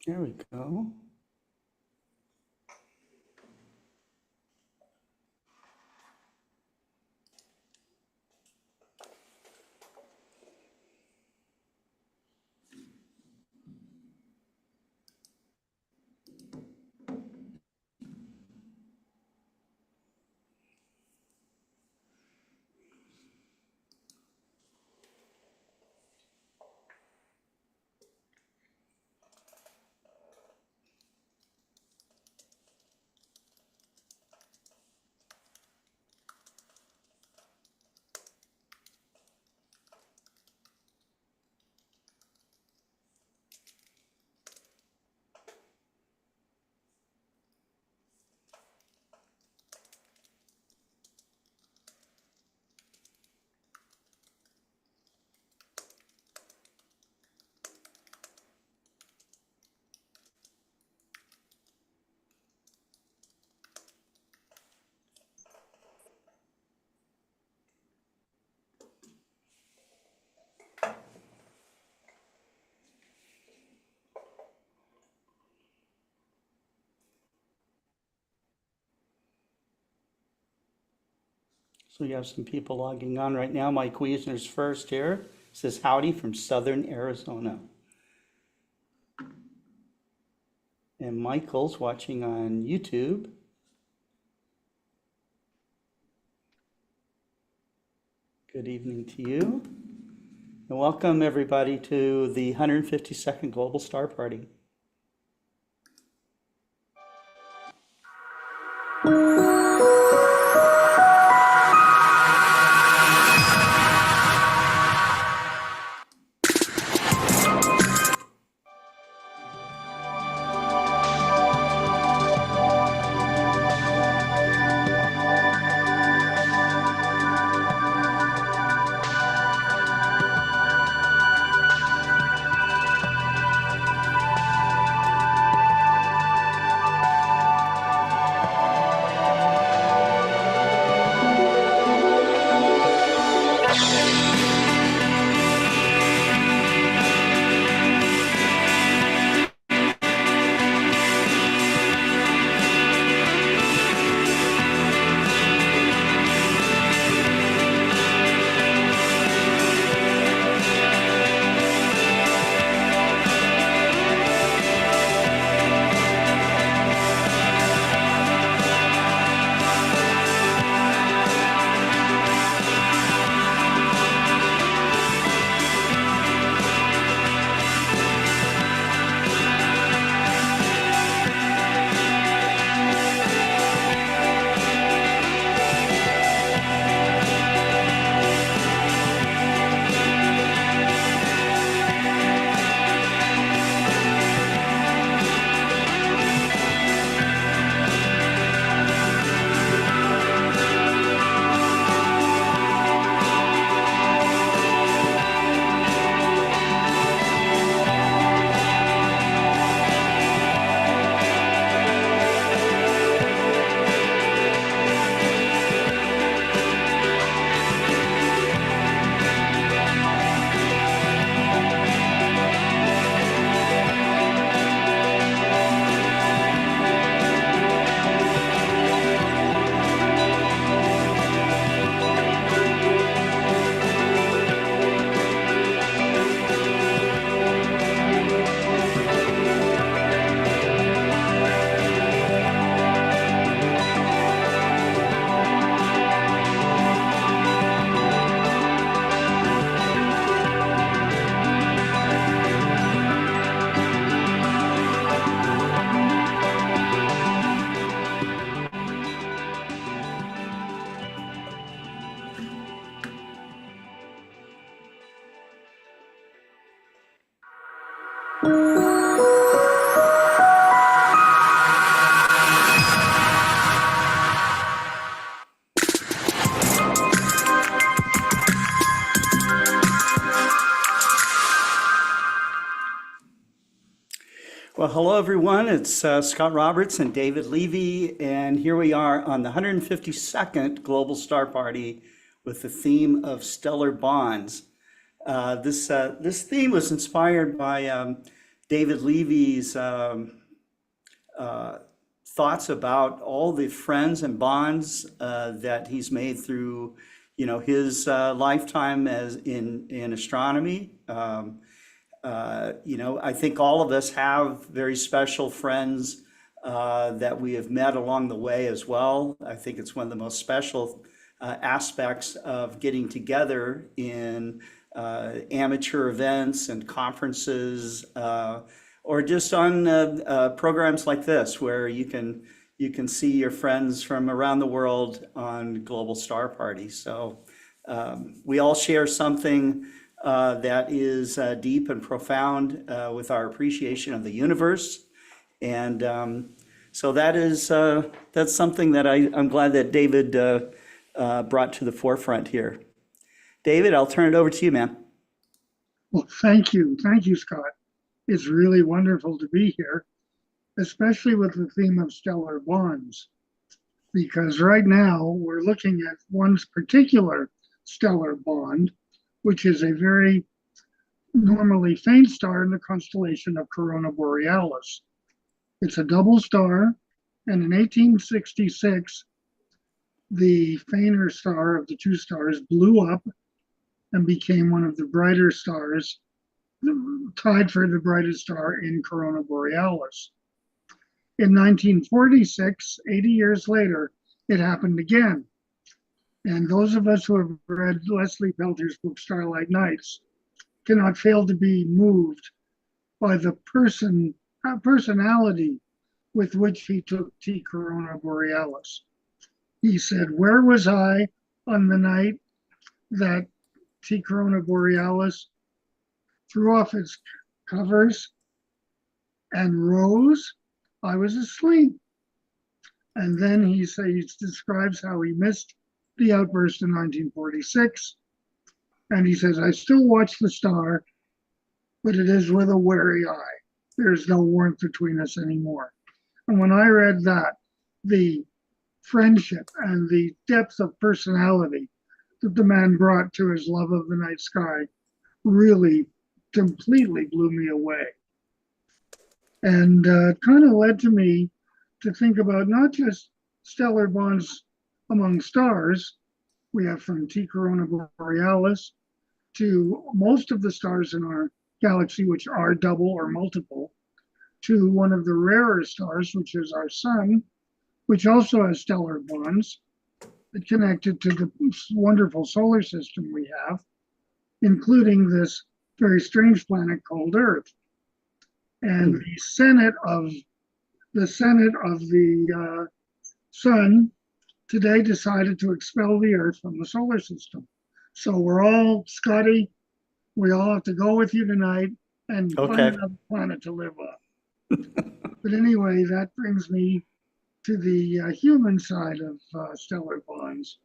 There we go. So you have some people logging on right now. Mike Wiesner's first here. Says howdy from Southern Arizona. And Michael's watching on YouTube. Good evening to you. And welcome everybody to the 152nd Global Star Party. Well, hello everyone. It's Scott Roberts and David Levy, and here we are on the 152nd Global Star Party with the theme of stellar bonds. This theme was inspired by David Levy's uh, thoughts about all the friends and bonds that he's made through, his lifetime as in astronomy. I think all of us have very special friends that we have met along the way as well. I think it's one of the most special aspects of getting together in amateur events and conferences, or just on programs like this, where you can see your friends from around the world on Global Star Party. So we all share something that is deep and profound with our appreciation of the universe. And so that's something that I'm glad that David brought to the forefront here. David, I'll turn it over to you, man. Well, thank you. Thank you, Scott. It's really wonderful to be here, especially with the theme of stellar bonds, because right now we're looking at one particular stellar bond, which is a very normally faint star in the constellation of Corona Borealis. It's a double star, and in 1866, the fainter star of the two stars blew up and became one of the brighter stars, tied for the brightest star in Corona Borealis. In 1946, 80 years later, it happened again. And those of us who have read Leslie Pelter's book, Starlight Nights, cannot fail to be moved by the personality with which he took T Corona Borealis. He said, "Where was I on the night that T Corona Borealis threw off its covers and rose? I was asleep." And then he describes how he missed the outburst in 1946. And he says, "I still watch the star, but it is with a wary eye. There's no warmth between us anymore." And when I read that, the friendship and the depth of personality that the man brought to his love of the night sky really completely blew me away. And it kind of led to me to think about not just stellar bonds among stars. We have from T Corona Borealis to most of the stars in our galaxy, which are double or multiple, to one of the rarer stars, which is our sun, which also has stellar bonds that connected to the wonderful solar system we have, including this very strange planet called Earth. And the Senate of the Sun today decided to expel the Earth from the solar system. So we're all, Scotty, we all have to go with you tonight and find another planet to live on. But anyway, that brings me to the human side of stellar bonds,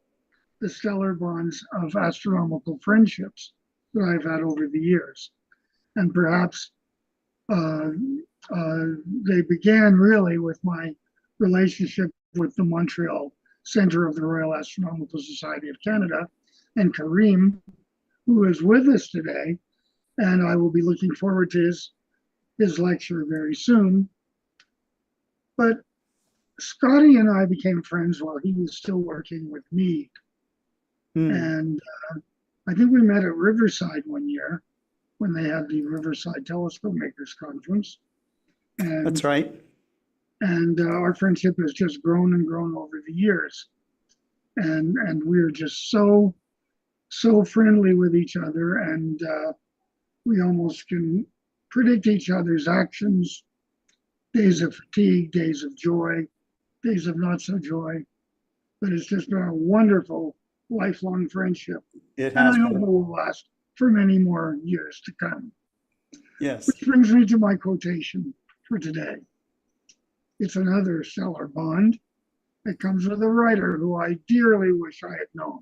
the stellar bonds of astronomical friendships that I've had over the years. And perhaps they began really with my relationship with the Montreal Center of the Royal Astronomical Society of Canada and Kareem, who is with us today. And I will be looking forward to his lecture very soon. But Scotty and I became friends while he was still working with me. And I think we met at Riverside one year when they had the Riverside Telescope Makers Conference. And, That's right. And our friendship has just grown and grown over the years. And we're just so friendly with each other. And we almost can predict each other's actions, days of fatigue, days of joy, days of not so joy. But it's just been a wonderful lifelong friendship. It has and I been. hope it will last for many more years to come. Yes. Which brings me to my quotation for today. It's another stellar bond. It comes with a writer who I dearly wish I had known.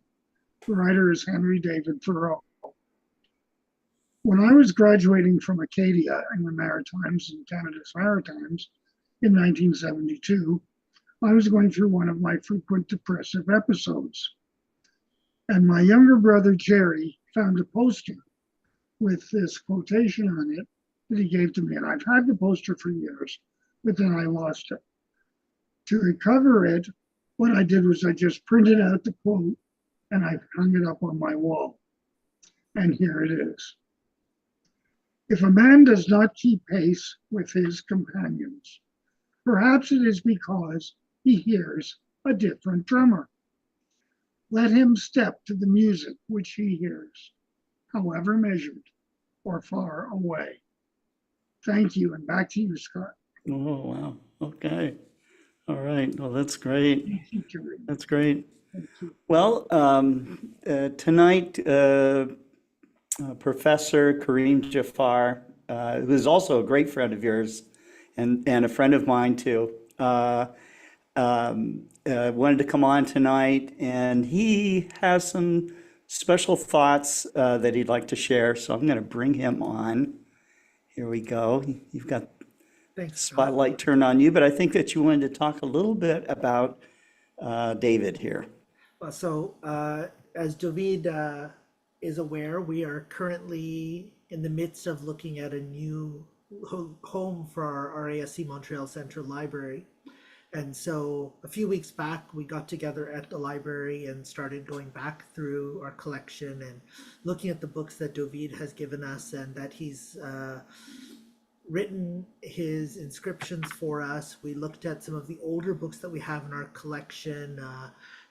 The writer is Henry David Thoreau. When I was graduating from Acadia in the Maritimes, in Canada's Maritimes, in 1972, I was going through one of my frequent depressive episodes. And my younger brother, Jerry, found a poster with this quotation on it that he gave to me. And I've had the poster for years, but then I lost it. To recover it, what I did was I just printed out the quote and I hung it up on my wall. And here it is. If a man does not keep pace with his companions, perhaps it is because he hears a different drummer. Let him step to the music which he hears, however measured or far away. Thank you, and back to you, Scott. Oh, wow. Okay. All right. Well, that's great. Thank you, Jerry. That's great. Thank you. Well, tonight, Professor Kareem Jafar, who is also a great friend of yours and a friend of mine too, wanted to come on tonight, and he has some special thoughts that he'd like to share. So I'm going to bring him on. Here we go. You've got Thanks, Scott. spotlight turned on you, but I think that you wanted to talk a little bit about David here. As David is aware, we are currently in the midst of looking at a new home for our RASC Montreal Centre Library. And so a few weeks back, we got together at the library and started going back through our collection and looking at the books that David has given us and that he's written his inscriptions for us. We looked at some of the older books that we have in our collection,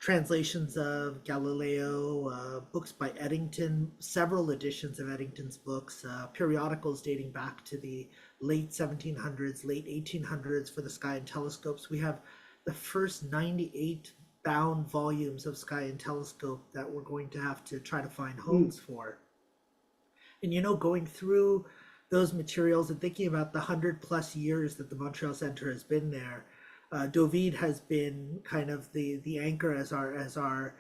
translations of Galileo, books by Eddington, several editions of Eddington's books, periodicals dating back to the late 1700s, late 1800s for the Sky and Telescopes. We have the first 98 bound volumes of Sky and Telescope that we're going to have to try to find homes for. And going through those materials and thinking about the 100+ years that the Montreal Centre has been there, David has been kind of the anchor as our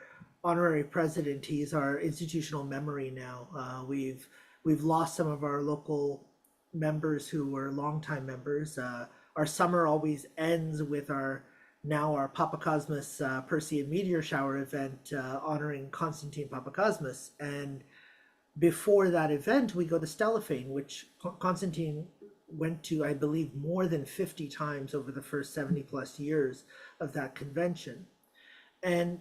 honorary president. He's our institutional memory now. We've lost some of our local members who were longtime members. Our summer always ends with our Papakosmos Perseid meteor shower event honoring Constantine Papakosmos, and before that event, we go to Stellafane, which Constantine went to, I believe, more than 50 times over the first 70+ years of that convention. And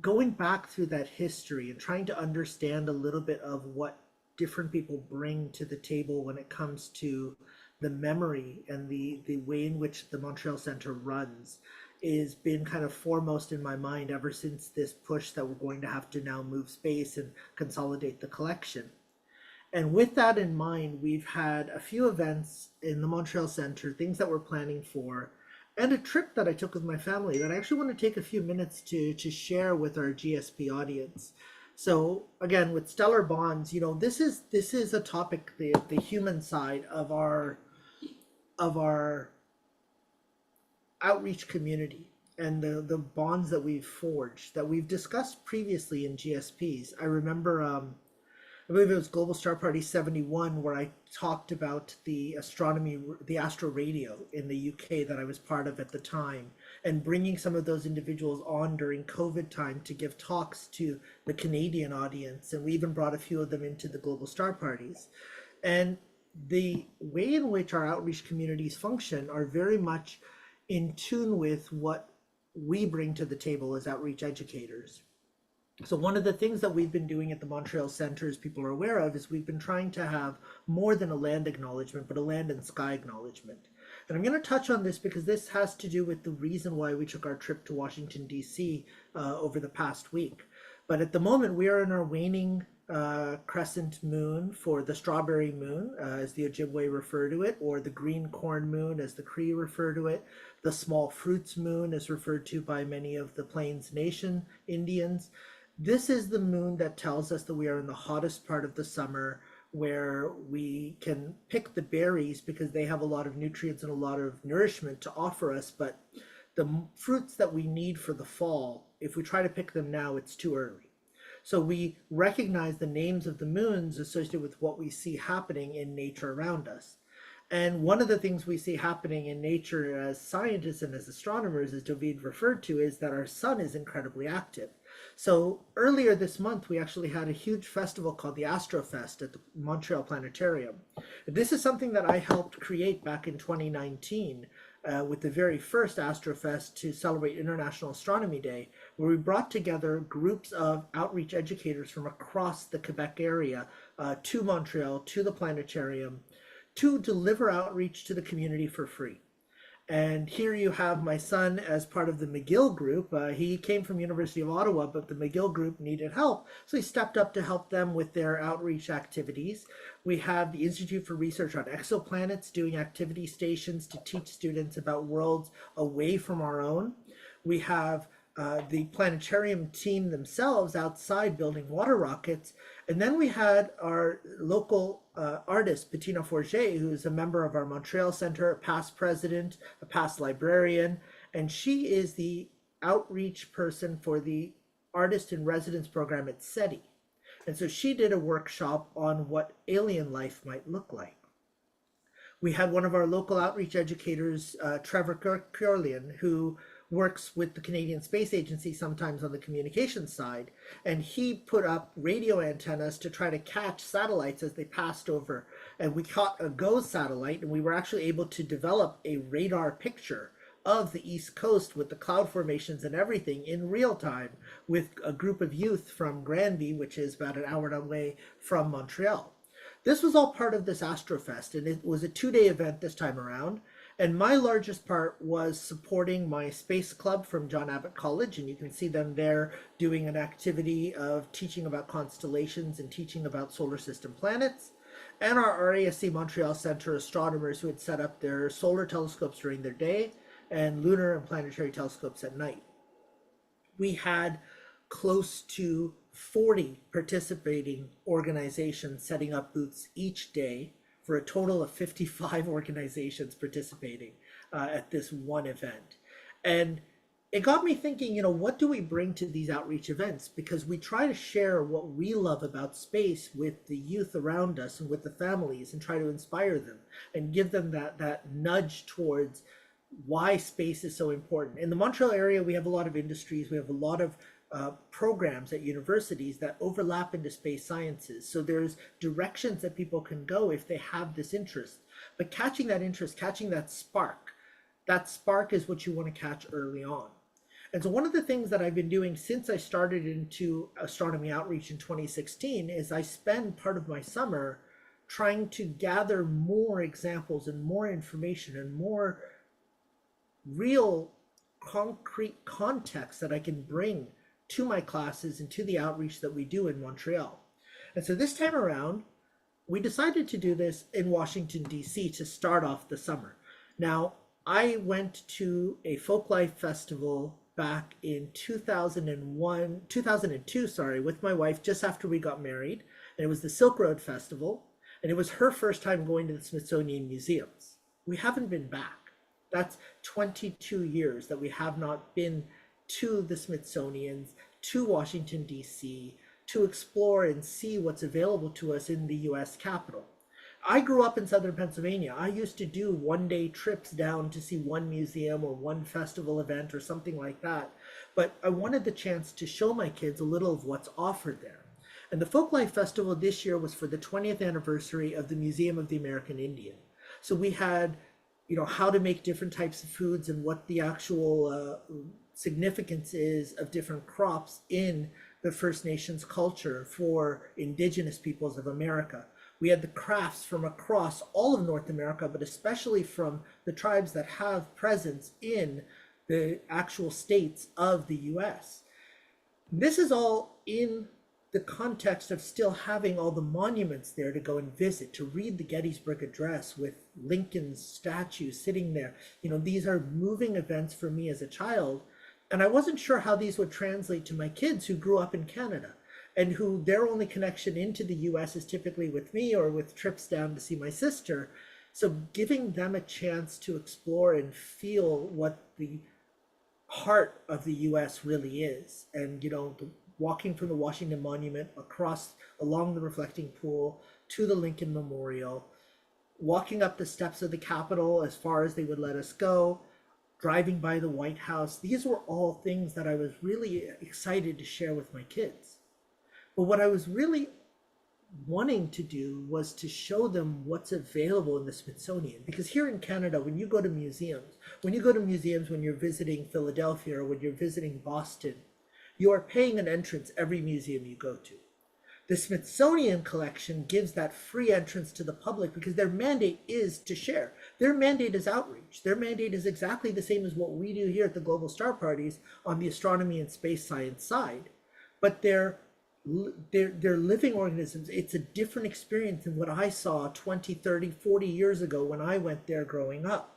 going back through that history and trying to understand a little bit of what different people bring to the table when it comes to the memory and the way in which the Montreal Centre runs is been kind of foremost in my mind ever since this push that we're going to have to now move space and consolidate the collection. And with that in mind, we've had a few events in the Montreal Centre, things that we're planning for, and a trip that I took with my family that I actually want to take a few minutes to share with our GSP audience. So again, with stellar bonds, this is a topic, the human side of our outreach community and the bonds that we've forged that we've discussed previously in GSPs. I remember, I believe it was Global Star Party 71, where I talked about the Astro Radio in the UK that I was part of at the time, and bringing some of those individuals on during COVID time to give talks to the Canadian audience. And we even brought a few of them into the Global Star Parties. And the way in which our outreach communities function are very much in tune with what we bring to the table as outreach educators. So one of the things that we've been doing at the Montreal Centre, as people are aware of, is we've been trying to have more than a land acknowledgement, but a land and sky acknowledgement. And I'm going to touch on this because this has to do with the reason why we took our trip to Washington, D.C. Over the past week. But at the moment, we are in our waning crescent moon for the strawberry moon, as the Ojibwe refer to it, or the green corn moon, as the Cree refer to it. The small fruits moon is referred to by many of the Plains Nation Indians. This is the moon that tells us that we are in the hottest part of the summer, where we can pick the berries because they have a lot of nutrients and a lot of nourishment to offer us. But the fruits that we need for the fall, if we try to pick them now, it's too early. So we recognize the names of the moons associated with what we see happening in nature around us. And one of the things we see happening in nature as scientists and as astronomers, as David referred to, is that our sun is incredibly active. So earlier this month, we actually had a huge festival called the Astrofest at the Montreal Planetarium. This is something that I helped create back in 2019 with the very first Astrofest to celebrate International Astronomy Day, where we brought together groups of outreach educators from across the Quebec area to Montreal, to the planetarium, to deliver outreach to the community for free. And here you have my son as part of the McGill group. He came from University of Ottawa, but the McGill group needed help, so he stepped up to help them with their outreach activities. We have the Institute for Research on Exoplanets doing activity stations to teach students about worlds away from our own. We have the planetarium team themselves outside building water rockets. And then we had our local artist, Bettina Forget, who is a member of our Montreal Center, a past president, a past librarian, and she is the outreach person for the Artist in Residence program at SETI. And so she did a workshop on what alien life might look like. We had one of our local outreach educators, Trevor Curlian, who works with the Canadian Space Agency sometimes on the communications side, and he put up radio antennas to try to catch satellites as they passed over. And we caught a GOES satellite, and we were actually able to develop a radar picture of the East Coast with the cloud formations and everything in real time with a group of youth from Granby, which is about an hour away from Montreal. This was all part of this Astrofest, and it was a 2-day event this time around. And my largest part was supporting my space club from John Abbott College, and you can see them there doing an activity of teaching about constellations and teaching about solar system planets, and our RASC Montreal Center astronomers who had set up their solar telescopes during their day and lunar and planetary telescopes at night. We had close to 40 participating organizations setting up booths each day, for a total of 55 organizations participating at this one event. And it got me thinking, what do we bring to these outreach events? Because we try to share what we love about space with the youth around us and with the families and try to inspire them and give them that nudge towards why space is so important. In the Montreal area, we have a lot of industries, we have a lot of programs at universities that overlap into space sciences. So there's directions that people can go if they have this interest. But catching that interest, catching that spark is what you want to catch early on. And so one of the things that I've been doing since I started into astronomy outreach in 2016 is I spend part of my summer trying to gather more examples and more information and more real concrete context that I can bring to my classes and to the outreach that we do in Montreal. And so this time around, we decided to do this in Washington, D.C. to start off the summer. Now, I went to a folklife festival back in 2002, with my wife just after we got married. And it was the Silk Road Festival. And it was her first time going to the Smithsonian Museums. We haven't been back. That's 22 years that we have not been to the Smithsonian's, to Washington, D.C., to explore and see what's available to us in the U.S. Capitol. I grew up in southern Pennsylvania. I used to do one-day trips down to see one museum or one festival event or something like that. But I wanted the chance to show my kids a little of what's offered there. And the Folklife Festival this year was for the 20th anniversary of the Museum of the American Indian. So we had, how to make different types of foods and what the actual significance is of different crops in the First Nations culture for Indigenous peoples of America. We had the crafts from across all of North America, but especially from the tribes that have presence in the actual states of the US. This is all in the context of still having all the monuments there to go and visit, to read the Gettysburg Address with Lincoln's statue sitting there. These are moving events for me as a child. And I wasn't sure how these would translate to my kids who grew up in Canada and who their only connection into the US is typically with me or with trips down to see my sister. So giving them a chance to explore and feel what the heart of the US really is. And, walking from the Washington Monument along the reflecting pool to the Lincoln Memorial, walking up the steps of the Capitol as far as they would let us go, driving by the White House. These were all things that I was really excited to share with my kids. But what I was really wanting to do was to show them what's available in the Smithsonian. Because here in Canada, when you go to museums, when you're visiting Philadelphia or when you're visiting Boston, you are paying an entrance every museum you go to. The Smithsonian collection gives that free entrance to the public because their mandate is to share. Their mandate is outreach. Their mandate is exactly the same as what we do here at the Global Star Parties on the astronomy and space science side. But they're living organisms. It's a different experience than what I saw 20, 30, 40 years ago when I went there growing up.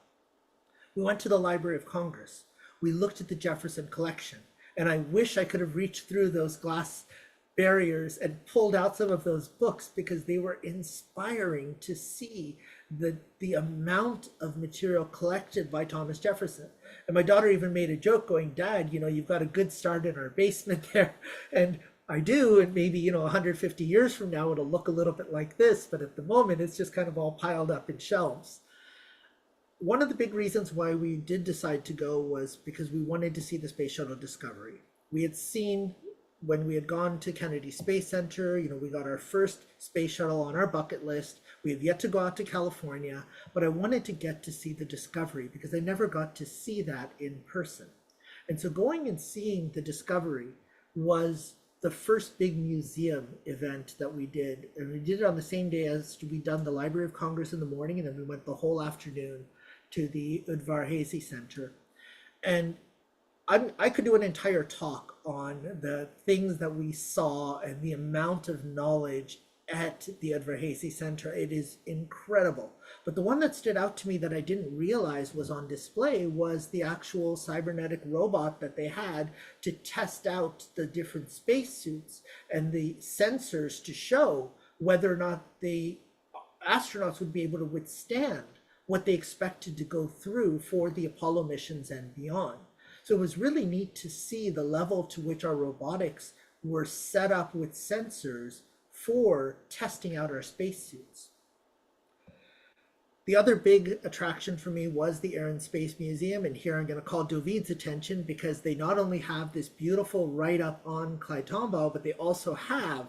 We went to the Library of Congress. We looked at the Jefferson collection, and I wish I could have reached through those glass barriers and pulled out some of those books because they were inspiring to see the amount of material collected by Thomas Jefferson. And my daughter even made a joke going, "Dad, you've got a good start in our basement there." And I do, and maybe 150 years from now it'll look a little bit like this, but at the moment it's just kind of all piled up in shelves. One of the big reasons why we did decide to go was because we wanted to see the Space Shuttle Discovery. We had seen when we had gone to Kennedy Space Center, we got our first space shuttle on our bucket list. We have yet to go out to California, but I wanted to get to see the Discovery because I never got to see that in person. And so going and seeing the Discovery was the first big museum event that we did. And we did it on the same day as we'd done the Library of Congress in the morning, and then we went the whole afternoon to the Udvar-Hazy Center. And I could do an entire talk on the things that we saw and the amount of knowledge at the Udvar-Hazy Center. It is incredible. But the one that stood out to me that I didn't realize was on display was the actual cybernetic robot that they had to test out the different spacesuits and the sensors to show whether or not the astronauts would be able to withstand what they expected to go through for the Apollo missions and beyond. So it was really neat to see the level to which our robotics were set up with sensors for testing out our spacesuits. The other big attraction for me was the Air and Space Museum, and here I'm going to call David's attention because they not only have this beautiful write-up on Clyde Tombaugh, but they also have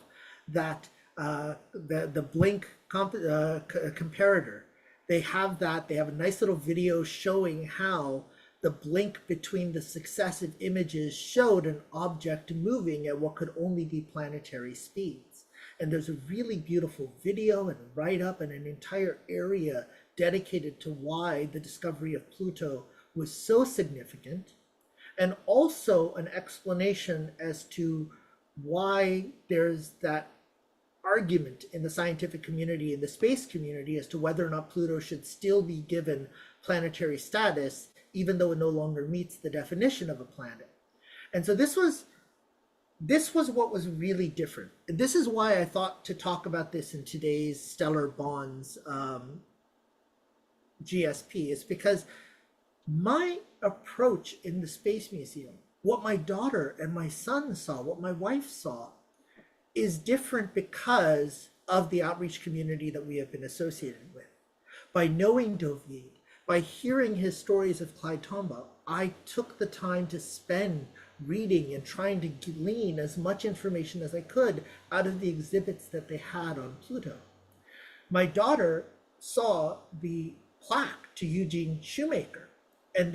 that the blink comparator. They have that. They have a nice little video showing how the blink between the successive images showed an object moving at what could only be planetary speeds. And there's a really beautiful video and write-up and an entire area dedicated to why the discovery of Pluto was so significant, and also an explanation as to why there's that argument in the scientific community, in the space community, as to whether or not Pluto should still be given planetary status, even though it no longer meets the definition of a planet. And so this was what was really different. This is why I thought to talk about this in today's Stellar Bonds GSP, is because my approach in the Space Museum, what my daughter and my son saw, what my wife saw, is different because of the outreach community that we have been associated with. By knowing David, by hearing his stories of Clyde Tombaugh, I took the time to spend reading and trying to glean as much information as I could out of the exhibits that they had on Pluto. My daughter saw the plaque to Eugene Shoemaker, and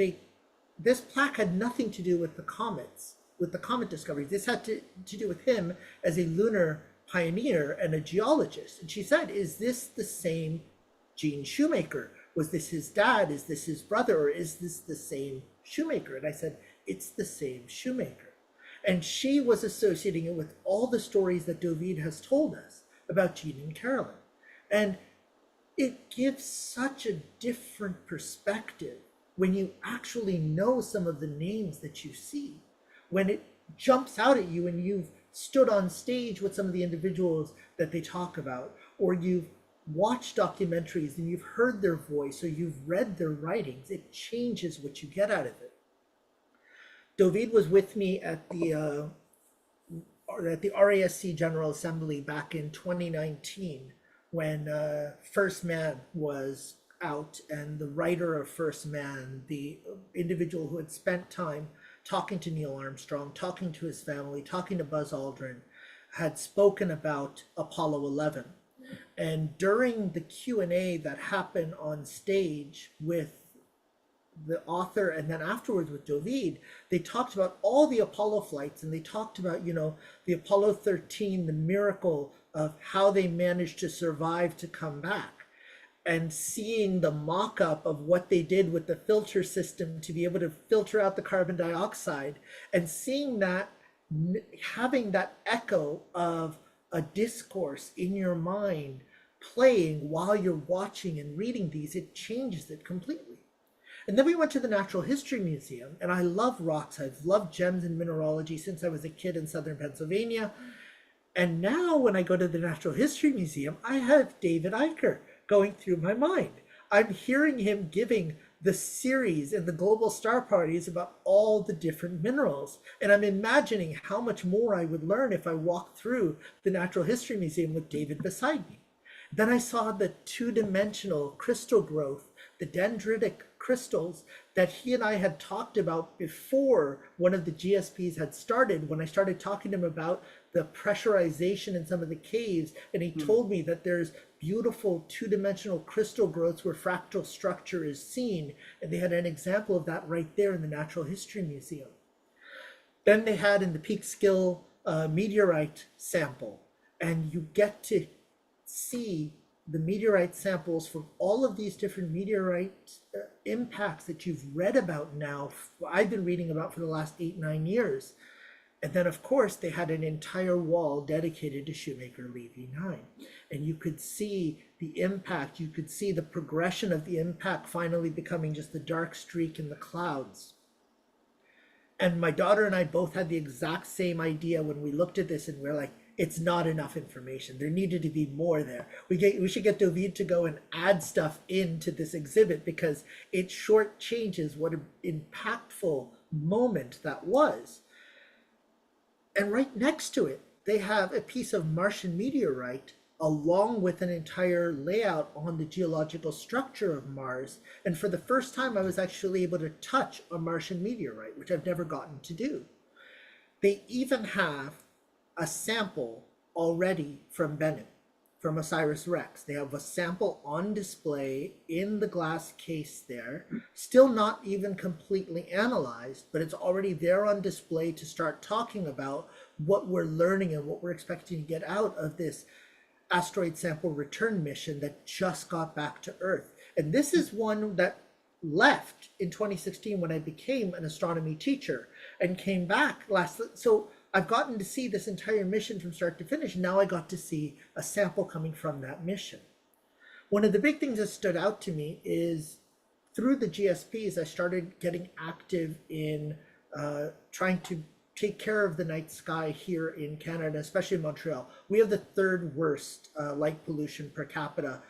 this plaque had nothing to do with the comets, with the comet discoveries. This had to do with him as a lunar pioneer and a geologist. And she said, "Is this the same Gene Shoemaker? Was this his dad? Is this his brother? Or is this the same Shoemaker?" And I said, "It's the same Shoemaker." And she was associating it with all the stories that David has told us about Gene and Carolyn. And it gives such a different perspective when you actually know some of the names that you see, when it jumps out at you and you've stood on stage with some of the individuals that they talk about, or you've watched documentaries and you've heard their voice, or you've read their writings. It changes what you get out of it. David was with me at the RASC General Assembly back in 2019 when First Man was out, and the writer of First Man, the individual who had spent time talking to Neil Armstrong, talking to his family, talking to Buzz Aldrin, had spoken about Apollo 11. And during the Q&A that happened on stage with the author and then afterwards with David, they talked about all the Apollo flights, and they talked about, the Apollo 13, the miracle of how they managed to survive to come back, and seeing the mock-up of what they did with the filter system to be able to filter out the carbon dioxide, and seeing that, having that echo of a discourse in your mind playing while you're watching and reading these, it changes it completely. And then we went to the Natural History Museum, and I love rocks. I've loved gems and mineralogy since I was a kid in southern Pennsylvania. And now when I go to the Natural History Museum, I have David Eicher going through my mind. I'm hearing him giving the series and the global star parties about all the different minerals. And I'm imagining how much more I would learn if I walked through the Natural History Museum with David beside me. Then I saw the two-dimensional crystal growth, the dendritic crystals that he and I had talked about before one of the GSPs had started, when I started talking to him about the pressurization in some of the caves. And he told me that there's beautiful two-dimensional crystal growths where fractal structure is seen. And they had an example of that right there in the Natural History Museum. Then they had in the Peekskill meteorite sample, and you get to see the meteorite samples from all of these different meteorite impacts that you've read about now. I've been reading about for the last 8-9 years. And then, of course, they had an entire wall dedicated to Shoemaker Levy 9. And you could see the impact. You could see the progression of the impact finally becoming just the dark streak in the clouds. And my daughter and I both had the exact same idea when we looked at this, and we're like, it's not enough information. There needed to be more there. We should get David to go and add stuff into this exhibit, because it shortchanges what an impactful moment that was. And right next to it, they have a piece of Martian meteorite along with an entire layout on the geological structure of Mars. And for the first time, I was actually able to touch a Martian meteorite, which I've never gotten to do. They even have a sample already from Bennu, from OSIRIS-REx. They have a sample on display in the glass case there, still not even completely analyzed, but it's already there on display to start talking about what we're learning and what we're expecting to get out of this asteroid sample return mission that just got back to Earth. And this is one that left in 2016 when I became an astronomy teacher and came back so I've gotten to see this entire mission from start to finish. Now I got to see a sample coming from that mission. One of the big things that stood out to me is through the GSPs, I started getting active in trying to take care of the night sky here in Canada, especially in Montreal. We have the third worst light pollution per capita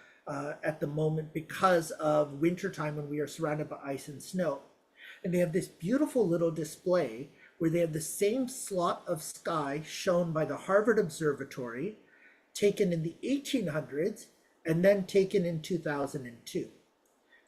at the moment because of wintertime when we are surrounded by ice and snow. And they have this beautiful little display where they have the same slot of sky shown by the Harvard Observatory, taken in the 1800s and then taken in 2002.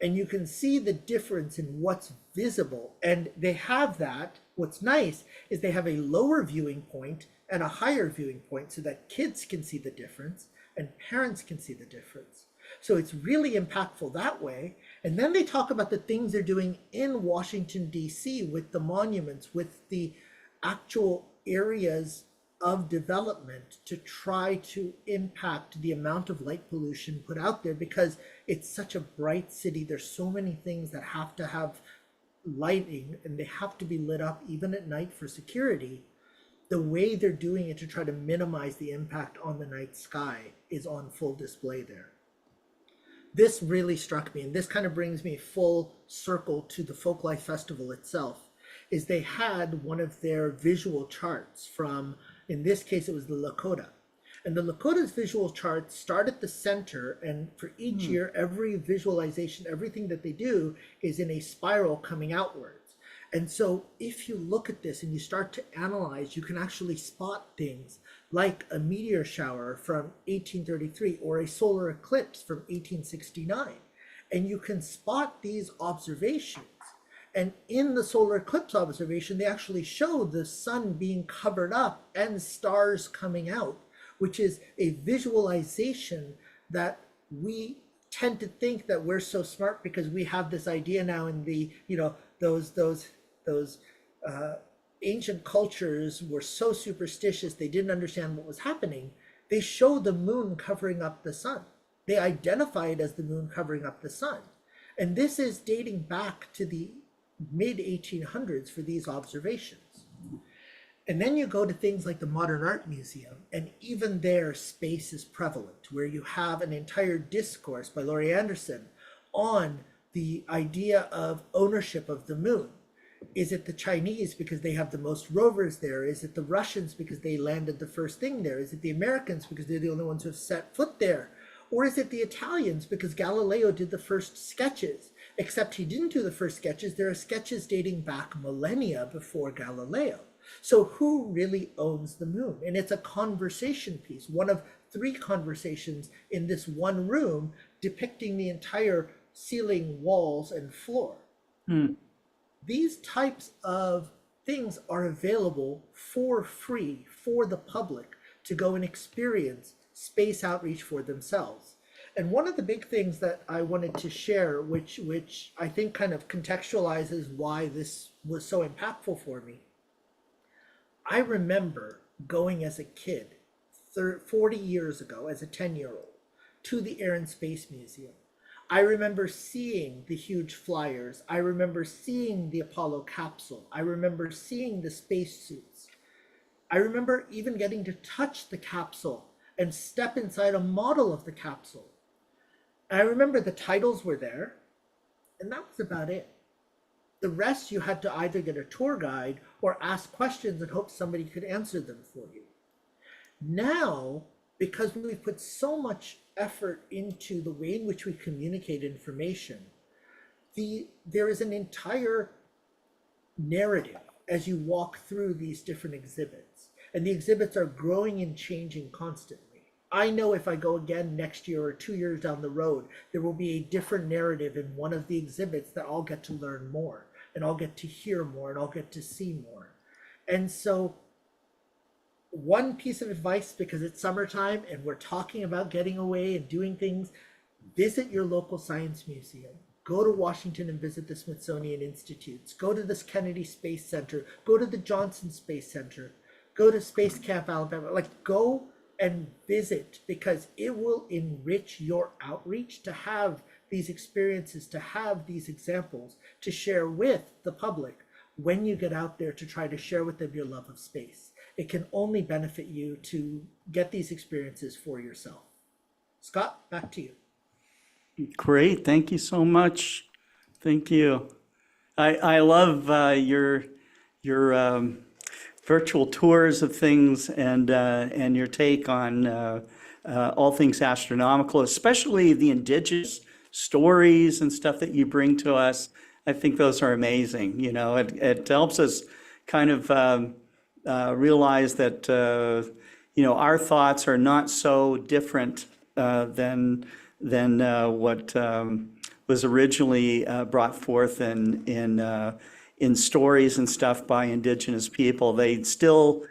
And you can see the difference in what's visible. And they have that. What's nice is they have a lower viewing point and a higher viewing point so that kids can see the difference and parents can see the difference. So it's really impactful that way. And then they talk about the things they're doing in Washington, D.C. with the monuments, with the actual areas of development to try to impact the amount of light pollution put out there, because it's such a bright city. There's so many things that have to have lighting, and they have to be lit up even at night for security. The way they're doing it to try to minimize the impact on the night sky is on full display there. This really struck me, and this kind of brings me full circle to the Folklife Festival itself, is they had one of their visual charts from, in this case, it was the Lakota. And the Lakota's visual charts start at the center, and for each year, every visualization, everything that they do is in a spiral coming outwards. And so if you look at this and you start to analyze, you can actually spot things like a meteor shower from 1833 or a solar eclipse from 1869. And you can spot these observations. And in the solar eclipse observation, they actually show the sun being covered up and stars coming out, which is a visualization that we tend to think that we're so smart because we have this idea now in the, those ancient cultures were so superstitious, they didn't understand what was happening. They show the moon covering up the sun. They identify it as the moon covering up the sun. And this is dating back to the mid 1800s for these observations. And then you go to things like the Modern Art Museum, and even there, space is prevalent, where you have an entire discourse by Laurie Anderson on the idea of ownership of the moon. Is it the Chinese because they have the most rovers there? Is it the Russians because they landed the first thing there? Is it the Americans because they're the only ones who have set foot there? Or is it the Italians because Galileo did the first sketches? Except he didn't do the first sketches. There are sketches dating back millennia before Galileo. So who really owns the moon? And it's a conversation piece, one of 3 conversations in this one room depicting the entire ceiling, walls, and floor. These types of things are available for free for the public to go and experience space outreach for themselves. And one of the big things that I wanted to share, which I think kind of contextualizes why this was so impactful for me. I remember going as a kid 40 years ago as a 10-year-old to the Air and Space Museum. I remember seeing the huge flyers. I remember seeing the Apollo capsule. I remember seeing the spacesuits. I remember even getting to touch the capsule and step inside a model of the capsule. And I remember the titles were there, and that was about it. The rest you had to either get a tour guide or ask questions and hope somebody could answer them for you. Now, because we've put so much effort into the way in which we communicate information, there is an entire narrative as you walk through these different exhibits. And the exhibits are growing and changing constantly. I know if I go again next year or 2 years down the road, there will be a different narrative in one of the exhibits that I'll get to learn more, and I'll get to hear more, and I'll get to see more. And so one piece of advice, because it's summertime and we're talking about getting away and doing things, visit your local science museum. Go to Washington and visit the Smithsonian Institutes. Go to this Kennedy Space Center. Go to the Johnson Space Center. Go to Space Camp Alabama. Like, go and visit, because it will enrich your outreach to have these experiences, to have these examples to share with the public when you get out there to try to share with them your love of space. It can only benefit you to get these experiences for yourself. Scott, back to you. Great, thank you so much. Thank you. I love your virtual tours of things and your take on all things astronomical, especially the indigenous stories and stuff that you bring to us. I think those are amazing. You know, it helps us kind of realize that our thoughts are not so different than what was originally brought forth in stories and stuff by indigenous people. They still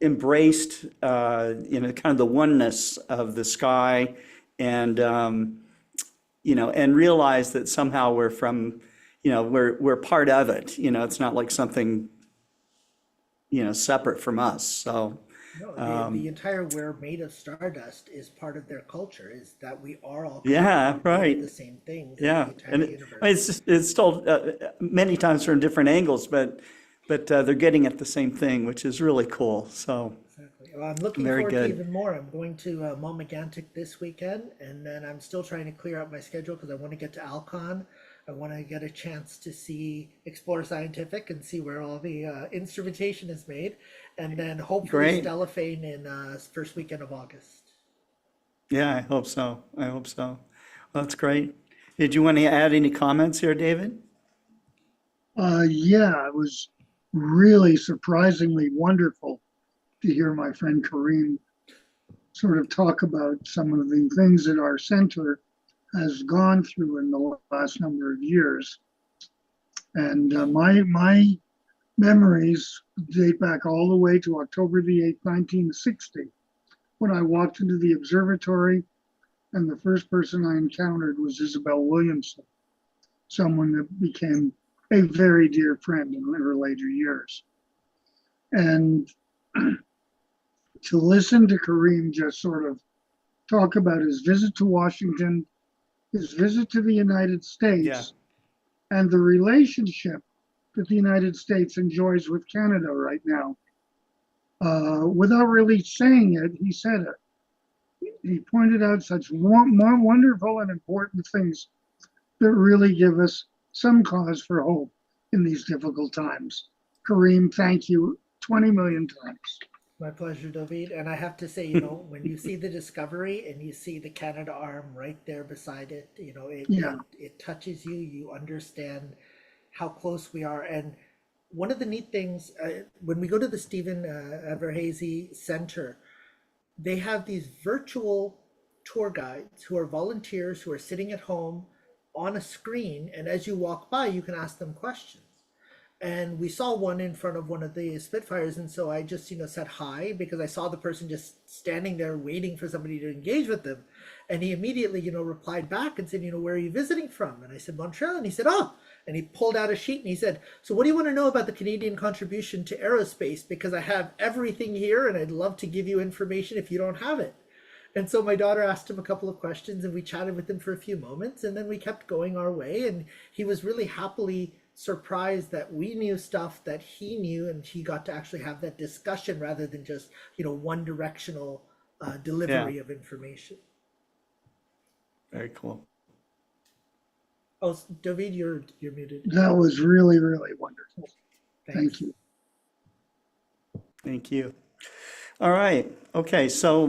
embraced kind of the oneness of the sky, and and realized that somehow we're from we're part of it. It's not like something separate from us. So No, the entire "we're made of stardust" is part of their culture. Is that we are all yeah, right. the same things. Yeah, in the entire and universe. it's told many times from different angles, but they're getting at the same thing, which is really cool. So Exactly. Well, I'm looking Very forward good. to even more. I'm going to Momagantic this weekend, and then I'm still trying to clear out my schedule because I want to get to Alcon. I want to get a chance to explore Scientific and see where all the instrumentation is made, and then hopefully Great. Stellafane in first weekend of August. yeah, I hope so. Well, that's great. Did you want to add any comments here, David? Yeah, it was really surprisingly wonderful to hear my friend Kareem sort of talk about some of the things that our center has gone through in the last number of years. And my memories date back all the way to October the 8th, 1960, when I walked into the observatory and the first person I encountered was Isabel Williamson, someone that became a very dear friend in her later years. And to listen to Kareem just sort of talk about his visit to Washington, his visit to the United Yeah. States, and the relationship that the United States enjoys with Canada right now. Without really saying it, he said it. He pointed out such more wonderful and important things that really give us some cause for hope in these difficult times. Kareem, thank you 20 million times. My pleasure, David. And I have to say, you know, when you see the Discovery and you see the Canada arm right there beside it, you know, Yeah. it touches you. You understand how close we are. And one of the neat things, when we go to the Stephen Everhazy Center, they have these virtual tour guides who are volunteers who are sitting at home on a screen. And as you walk by, you can ask them questions. And we saw one in front of one of the Spitfires, and so I just, you know, said hi because I saw the person just standing there waiting for somebody to engage with them. And he immediately, you know, replied back and said, you know, where are you visiting from? And I said, Montreal. And he said, oh. And he pulled out a sheet and he said, so what do you want to know about the Canadian contribution to aerospace? Because I have everything here and I'd love to give you information if you don't have it. And so my daughter asked him a couple of questions and we chatted with him for a few moments and then we kept going our way. And he was really happily surprised that we knew stuff that he knew and he got to actually have that discussion rather than just, you know, one directional delivery of information. Very cool. Oh, David, you're muted. That was really, really wonderful. Thanks. Thank you. Thank you. All right. Okay. So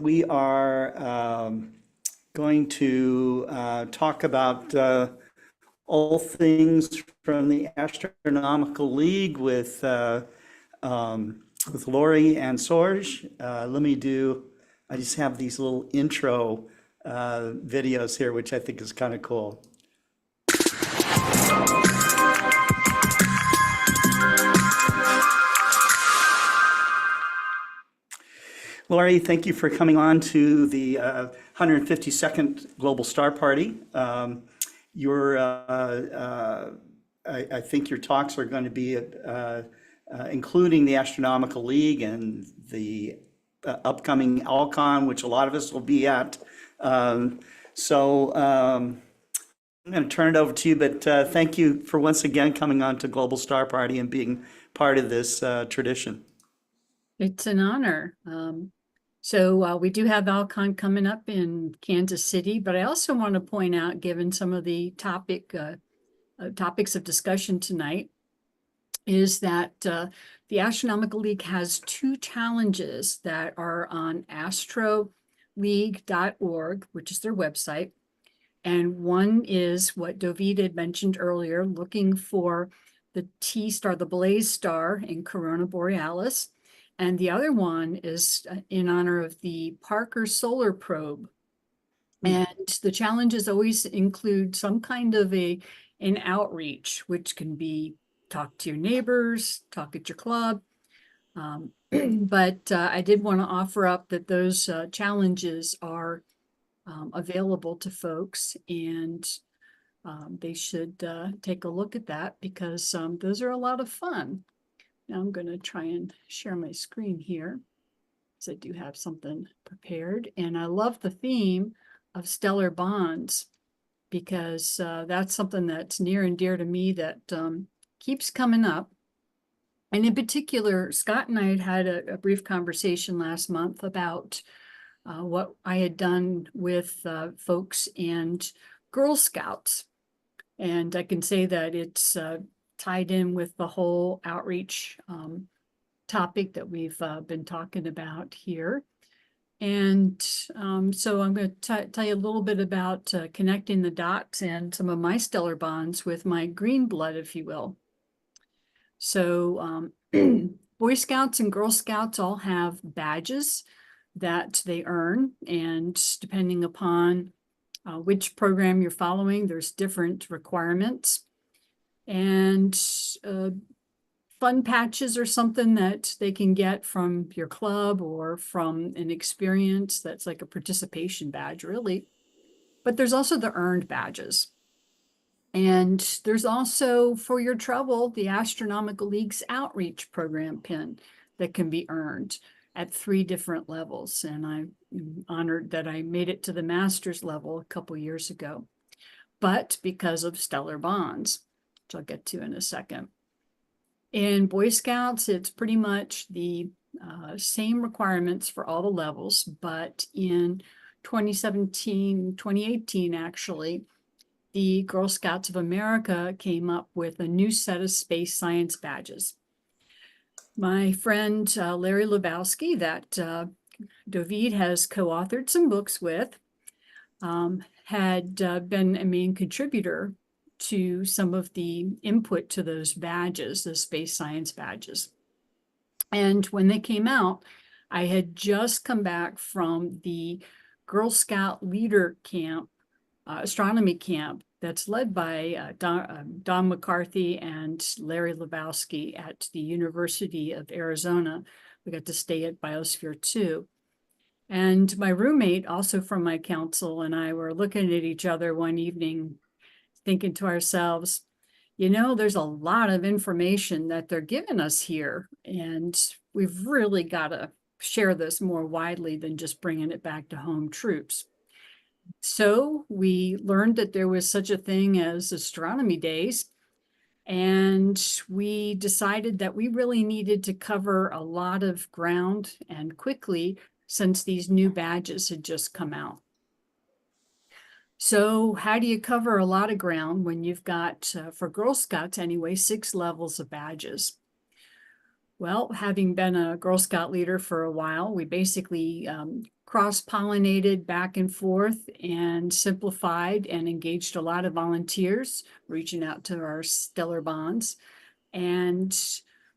we are going to talk about all things from the Astronomical League with Lori and Sorge. I just have these little intro videos here, which I think is kind of cool. Lori, thank you for coming on to the 152nd Global Star Party. I think your talks are going to be including the Astronomical League and the upcoming Alcon, which a lot of us will be at. I'm going to turn it over to you, but thank you for once again coming on to Global Star Party and being part of this tradition. It's an honor. We do have Alcon coming up in Kansas City, but I also want to point out, given some of the topics of discussion tonight, is that the Astronomical League has two challenges that are on astroleague.org, which is their website. And one is what David had mentioned earlier, looking for the T star, the blaze star in Corona Borealis. And the other one is in honor of the Parker Solar Probe. And the challenges always include some kind of an outreach, which can be talk to your neighbors, talk at your club. But I did want to offer up that those challenges are available to folks, and they should take a look at that because those are a lot of fun. Now I'm going to try and share my screen here because I do have something prepared. And I love the theme of stellar bonds because that's something that's near and dear to me that keeps coming up. And in particular, Scott and I had a brief conversation last month about what I had done with folks and Girl Scouts. And I can say that it's tied in with the whole outreach topic that we've been talking about here. And so I'm going to tell you a little bit about connecting the dots and some of my stellar bonds with my green blood, if you will. So Boy Scouts and Girl Scouts all have badges that they earn, and depending upon which program you're following, there's different requirements. And fun patches or something that they can get from your club or from an experience that's like a participation badge, really. But there's also the earned badges. And there's also, for your trouble, the Astronomical League's outreach program pin that can be earned at 3 different levels. And I'm honored that I made it to the master's level a couple years ago, but because of stellar bonds, which I'll get to in a second. In Boy Scouts, it's pretty much the same requirements for all the levels, but in 2017, 2018, actually, the Girl Scouts of America came up with a new set of space science badges. My friend Larry Lebowski, that David has co-authored some books with, had been a main contributor to some of the input to those badges, the space science badges. And when they came out, I had just come back from the Girl Scout leader camp, astronomy camp, that's led by Don McCarthy and Larry Lebowski at the University of Arizona. We got to stay at Biosphere 2. And my roommate, also from my council, and I were looking at each other one evening, thinking to ourselves, you know, there's a lot of information that they're giving us here, and we've really got to share this more widely than just bringing it back to home troops. So we learned that there was such a thing as astronomy days, and we decided that we really needed to cover a lot of ground and quickly, since these new badges had just come out. So how do you cover a lot of ground when you've got, for Girl Scouts anyway, 6 levels of badges? Well, having been a Girl Scout leader for a while, we basically cross-pollinated back and forth and simplified and engaged a lot of volunteers, reaching out to our stellar bonds. And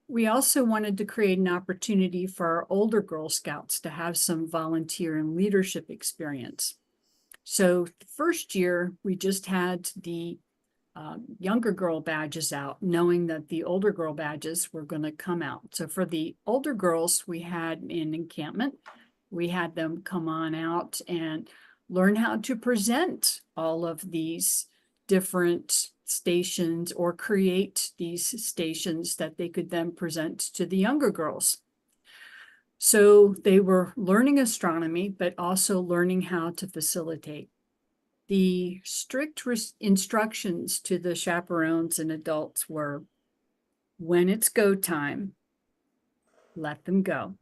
we also wanted to create an opportunity for our older Girl Scouts to have some volunteer and leadership experience. So the first year, we just had the younger girl badges out, knowing that the older girl badges were going to come out. So for the older girls, we had an encampment. We had them come on out and learn how to present all of these different stations or create these stations that they could then present to the younger girls. So they were learning astronomy, but also learning how to facilitate. The strict instructions to the chaperones and adults were, when it's go time, let them go.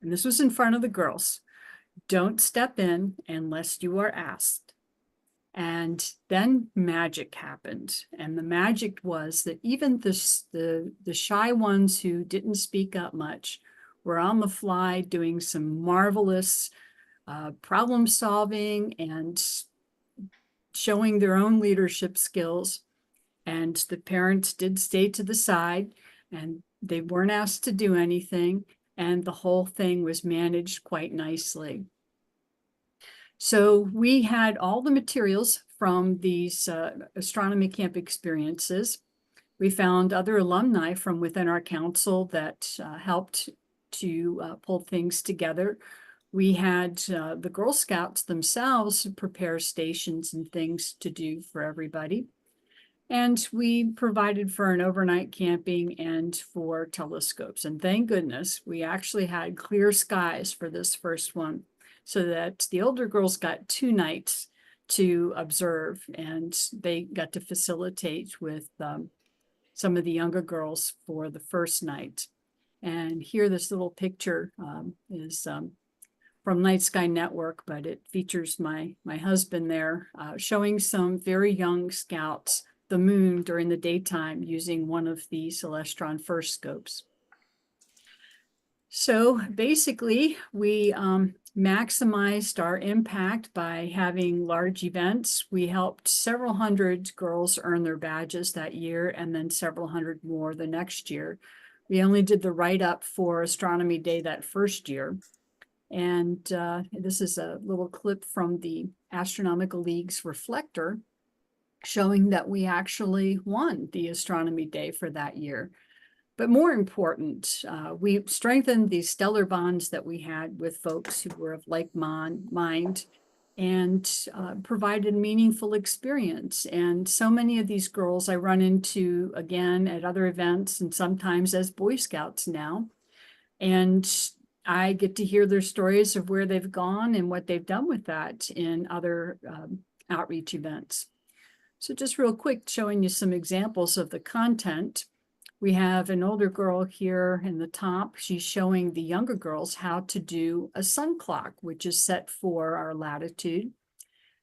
And this was in front of the girls. Don't step in unless you are asked. And then magic happened. And the magic was that even the shy ones who didn't speak up much were on the fly doing some marvelous problem solving and showing their own leadership skills. And the parents did stay to the side, and they weren't asked to do anything. And the whole thing was managed quite nicely. So we had all the materials from these astronomy camp experiences. We found other alumni from within our council that helped to pull things together. We had the Girl Scouts themselves prepare stations and things to do for everybody. And we provided for an overnight camping and for telescopes. And thank goodness we actually had clear skies for this first one, so that the older girls got 2 nights to observe, and they got to facilitate with some of the younger girls for the first night. And here, this little picture is from Night Sky Network, but it features my husband there showing some very young scouts the moon during the daytime using one of the Celestron First scopes. So basically, we maximized our impact by having large events. We helped several hundred girls earn their badges that year, and then several hundred more the next year. We only did the write-up for Astronomy Day that first year. And this is a little clip from the Astronomical League's reflector showing that we actually won the Astronomy Day for that year. But more important, we strengthened the stellar bonds that we had with folks who were of like mind and provided meaningful experience. And so many of these girls I run into again at other events and sometimes as Boy Scouts now. And I get to hear their stories of where they've gone and what they've done with that in other outreach events. So just real quick, showing you some examples of the content. We have an older girl here in the top. She's showing the younger girls how to do a sun clock, which is set for our latitude.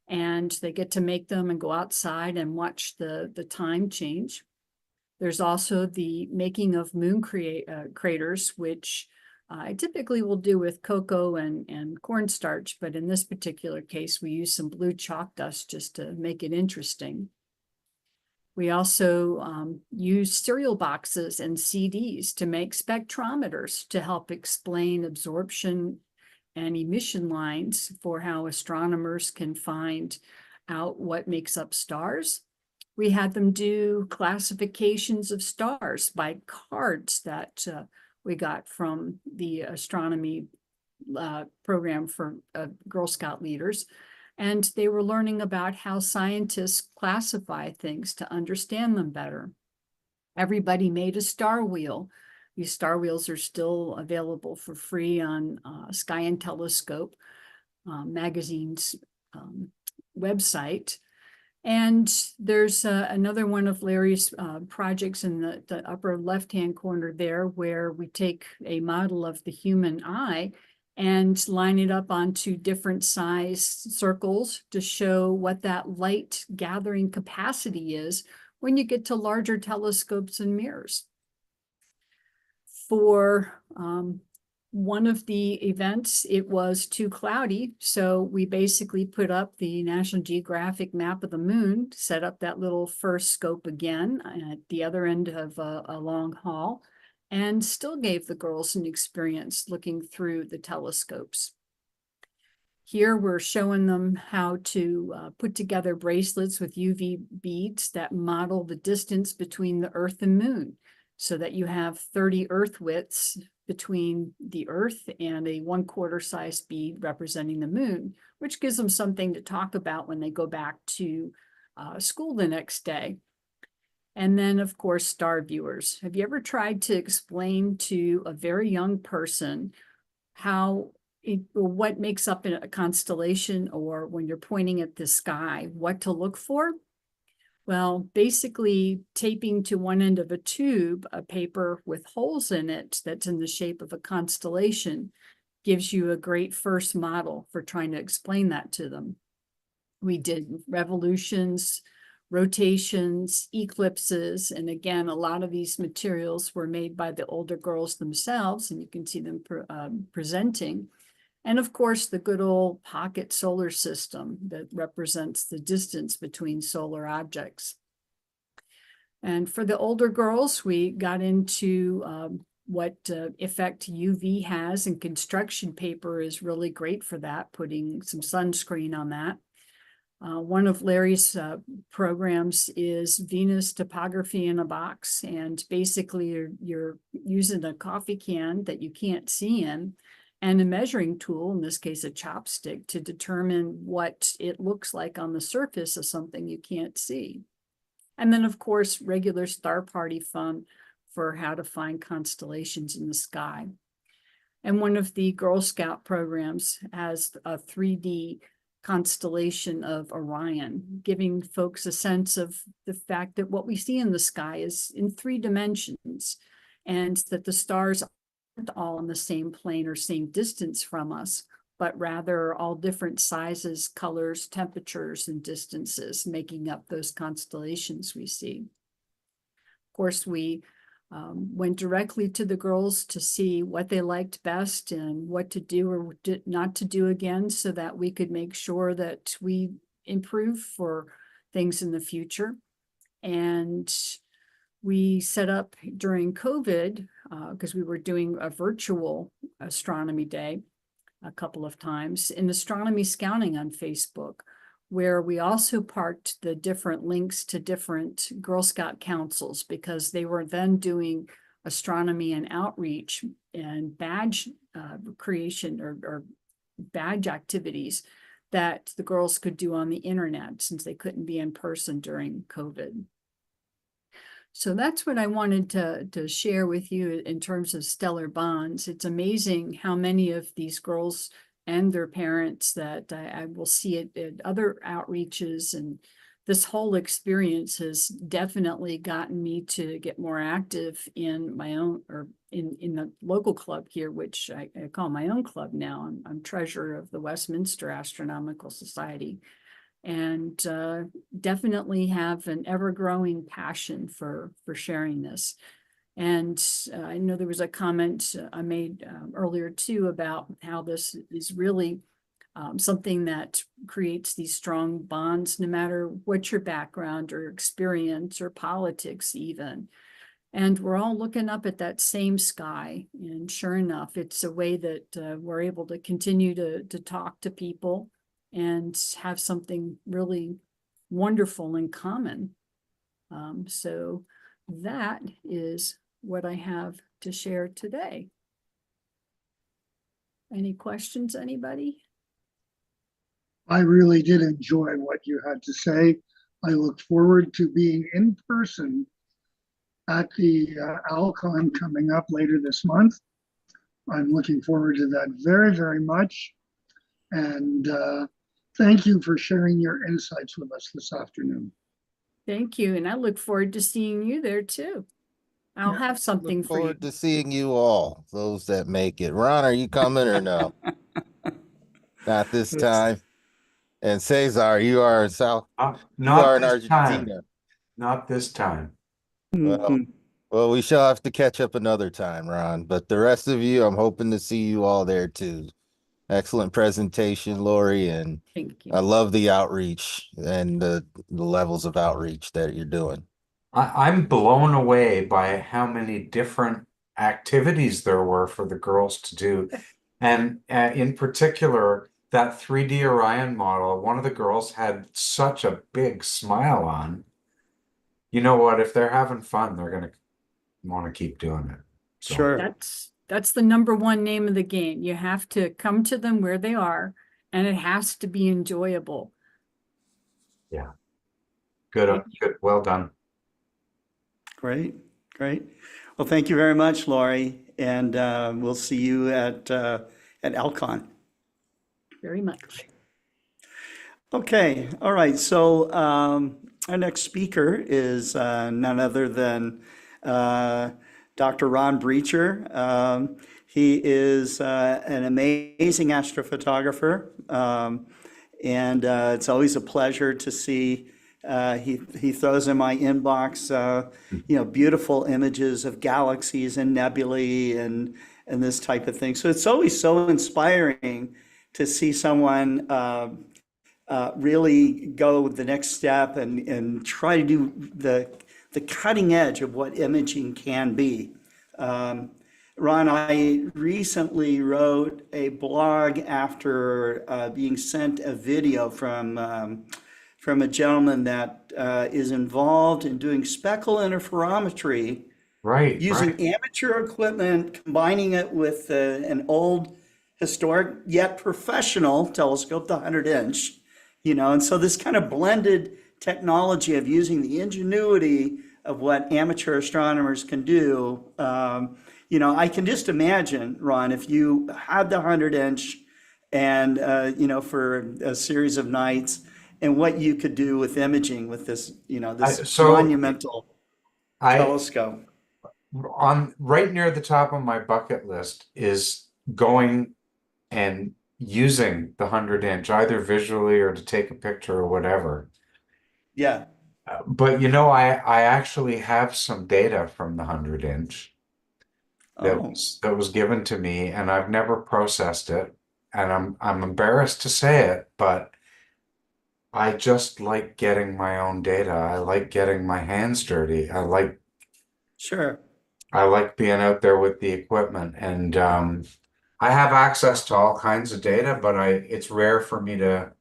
And they get to make them and go outside and watch the time change. There's also the making of moon craters, which I typically will do with cocoa and cornstarch, but in this particular case, we use some blue chalk dust just to make it interesting. We also use cereal boxes and CDs to make spectrometers to help explain absorption and emission lines for how astronomers can find out what makes up stars. We had them do classifications of stars by cards that we got from the astronomy program for Girl Scout leaders. And they were learning about how scientists classify things to understand them better. Everybody made a star wheel. These star wheels are still available for free on Sky and Telescope magazine's website. And there's another one of Larry's projects in the upper left-hand corner there, where we take a model of the human eye and line it up onto different size circles to show what that light gathering capacity is when you get to larger telescopes and mirrors. For one of the events, it was too cloudy, so we basically put up the National Geographic map of the moon, set up that little first scope again at the other end of a long hall, and still gave the girls an experience looking through the telescopes. Here we're showing them how to put together bracelets with UV beads that model the distance between the Earth and Moon, so that you have 30 Earth widths between the Earth and a 1/4 size bead representing the Moon, which gives them something to talk about when they go back to school the next day. And then, of course, star viewers. Have you ever tried to explain to a very young person what makes up a constellation, or when you're pointing at the sky, what to look for? Well, basically taping to one end of a tube a paper with holes in it that's in the shape of a constellation gives you a great first model for trying to explain that to them. We did revolutions, rotations, eclipses, and again, a lot of these materials were made by the older girls themselves, and you can see them presenting. And of course, the good old pocket solar system that represents the distance between solar objects. And for the older girls, we got into what effect UV has, and construction paper is really great for that, putting some sunscreen on that. One of Larry's programs is Venus topography in a box, and basically you're using a coffee can that you can't see in, and a measuring tool, in this case a chopstick, to determine what it looks like on the surface of something you can't see. And then, of course, regular star party fun for how to find constellations in the sky. And one of the Girl Scout programs has a 3D constellation of Orion, giving folks a sense of the fact that what we see in the sky is in 3 dimensions, and that the stars aren't all on the same plane or same distance from us, but rather all different sizes, colors, temperatures, and distances making up those constellations we see. Of course, we went directly to the girls to see what they liked best and what to do or not to do again, so that we could make sure that we improve for things in the future. And we set up during COVID because we were doing a virtual astronomy day a couple of times in astronomy scouting on Facebook, where we also parked the different links to different Girl Scout councils, because they were then doing astronomy and outreach and badge creation or badge activities that the girls could do on the internet, since they couldn't be in person during COVID. So that's what I wanted to share with you in terms of stellar bonds. It's amazing how many of these girls and their parents that I will see it at other outreaches, and this whole experience has definitely gotten me to get more active in my own, or in the local club here, which I call my own club now. I'm treasurer of the Westminster Astronomical Society, and definitely have an ever-growing passion for sharing this. And I know there was a comment I made earlier too about how this is really something that creates these strong bonds, no matter what your background or experience or politics even. And we're all looking up at that same sky. And sure enough, it's a way that we're able to continue to talk to people and have something really wonderful in common. So that is what I have to share today. Any questions, anybody? I really did enjoy what you had to say. I look forward to being in person at the Alcon coming up later this month. I'm looking forward to that very, very much. And thank you for sharing your insights with us this afternoon. Thank you. And I look forward to seeing you there too. I'll have something Look for you. forward to seeing you all, those that make it. Ron, are you coming or no? Not this time. And Cesar, you are in South. You Not are in this time. Argentina. Not this time. Well, well, we shall have to catch up another time, Ron. But the rest of you, I'm hoping to see you all there too. Excellent presentation, Lori, and Thank you. I love the outreach and the levels of outreach that you're doing. I'm blown away by how many different activities there were for the girls to do. And in particular, that 3D Orion model, one of the girls had such a big smile on. You know what? If they're having fun, they're going to want to keep doing it. So, Sure. That's the number one name of the game. You have to come to them where they are, and it has to be enjoyable. yeah. Good. Good. Well done. Great, great. Well, thank you very much, Lori, and we'll see you at Alcon. Very much. Okay, all right. So our next speaker is none other than Dr. Ron Breacher. He is an amazing astrophotographer, and it's always a pleasure to see. He throws in my inbox, beautiful images of galaxies and nebulae and this type of thing. So it's always so inspiring to see someone really go the next step and try to do the cutting edge of what imaging can be. Ron, I recently wrote a blog after being sent a video from a gentleman that is involved in doing speckle interferometry Right. using amateur equipment, combining it with an old historic yet professional telescope, the 100-inch, and so this kind of blended technology of using the ingenuity of what amateur astronomers can do. I can just imagine, Ron, if you had the 100-inch and, for a series of nights, and what you could do with imaging with this, this monumental telescope. On right near the top of my bucket list is going and using the 100-inch, either visually or to take a picture or whatever. Yeah. But I actually have some data from the 100-inch that was given to me, and I've never processed it, and I'm embarrassed to say it, but I just like getting my own data. I like getting my hands dirty. Sure. I like being out there with the equipment, and I have access to all kinds of data, but it's rare for me to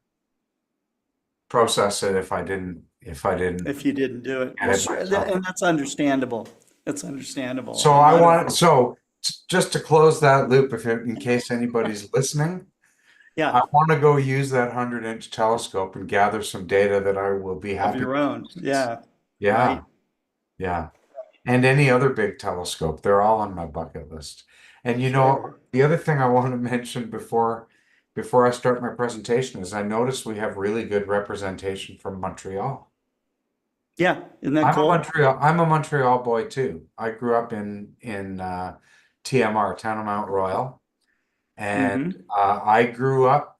process it if I didn't If you didn't do it. get Well, it sure, myself. and that's understandable. That's understandable. So A I lot of, want just to close that loop, in case anybody's listening, yeah, I want to go use that 100-inch telescope and gather some data that I will be of happy. your own. Yeah, Yeah, right. yeah. And any other big telescope, they're all on my bucket list. And Sure. the other thing I want to mention before I start my presentation is I noticed we have really good representation from Montreal. Yeah, isn't that cool? I'm a Montreal boy too. I grew up in TMR, Town of Mount Royal, and Hmm. I grew up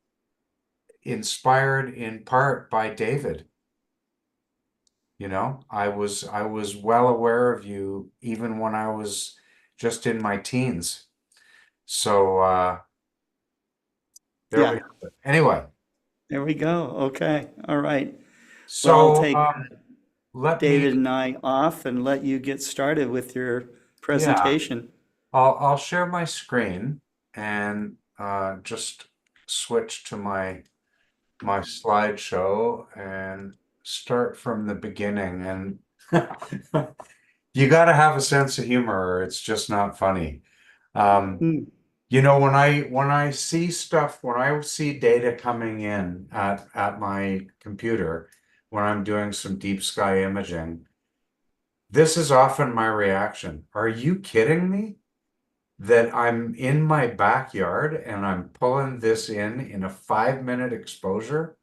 inspired in part by David. You know, I was well aware of you even when I was just in my teens. So there we Yeah, have it. Anyway, there we go. Okay, all right. Well, I'll so take let me David and I off and let you get started with your yeah, presentation. I'll share my screen and just switch to my slideshow and start from the beginning. And you got to have a sense of humor, or it's just not funny. Um, Hmm. you know, when I see stuff, when I see data coming in at my computer, when I'm doing some deep sky imaging, this is often my reaction. Are you kidding me? That I'm in my backyard and I'm pulling this in a 5-minute exposure.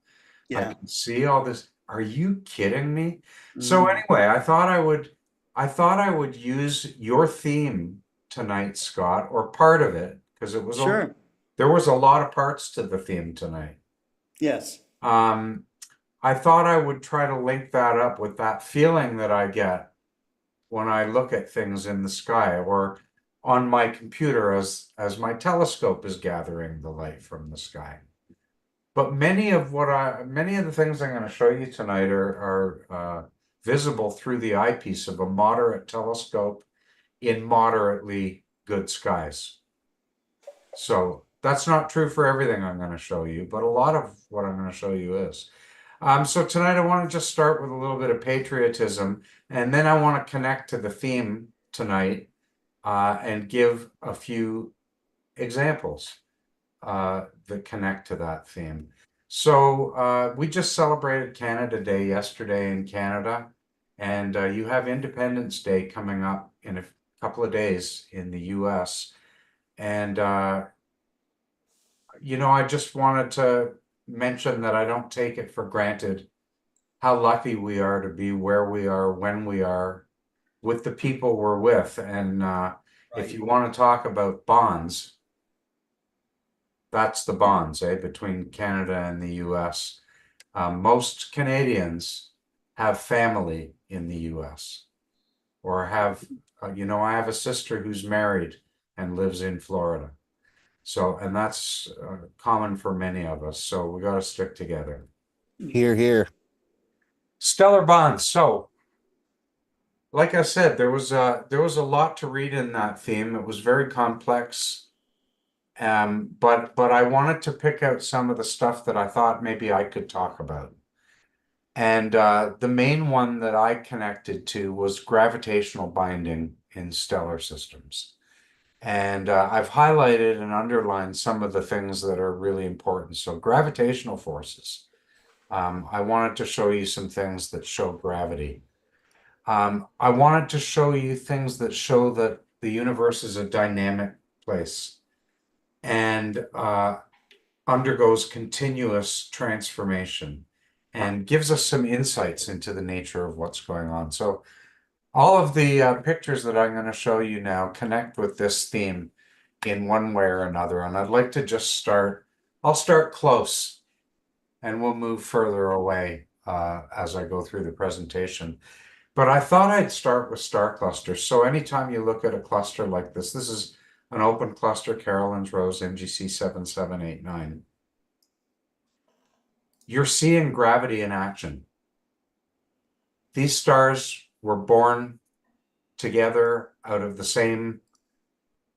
I Yeah. can see all this. Are you kidding me? So Mm. anyway, I thought I would use your theme tonight, Scott, or part of it, because Sure. there was a lot of parts to the theme tonight. Yes. Um, I thought I would try to link that up with that feeling that I get when I look at things in the sky or on my computer as my telescope is gathering the light from the sky. But many of the things I'm going to show you tonight are visible through the eyepiece of a moderate telescope in moderately good skies. So that's not true for everything I'm going to show you, but a lot of what I'm going to show you is. So tonight I want to just start with a little bit of patriotism, and then I want to connect to the theme tonight and give a few examples that connect to that theme. So we just celebrated Canada Day yesterday in Canada, and you have Independence Day coming up in a couple of days in the US. And you know, I just wanted to mention that I don't take it for granted how lucky we are to be where we are when we are with the people we're with. And if Right. you want to talk about bonds, that's the bonds, between Canada and the US. Most Canadians have family in the US or have, you know, I have a sister who's married and lives in Florida. So, and that's common for many of us. So we got to stick together. Here, here. Stellar bonds. So, like I said, there was a lot to read in that theme. It was very complex. But I wanted to pick out some of the stuff that I thought maybe I could talk about. And the main one that I connected to was gravitational binding in stellar systems. And I've highlighted and underlined some of the things that are really important. So gravitational forces. I wanted to show you some things that show gravity. I wanted to show you things that show that the universe is a dynamic place and undergoes continuous transformation and gives us some insights into the nature of what's going on. So all of the pictures that I'm going to show you now connect with this theme in one way or another. And I'd like to just I'll start close and we'll move further away as I go through the presentation. But I thought I'd start with star clusters. So anytime you look at a cluster like this is an open cluster, Carolyn's Rose, MGC 7789. You're seeing gravity in action. These stars were born together out of the same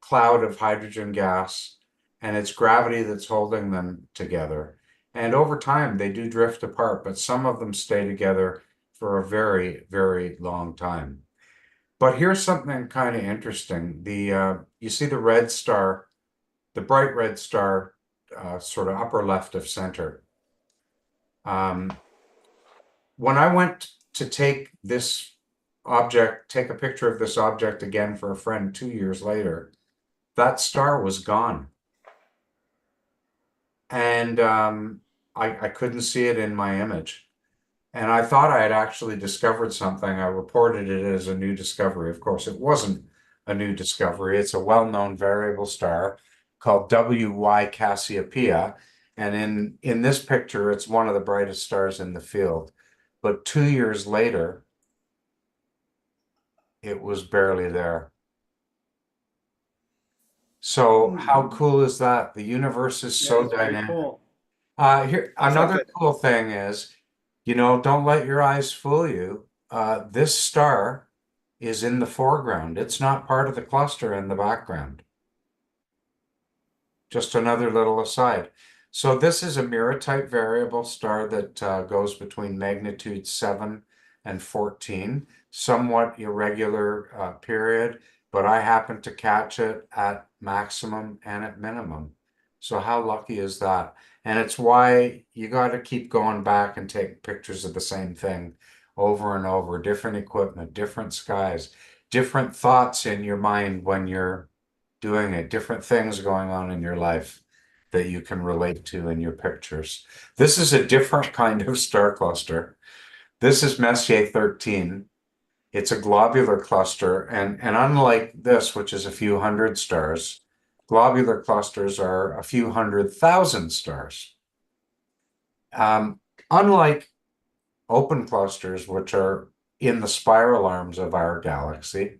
cloud of hydrogen gas, and it's gravity that's holding them together. And over time, they do drift apart, but some of them stay together for a very, very long time. But here's something kind of interesting. You see the red star, the bright red star, sort of upper left of center. When I went to take a picture of this object again for a friend 2 years later, that star was gone. And I couldn't see it in my image. And I thought I had actually discovered something. I reported it as a new discovery. Of course, it wasn't a new discovery. It's a well-known variable star called WY Cassiopeia. And in this picture, it's one of the brightest stars in the field. But 2 years later, it was barely there. So how cool is that? The universe is so That's very dynamic. cool. Here, It's like another cool thing is, don't let your eyes fool you. This star is in the foreground. It's not part of the cluster in the background. Just another little aside. So this is a mirror-type variable star that goes between magnitude 7 and 14, somewhat irregular period, but I happen to catch it at maximum and at minimum. So how lucky is that? And it's why you got to keep going back and take pictures of the same thing over and over, different equipment, different skies, different thoughts in your mind when you're doing it, different things going on in your life that you can relate to in your pictures. This is a different kind of star cluster. This is Messier 13. It's a globular cluster, and unlike this, which is a few hundred stars, globular clusters are a few 100,000 stars. Unlike open clusters, which are in the spiral arms of our galaxy,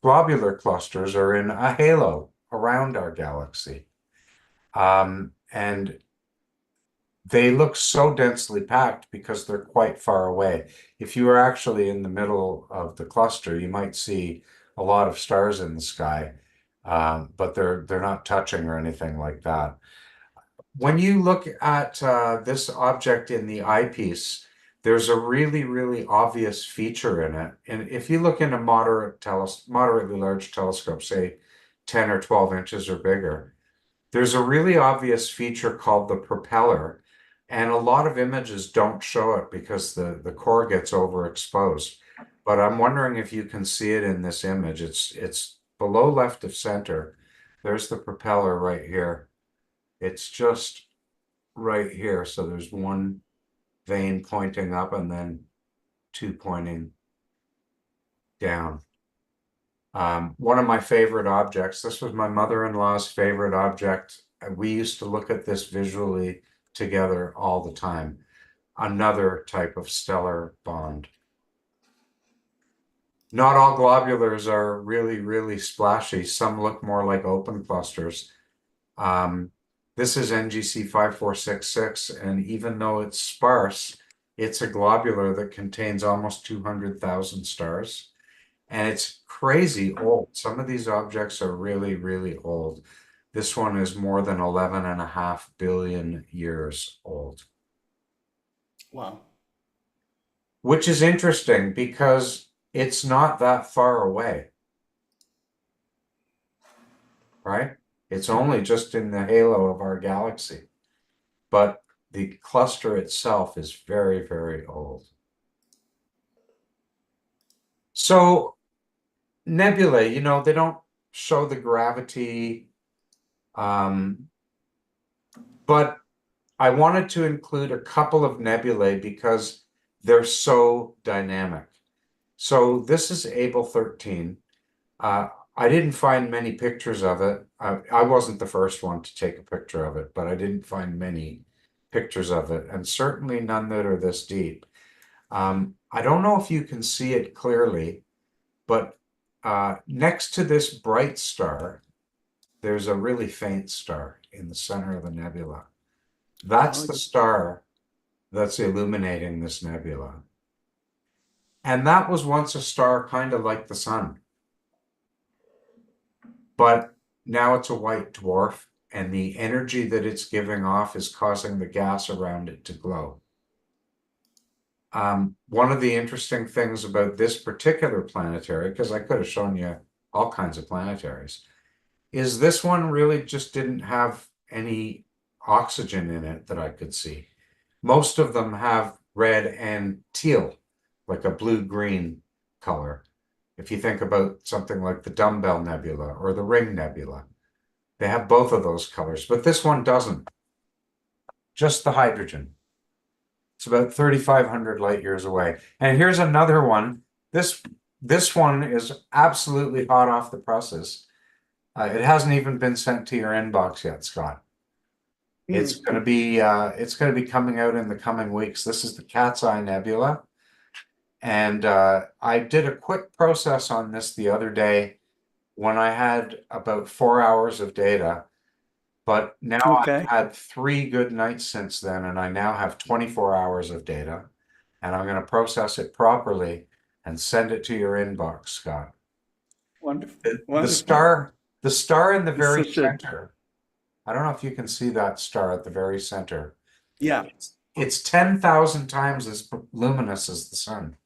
globular clusters are in a halo around our galaxy. And they look so densely packed because they're quite far away. If you were actually in the middle of the cluster, you might see a lot of stars in the sky, but they're not touching or anything like that. When you look at this object in the eyepiece, there's a really, really obvious feature in it. And if you look in a moderately large telescope, say 10 or 12 inches or bigger, there's a really obvious feature called the propeller. And a lot of images don't show it because the core gets overexposed. But I'm wondering if you can see it in this image. It's below left of center. There's the propeller right here. It's just right here. So there's one vein pointing up and then two pointing down. One of my favorite objects, this was my mother-in-law's favorite object. We used to look at this visually together all the time. Another type of stellar bond. Not all globulars are really, really splashy. Some look more like open clusters. This is NGC 5466, and even though it's sparse, it's a globular that contains almost 200,000 stars. And it's crazy old. Some of these objects are really, really old. This one is more than 11.5 billion years old. Wow. Which is interesting because it's not that far away. Right? It's only just in the halo of our galaxy. But the cluster itself is very, very old. So nebulae, they don't show the gravity, but I wanted to include a couple of nebulae because they're so dynamic. So this is Abel 13. I didn't find many pictures of it. I wasn't the first one to take a picture of it, but I didn't find many pictures of it, and certainly none that are this deep. I don't know if you can see it clearly, but next to this bright star, there's a really faint star in the center of the nebula. That's the star that's illuminating this nebula. And that was once a star kind of like the sun. but now it's a white dwarf, and the energy that it's giving off is causing the gas around it to glow. One of the interesting things about this particular planetary, because I could have shown you all kinds of planetaries, is this one really just didn't have any oxygen in it that I could see. Most of them have red and teal, like a blue-green color. If you think about something like the Dumbbell Nebula or the Ring Nebula, they have both of those colors, but this one doesn't. Just the hydrogen. It's about 3,500 light years away. And here's another one. This one is absolutely hot off the presses. It hasn't even been sent to your inbox yet, Scott. It's going to be coming out in the coming weeks. This is the Cat's Eye Nebula. And I did a quick process on this the other day when I had about 4 hours of data. But now Okay. I've had 3 good nights since then, and I now have 24 hours of data. And I'm going to process it properly and send it to your inbox, Scott. Wonderful. The Wonderful. star in the It's very such a- center. I don't know if you can see that star at the very center. Yeah. It's 10,000 times as luminous as the sun.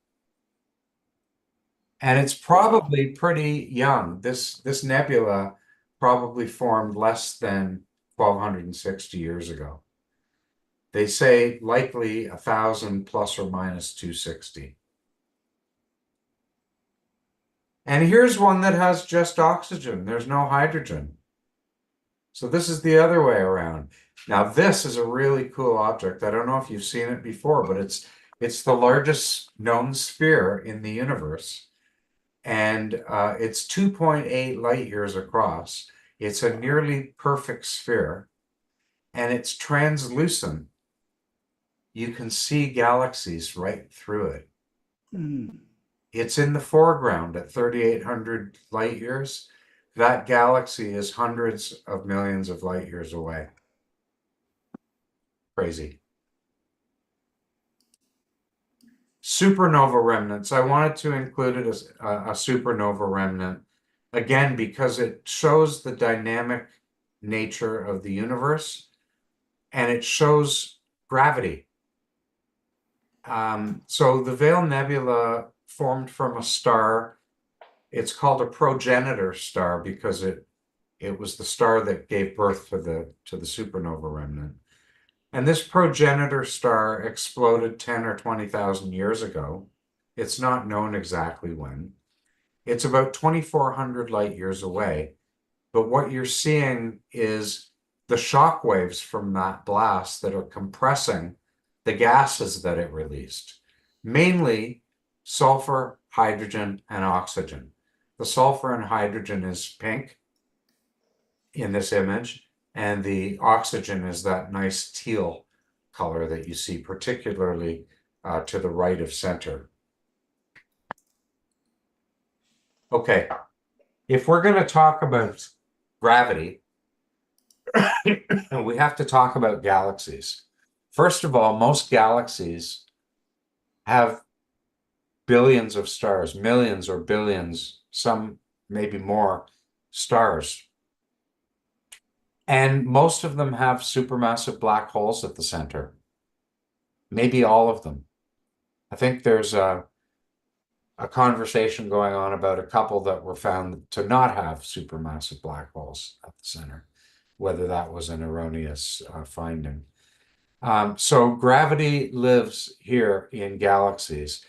And it's probably pretty young. This nebula probably formed less than 1,260 years ago. They say likely 1,000 plus or minus 260. And here's one that has just oxygen. There's no hydrogen. So this is the other way around. Now this is a really cool object. I don't know if you've seen it before, but it's the largest known sphere in the universe. And it's 2.8 light years across. It's a nearly perfect sphere, and it's translucent. You can see galaxies right through it. Mm. It's in the foreground at 3,800 light years. That galaxy is hundreds of millions of light years away. Crazy. Supernova remnants. I wanted to include it as a supernova remnant, again, because it shows the dynamic nature of the universe, and it shows gravity. So the Veil Nebula formed from a star. It's called a progenitor star because it was the star that gave birth to the supernova remnant. And this progenitor star exploded 10 or 20,000 years ago. It's not known exactly when. It's about 2,400 light years away. But what you're seeing is the shock waves from that blast that are compressing the gases that it released, mainly sulfur, hydrogen, and oxygen. The sulfur and hydrogen is pink in this image, and the oxygen is that nice teal color that you see, particularly to the right of center. Okay, if we're going to talk about gravity, we have to talk about galaxies. First of all, most galaxies have billions of stars, millions or billions, some maybe more stars. And most of them have supermassive black holes at the center. Maybe all of them. I think there's a conversation going on about a couple that were found to not have supermassive black holes at the center, whether that was an erroneous finding. So gravity lives here in galaxies.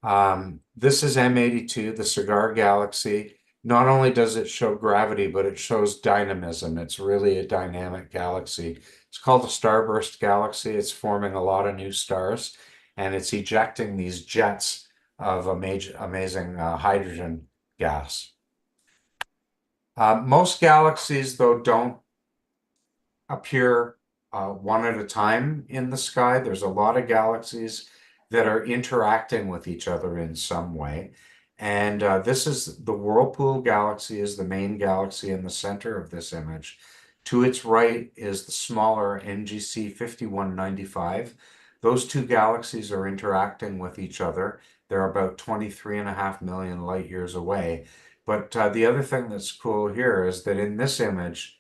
This is M82, the Cigar Galaxy. Not only does it show gravity, but it shows dynamism. It's really a dynamic galaxy. It's called a starburst galaxy. It's forming a lot of new stars, and it's ejecting these jets of amazing hydrogen gas. Most galaxies, though, don't appear one at a time in the sky. There's a lot of galaxies that are interacting with each other in some way. And this is the Whirlpool Galaxy, is the main galaxy in the center of this image. To its right is the smaller NGC 5195. Those two galaxies are interacting with each other. They're about 23.5 million light years away. But the other thing that's cool here is that in this image,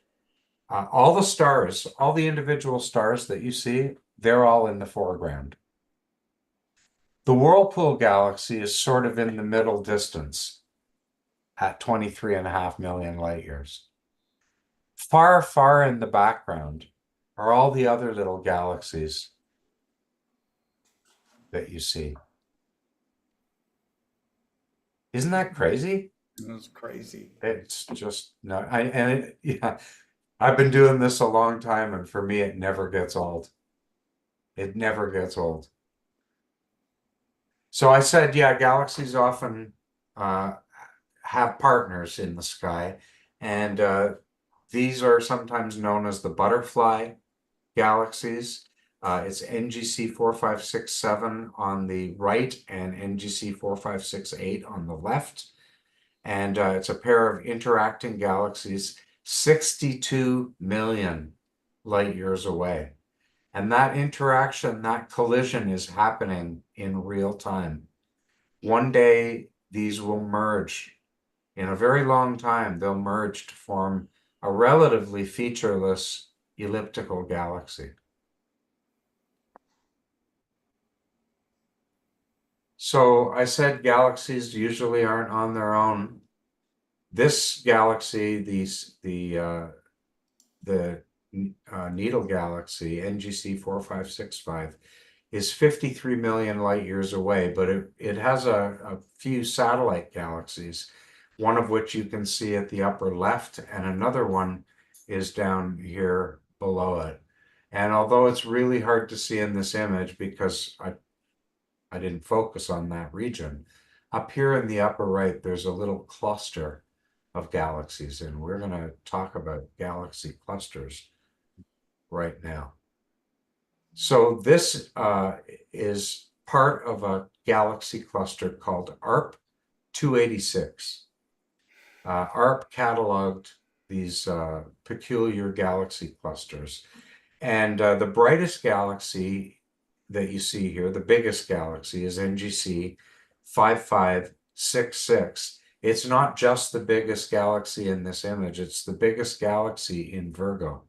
all the stars, all the individual stars that you see, they're all in the foreground. The Whirlpool galaxy is sort of in the middle distance at 23.5 million light years. Far, far in the background are all the other little galaxies that you see. Isn't that crazy? That's crazy. It's just no, yeah, I've been doing this a long time, and for me, it never gets old. It never gets old. So I said, yeah, galaxies often have partners in the sky, and these are sometimes known as the butterfly galaxies. It's NGC 4567 on the right and NGC 4568 on the left. And it's a pair of interacting galaxies 62 million light years away. And that interaction, that collision is happening in real time. One day, these will merge. In a very long time, they'll merge to form a relatively featureless elliptical galaxy. So I said galaxies usually aren't on their own. This galaxy, the Needle galaxy, NGC 4565, is 53 million light years away, but it has a few satellite galaxies, one of which you can see at the upper left, and another one is down here below it. And although it's really hard to see in this image because I didn't focus on that region, up here in the upper right, there's a little cluster of galaxies, and we're going to talk about galaxy clusters right now. So this is part of a galaxy cluster called ARP 286. ARP cataloged these peculiar galaxy clusters. And the brightest galaxy that you see here, the biggest galaxy, is NGC 5566. It's not just the biggest galaxy in this image, it's the biggest galaxy in Virgo.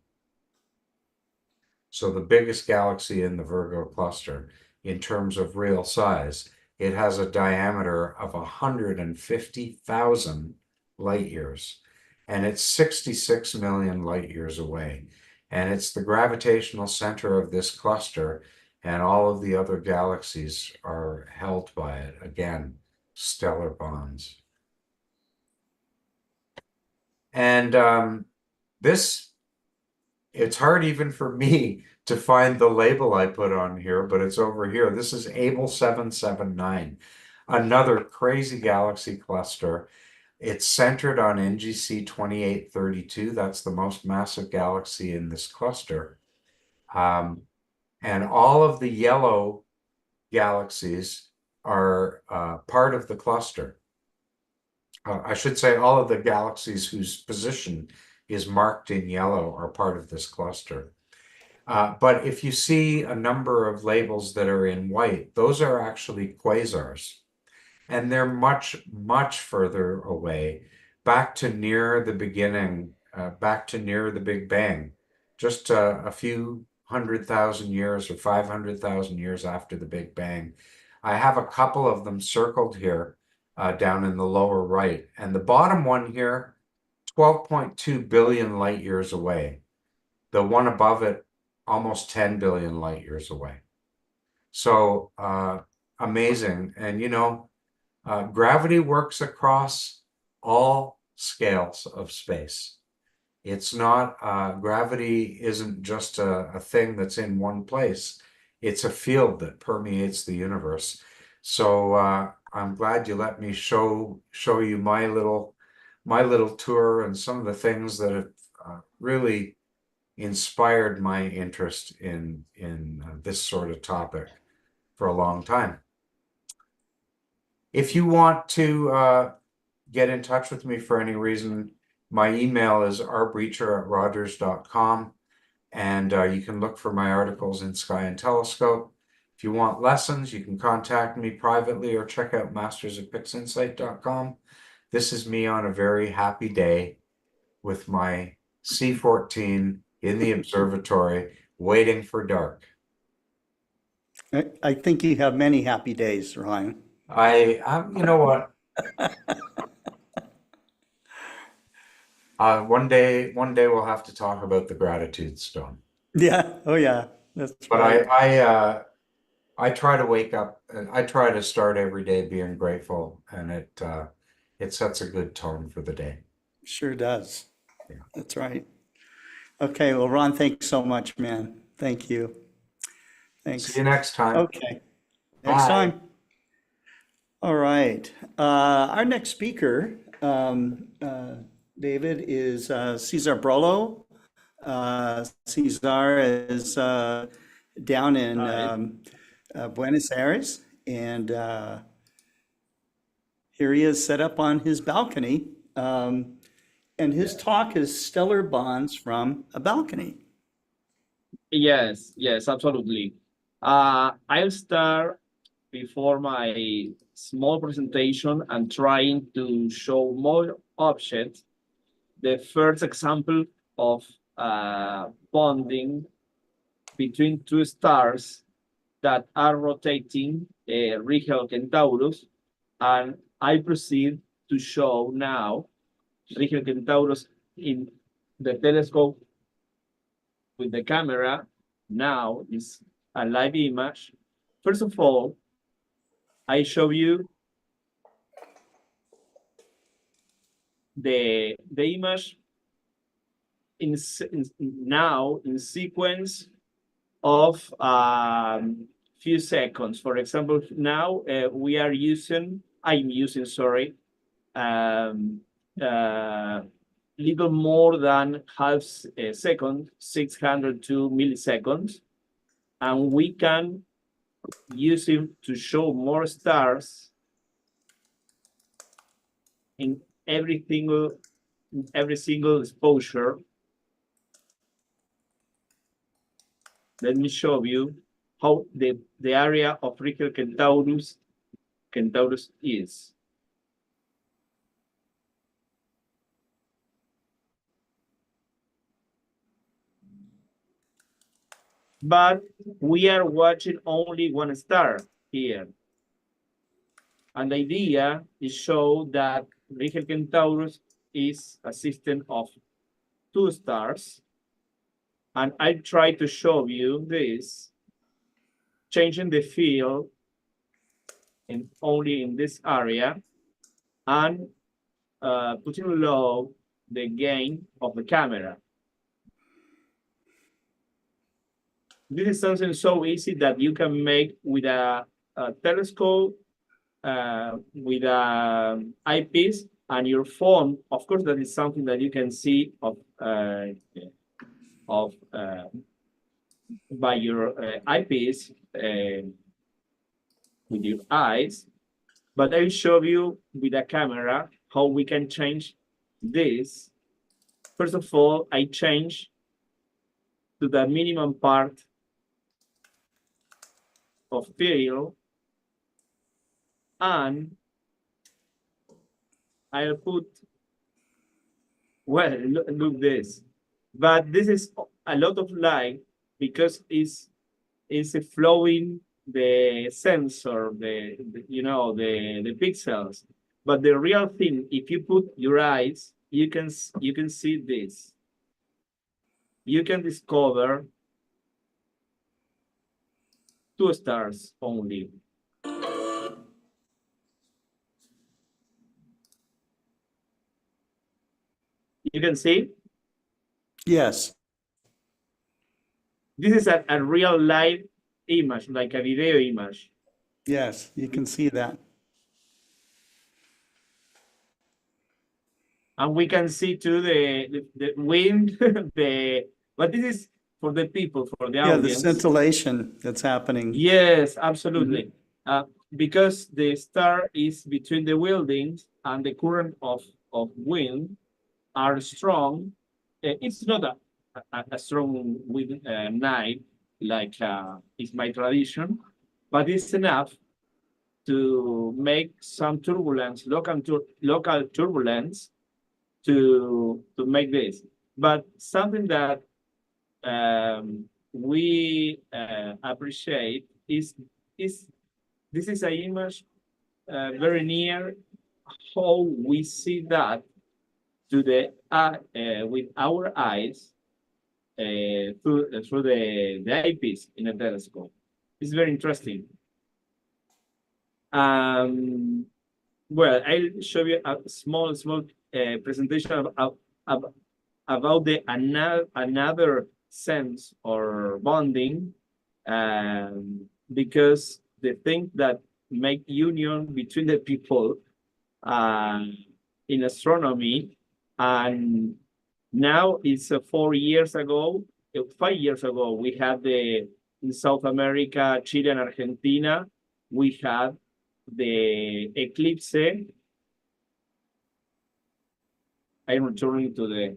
So the biggest galaxy in the Virgo cluster in terms of real size. It has a diameter of 150,000 light years, and it's 66 million light years away. And it's the gravitational center of this cluster, and all of the other galaxies are held by it. Again, stellar bonds. And it's hard even for me to find the label I put on here, but it's over here. This is Able 779, another crazy galaxy cluster. It's centered on NGC 2832. That's the most massive galaxy in this cluster. And all of the yellow galaxies are part of the cluster. I should say all of the galaxies whose position is marked in yellow are part of this cluster. But if you see a number of labels that are in white, those are actually quasars. And they're much, much further away, back to near the beginning, back to near the Big Bang, just a few 100,000 years or 500,000 years after the Big Bang. I have a couple of them circled here down in the lower right. And the bottom one here, 12.2 billion light years away. The one above it, almost 10 billion light years away. So amazing. And you know, gravity works across all scales of space. It's not, gravity isn't just a thing that's in one place. It's a field that permeates the universe. So I'm glad you let me show you my little tour and some of the things that have really inspired my interest in this sort of topic for a long time. If you want to get in touch with me for any reason, my email is rbreacher@rogers.com, and you can look for my articles in Sky and Telescope. If you want lessons, you can contact me privately or check out mastersofpixinsight.com. This is me on a very happy day with my C14 in the observatory waiting for dark. I think you have many happy days, Ryan. You know what? One day we'll have to talk about the gratitude stone. Yeah, oh yeah, that's But right. I try to wake up and I try to start every day being grateful, and it sets a good tone for the day. Sure does. Yeah. That's right. Okay, well, Ron, thanks so much, man. Thank you. See Thanks. you next time. Okay, next Bye. time. All right. Our next speaker, David, is Cesar Brolo. Cesar is down in Hi. Buenos Aires, and here he is set up on his balcony. And his talk is Stellar Bonds from a Balcony. Yes, absolutely. I'll start before my small presentation and trying to show more objects. The first example of bonding between two stars that are rotating, Rigel Centaurus, and I proceed to show now Rigel Centaurus in the telescope with the camera. Now is a live image. First of all, I show you the image now in sequence of few seconds. For example, now I'm using, sorry, little more than half a second, 602 milliseconds, and we can use it to show more stars in every single exposure. Let me show you how the area of Rigel Centaurus is. But we are watching only one star here. And the idea is show that Rigel Centaurus is a system of two stars. And I try to show you this, changing the field only in this area, and putting low the gain of the camera. This is something so easy that you can make with a telescope, with an eyepiece, and your phone. Of course, that is something that you can see by your eyepiece with your eyes. But I'll show you with a camera how we can change this. First of all, I change to the minimum part of field, and I'll put, well, look this, but this is a lot of light because it's flowing the sensor, the pixels. But the real thing, if you put your eyes, you can see this. You can discover two stars only. You can see Yes, this is a real live image, like a video image. yes, you can see that. And we can see too the wind, but this is for the people, for the Yeah, the audience. scintillation that's happening. Yes, absolutely. Because the star is between the buildings and the current of wind are strong. It's not a strong wind night like is my tradition, but it's enough to make some turbulence, local turbulence to make this. But something that we appreciate is this is an image very near how we see that to the with our eyes through the eyepiece in a telescope. It's very interesting. Well, I'll show you a small presentation about the another sense or bonding, because the thing that make union between the people in astronomy, and now it's 4 years ago, 5 years ago, we had in South America, Chile and Argentina, we had the eclipse. I'm returning to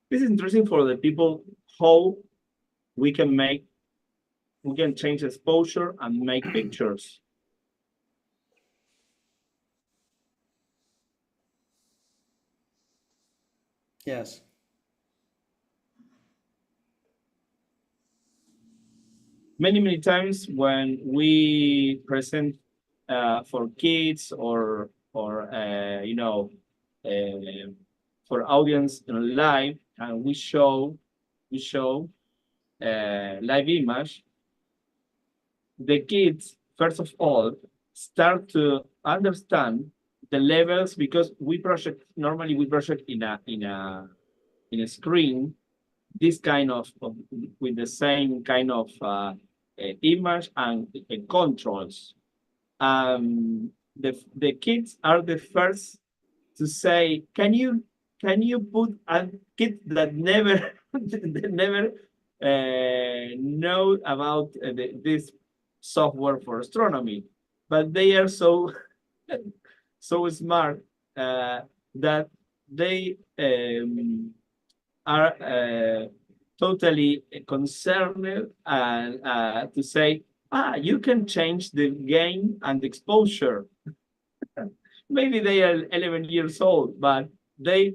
this is interesting for the people, how we can change exposure and make pictures. Yes. Many times when we present for kids or you know, for audience live, and we show live image, the kids first of all start to understand the levels, because normally we project in a screen this kind of with the same kind of image and controls. The kids are the first to say, can you put a kid that never know about this software for astronomy, but they are so smart that they are totally concerned and to say, you can change the gain and exposure. Maybe they are 11 years old, but they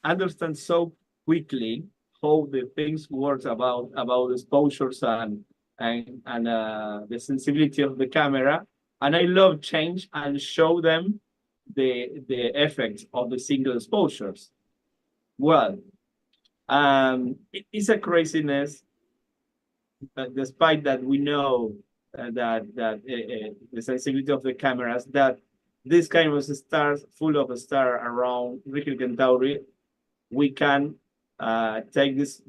understand so quickly how the things work about exposures and the sensibility of the camera. And I love change and show them the effects of the single exposures. Well, it's a craziness, despite that we know that the sensibility of the cameras, that this kind of stars, full of stars around Rigel Centauri, we can take this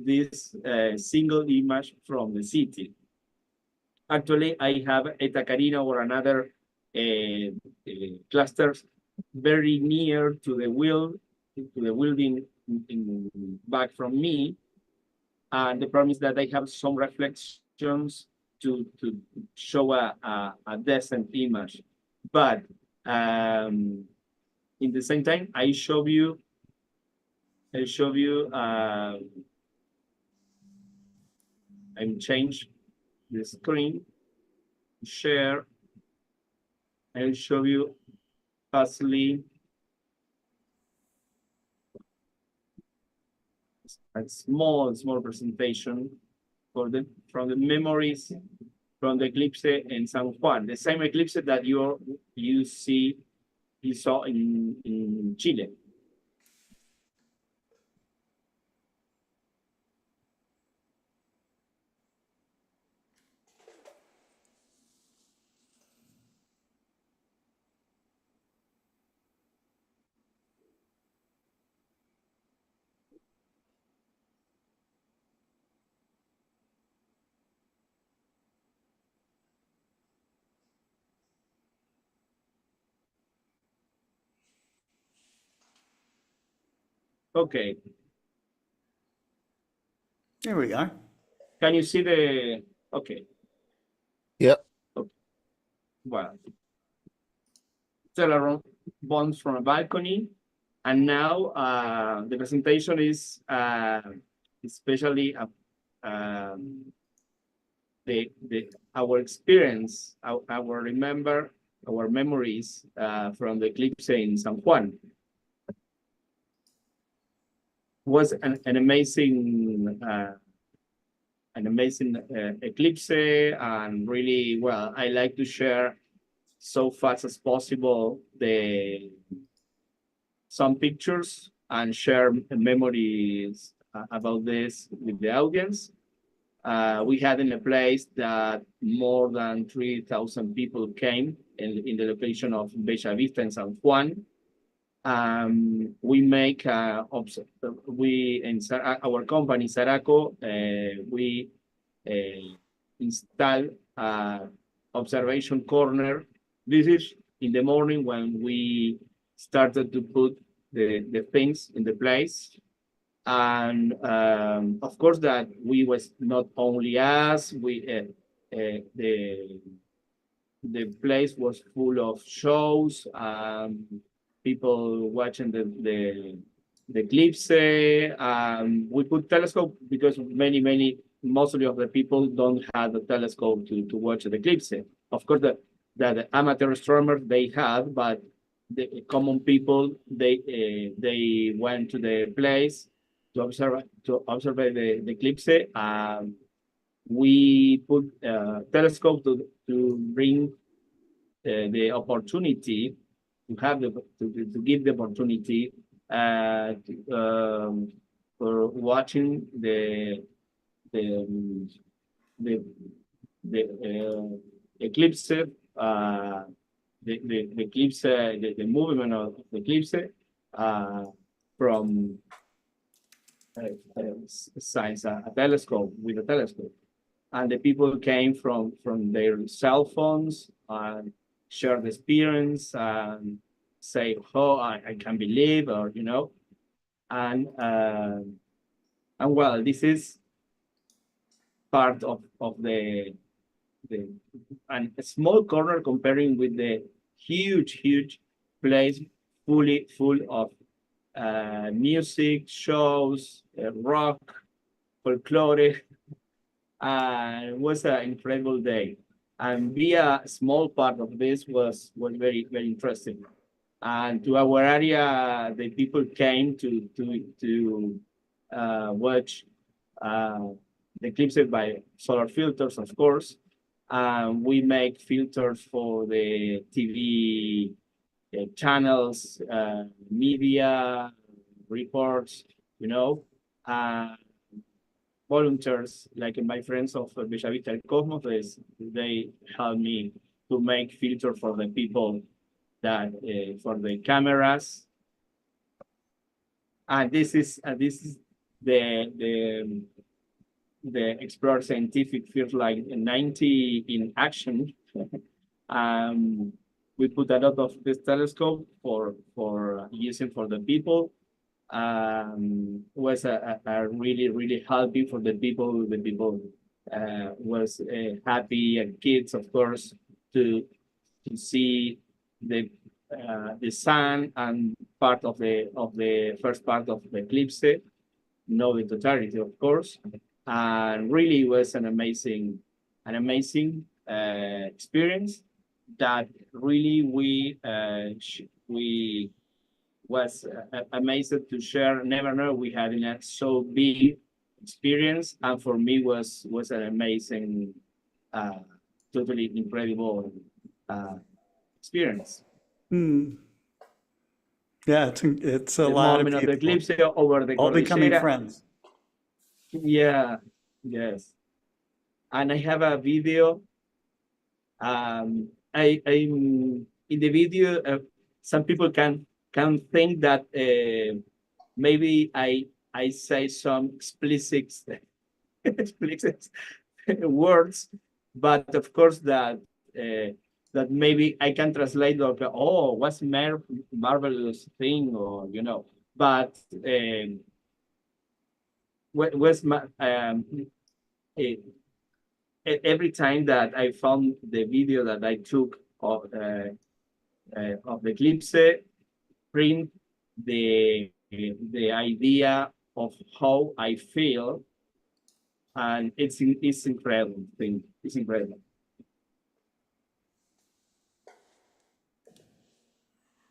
single image from the city. Actually, I have Eta Carina or another clusters very near to the building back from me, and the problem is that I have some reflections to show a decent image. But in the same time, I show you and change the screen, share, I'll show you fastly a small presentation from the memories from the eclipse in San Juan, the same eclipse that you saw in Chile. Okay. There we are. Can you see the? Okay. Yep. Okay. Well, stellar bonds from a balcony, and now the presentation is especially our experience, our memories from the eclipse in San Juan. Was an amazing eclipse, and really, well, I like to share so fast as possible some pictures and share memories about this with the audience. We had in a place that more than 3,000 people came in the location of Bella Vista in San Juan. We make our company Saraco, we install observation corner. This is in the morning when we started to put the things in the place. And of course that we was not only us, the place was full of shows, people watching the eclipse. We put telescope because mostly of the people don't have a telescope to watch the eclipse. Of course, the amateur astronomers they had, but the common people they went to the place to observe the eclipse. We put telescope to bring the opportunity to have to give the opportunity for watching the eclipse, the eclipse, the movement of the eclipse from science, a telescope, with a telescope. And the people came from their cell phones and share the experience and say, oh, I can't believe, or, you know. And well, this is part of and a small corner comparing with the huge place full of music, shows, rock, folklore. It was an incredible day. And be a small part of this was very interesting. And to our area, the people came to watch the eclipse by solar filters, of course. We make filters for the TV channels, media, reports, you know. Volunteers, like my friends of Bella Vista Cosmos, they help me to make filter for the people that for the cameras. And this is the Explorer Scientific Field like 90 in action. We put a lot of this telescope for using for the people. Was a really happy for the people. The people was happy, and kids, of course, to see the sun and part of the first part of the eclipse, not the totality, of course. And really was an amazing experience that really we was amazed to share. Never know we had in a so big experience, and for me was an amazing, totally incredible experience. Yeah, it's a The lot moment of of the people eclipse over the all becoming cordillera. friends. Yeah, yes. And I have a video. I'm in the video. Some people can think that maybe I say some explicit words, but of course that that maybe I can translate like, oh, what's marvelous thing, or you know, but was my every time that I found the video that I took of the eclipse, print the idea of how I feel and it's incredible thing. It's incredible.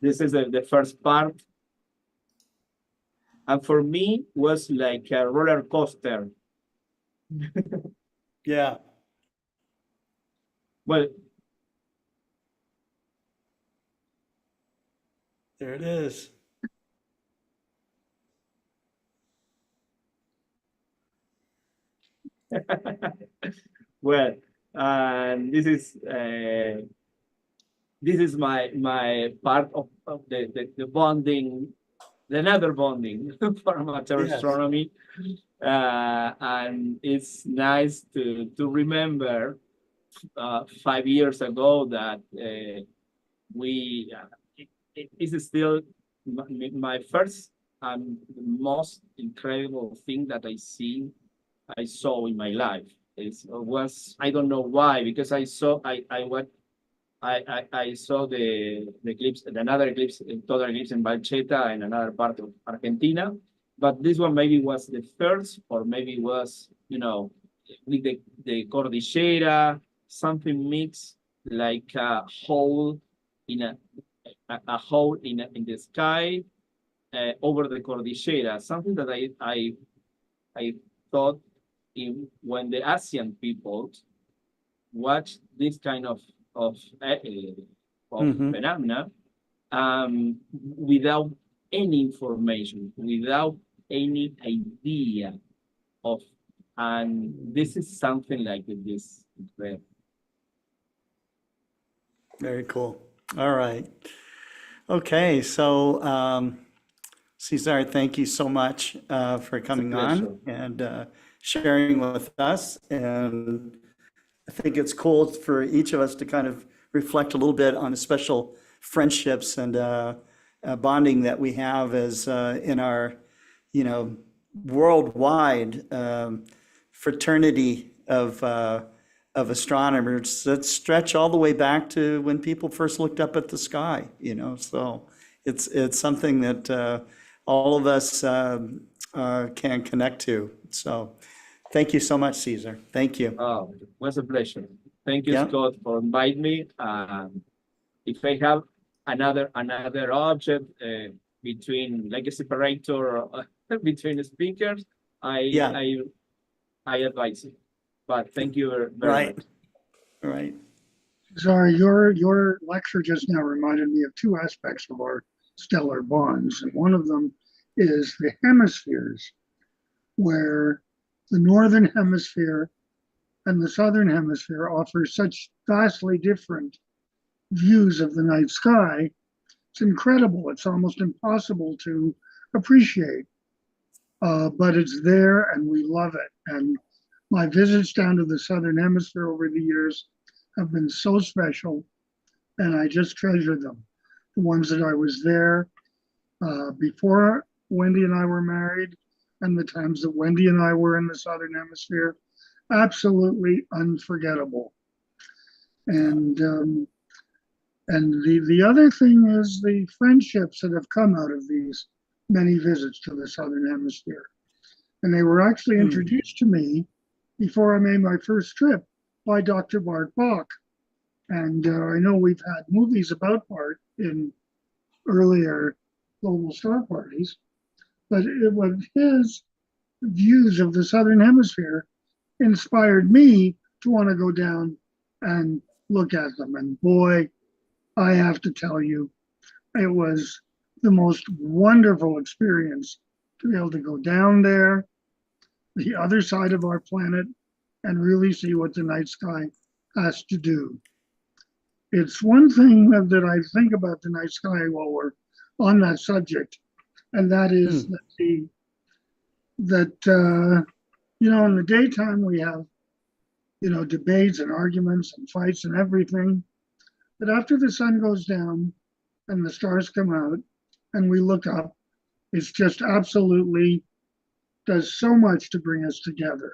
This is the first part, and for me was like a roller coaster. Yeah. Well, There it is. well, this is my part of the bonding, another bonding for amateur Yes. astronomy, and it's nice to remember 5 years ago that we it is still my first and most incredible thing that I saw in my life. It was, I don't know why, because I saw the eclipse, another eclipse, total eclipse in Valcheta in another part of Argentina. But this one maybe was the first, or maybe was, with the Cordillera, something mixed like a hole in a hole in the sky over the Cordillera, something that I thought when the Asian people watch this kind of Mhm. phenomena without any information, without any idea of, and this is something like this. Very cool. All right. Okay, so Cesar, thank you so much for coming pleasure. on and sharing with us. And I think it's cool for each of us to kind of reflect a little bit on the special friendships and bonding that we have as in our, worldwide fraternity of astronomers that stretch all the way back to when people first looked up at the sky. So it's something that all of us can connect to. So thank you so much, Cesar. Thank you. Oh, it was a pleasure. Thank you, Yeah. Scott, for inviting me. If I have another object between, like a separator between the speakers, Yeah. I advise it. But thank you very Right. much. Right. Sorry, your lecture just now reminded me of two aspects of our stellar bonds, and one of them is the hemispheres, where the northern hemisphere and the southern hemisphere offer such vastly different views of the night sky. It's incredible. It's almost impossible to appreciate, but it's there, and we love it. And my visits down to the southern hemisphere over the years have been so special, and I just treasure them. The ones that I was there before Wendy and I were married, and the times that Wendy and I were in the southern hemisphere, absolutely unforgettable. And the other thing is the friendships that have come out of these many visits to the southern hemisphere. And they were actually introduced to me before I made my first trip by Dr. Bart Bach. And I know we've had movies about Bart in earlier global star parties, but it was his views of the southern hemisphere inspired me to want to go down and look at them. And boy, I have to tell you, it was the most wonderful experience to be able to go down there, the other side of our planet, and really see what the night sky has to do. It's one thing that I think about the night sky while we're on that subject, and that is that in the daytime we have debates and arguments and fights and everything, but after the sun goes down and the stars come out and we look up, it's just absolutely does so much to bring us together.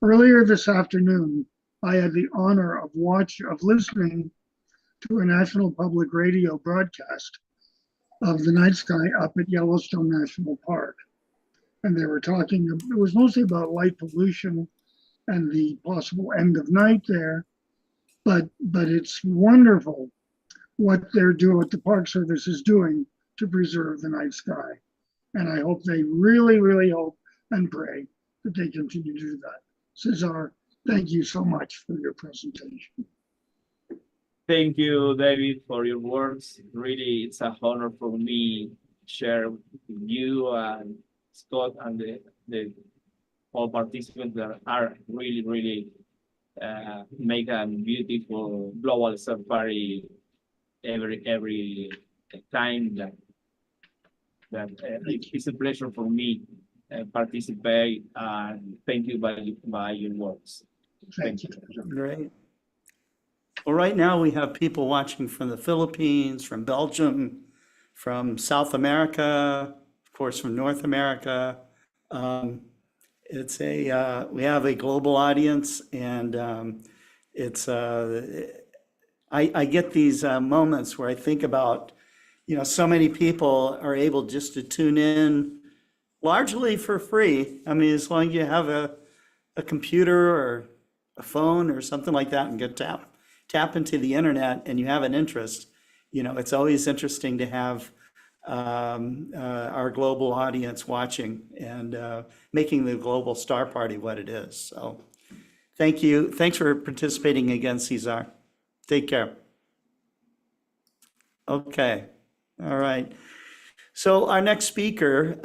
Earlier this afternoon, I had the honor of listening to a National Public Radio broadcast of the night sky up at Yellowstone National Park. and they were talking, it was mostly about light pollution and the possible end of night there. But it's wonderful what they're doing, what the Park Service is doing to preserve the night sky. And I hope they really, really hope and pray that they continue to do that. Cesar, thank you so much for your presentation. Thank you, David, for your words. Really, it's an honor for me to share with you and Scott and the all participants that are really make a beautiful global safari every time that it's a pleasure for me participate and thank you by your words. Thank you. Great. Well, right now we have people watching from the Philippines, from Belgium, from South America, of course, from North America. We have a global audience, and I get these moments where I think about, so many people are able just to tune in largely for free. I mean, as long as you have a computer or a phone or something like that and get tap into the internet and you have an interest, it's always interesting to have our global audience watching and making the global star party what it is. So thank you. Thanks for participating again, Cesar. Take care. Okay. All right. So our next speaker,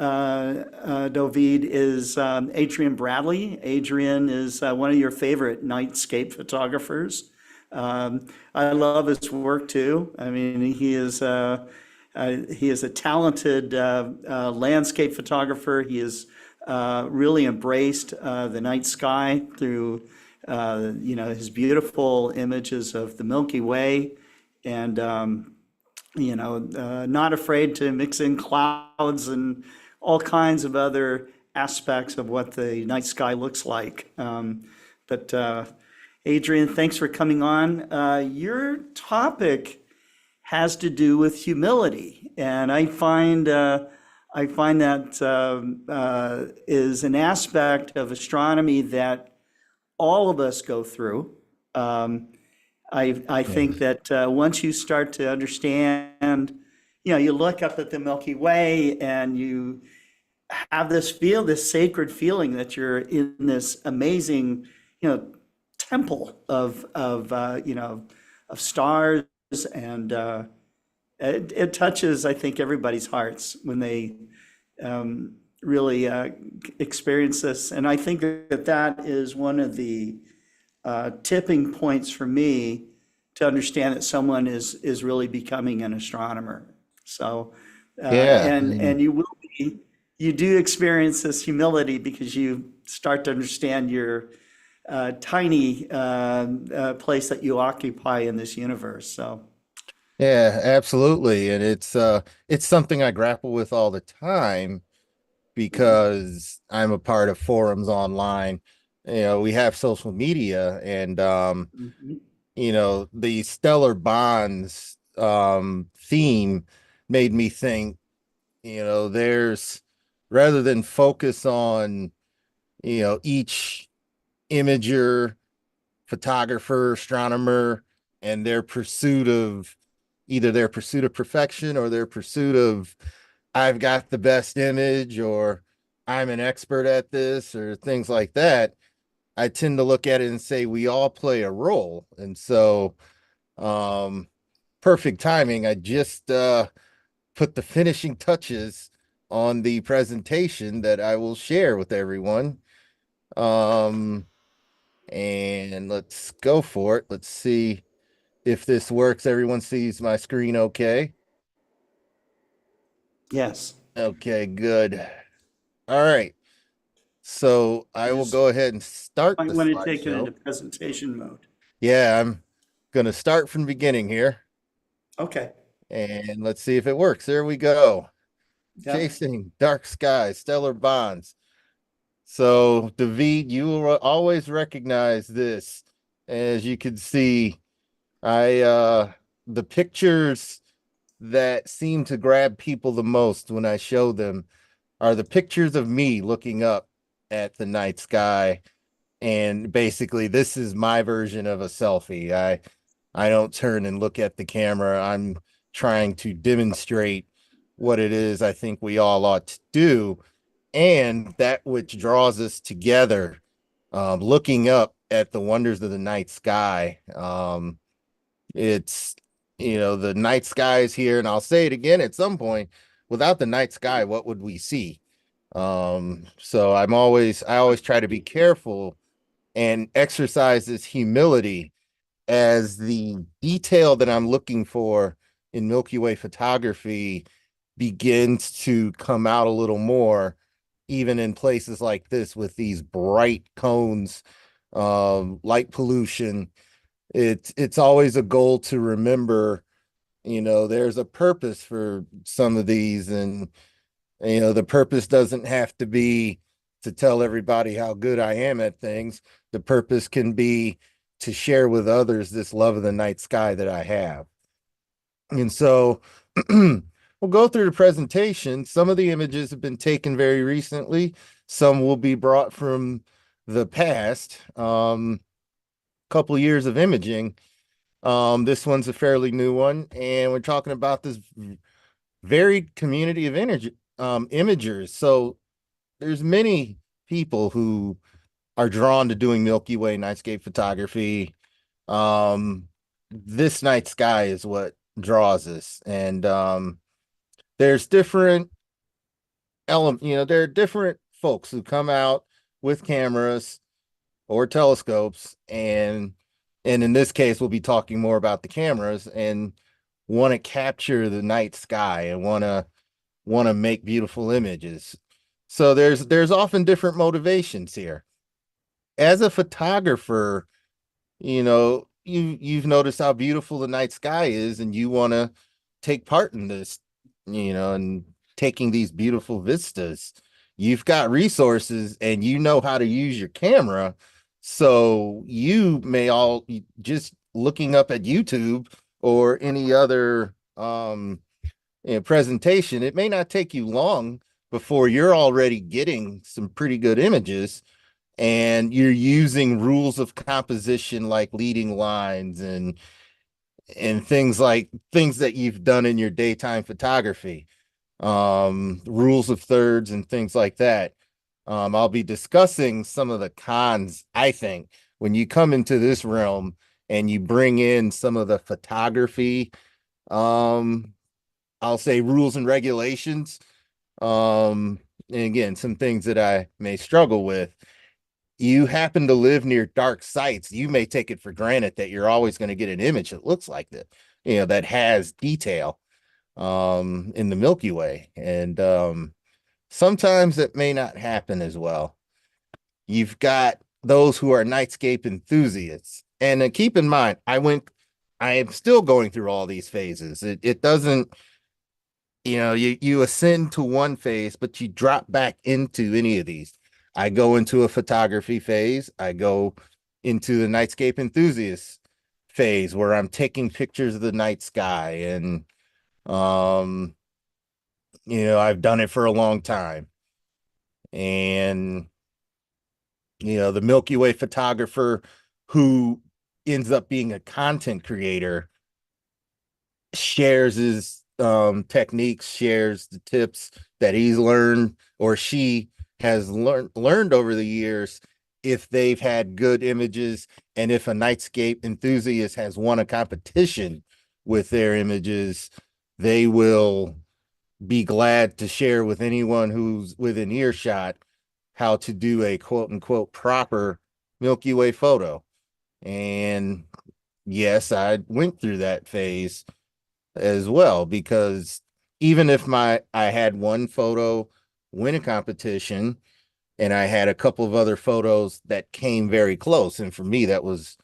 David, is Adrian Bradley. Adrian is one of your favorite nightscape photographers. I love his work too. I mean, he is a talented landscape photographer. He has really embraced the night sky through his beautiful images of the Milky Way, and not afraid to mix in clouds and all kinds of other aspects of what the night sky looks like. But Adrian, thanks for coming on. Your topic has to do with humility, and I find that is an aspect of astronomy that all of us go through. I think that once you start to understand, you look up at the Milky Way and you have this sacred feeling that you're in this amazing, temple of stars, and it touches, I think, everybody's hearts when they really experience this. And I think that is one of the tipping points for me to understand that someone is really becoming an astronomer. So, and you do experience this humility because you start to understand your tiny place that you occupy in this universe. So, Yeah, absolutely. And it's something I grapple with all the time because I'm a part of forums online. We have social media, and mhm. the stellar bonds theme made me think, there's, rather than focus on, each imager, photographer, astronomer, and their pursuit of either their pursuit of perfection or their pursuit of, I've got the best image, or I'm an expert at this, or things like that. I tend to look at it and say we all play a role. And so, perfect timing. I just put the finishing touches on the presentation that I will share with everyone. And let's go for it. Let's see if this works. Everyone sees my screen okay? Yes. Okay, good. All right. So I will Just go ahead and start might the want to take it into slideshow. presentation mode. Yeah, I'm gonna start from the beginning here, Okay. and let's see if it works. There we go. Yeah. Chasing dark skies, stellar bonds. So, David, you will always recognize this. As you can see, the pictures that seem to grab people the most when I show them are the pictures of me looking up at the night sky. And basically, this is my version of a selfie. I don't turn and look at the camera. I'm trying to demonstrate what it is I think we all ought to do, and that which draws us together, looking up at the wonders of the night sky. It's, the night sky is here, and I'll say it again at some point. Without the night sky, what would we see? So I always try to be careful and exercise this humility as the detail that I'm looking for in Milky Way photography begins to come out a little more, even in places like this with these bright cones, light pollution. It's always a goal to remember, there's a purpose for some of these, and the purpose doesn't have to be to tell everybody how good I am at things. The purpose can be to share with others this love of the night sky that I have. And so we'll go through the presentation. Some of the images have been taken very recently. Some will be brought from the past, couple years of imaging. This one's a fairly new one, and we're talking about this varied community of energy, imagers. So there's many people who are drawn to doing Milky Way nightscape photography. This night sky is what draws us, and there's different there are different folks who come out with cameras or telescopes, and in this case we'll be talking more about the cameras, and want to capture the night sky and want to make beautiful images. So there's often different motivations here. As a photographer, you've noticed how beautiful the night sky is, and you want to take part in this, and taking these beautiful vistas. You've got resources and you know how to use your camera. So you may all just looking up at YouTube or any other presentation, it may not take you long before you're already getting some pretty good images, and you're using rules of composition like leading lines and things that you've done in your daytime photography, rules of thirds and things like that. I'll be discussing some of the cons, I think, when you come into this realm and you bring in some of the photography, I'll say rules and regulations. And again, some things that I may struggle with. You happen to live near dark sites, you may take it for granted that you're always going to get an image that looks like that, that has detail in the Milky Way. And sometimes it may not happen as well. You've got those who are nightscape enthusiasts. And keep in mind, I am still going through all these phases. It doesn't, you ascend to one phase, but you drop back into any of these. I go into a photography phase. I go into the nightscape enthusiast phase where I'm taking pictures of the night sky, and I've done it for a long time. And the Milky Way photographer who ends up being a content creator shares his techniques, shares the tips that he's learned or she has learned over the years. If they've had good images, and if a nightscape enthusiast has won a competition with their images, they will be glad to share with anyone who's within earshot how to do a quote unquote proper Milky Way photo. And yes, I went through that phase as well, because even if I had one photo win a competition and I had a couple of other photos that came very close, and for me that was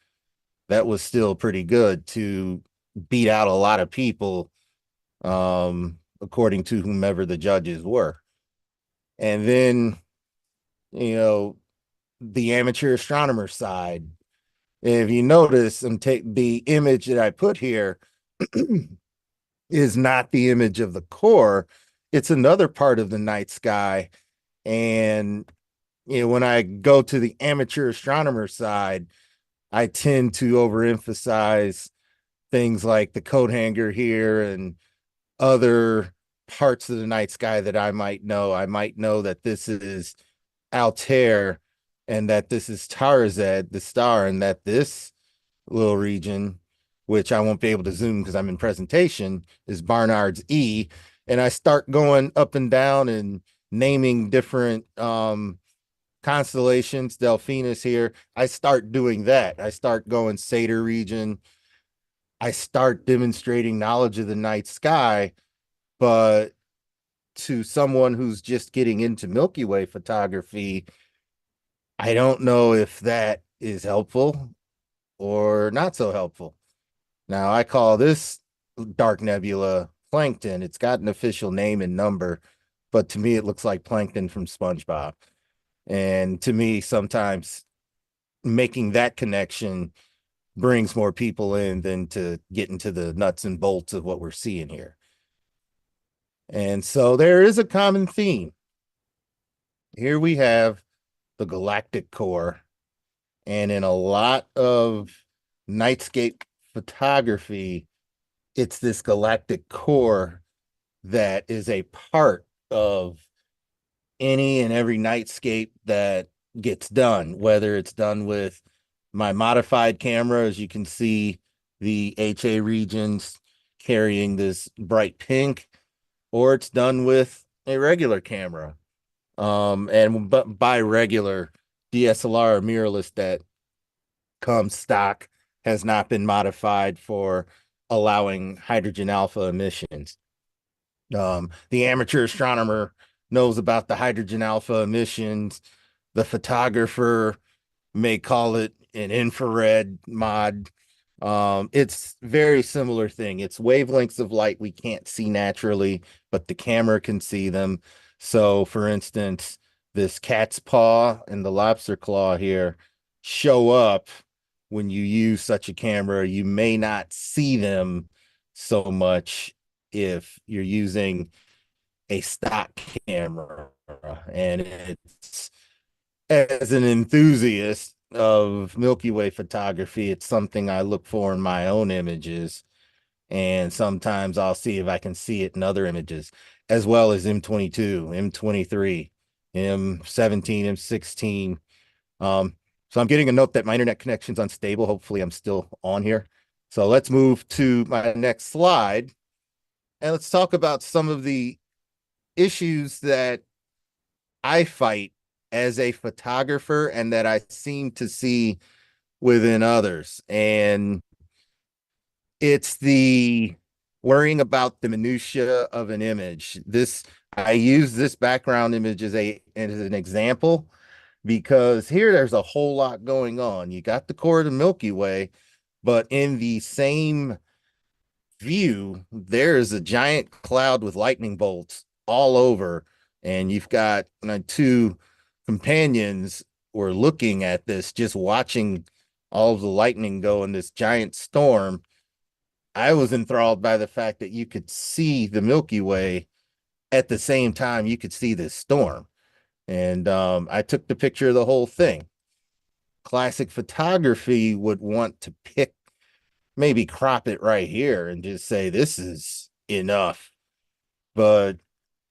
still pretty good to beat out a lot of people, according to whomever the judges were. And then the amateur astronomer side, if you notice, the image that I put here is not the image of the core. it's another part of the night sky. And, when I go to the amateur astronomer side, I tend to overemphasize things like the coat hanger here and other parts of the night sky that I might know. I might know that this is Altair and that this is Tarzed, the star, and that this little region, which I won't be able to zoom because I'm in presentation, is Barnard's E. And I start going up and down and naming different constellations, Delphinus here. I start doing that. I start going Satyr region. I start demonstrating knowledge of the night sky, but to someone who's just getting into Milky Way photography, I don't know if that is helpful or not so helpful. Now, I call this dark nebula plankton. It's got an official name and number, but to me, it looks like plankton from SpongeBob. And to me, sometimes making that connection brings more people in than to get into the nuts and bolts of what we're seeing here. And so there is a common theme. Here we have the galactic core. And in a lot of nightscape photography, it's this galactic core that is a part of any and every nightscape that gets done, whether it's done with my modified camera, as you can see the HA regions carrying this bright pink, or it's done with a regular camera. But by regular, DSLR or mirrorless that comes stock has not been modified for allowing hydrogen alpha emissions. The amateur astronomer knows about the hydrogen alpha emissions. The photographer may call it an infrared mod. It's very similar thing. It's wavelengths of light we can't see naturally, but the camera can see them. So, for instance, this cat's paw and the lobster claw here show up when you use such a camera. You may not see them so much if you're using a stock camera. And it's, as an enthusiast of Milky Way photography, it's something I look for in my own images. And sometimes I'll see if I can see it in other images, as well as M22, M23, M17, M16. So I'm getting a note that my internet connection's unstable. Hopefully I'm still on here. So let's move to my next slide. And let's talk about some of the issues that I fight as a photographer and that I seem to see within others. And it's the worrying about the minutia of an image. I use this background image as an example because here there's a whole lot going on. You got the core of the Milky Way, but in the same view, there is a giant cloud with lightning bolts all over, and you've got two companions were looking at this, just watching all of the lightning go in this giant storm. I was enthralled by the fact that you could see the Milky Way at the same time you could see this storm. And I took the picture of the whole thing. Classic photography would want to maybe crop it right here and just say, this is enough. But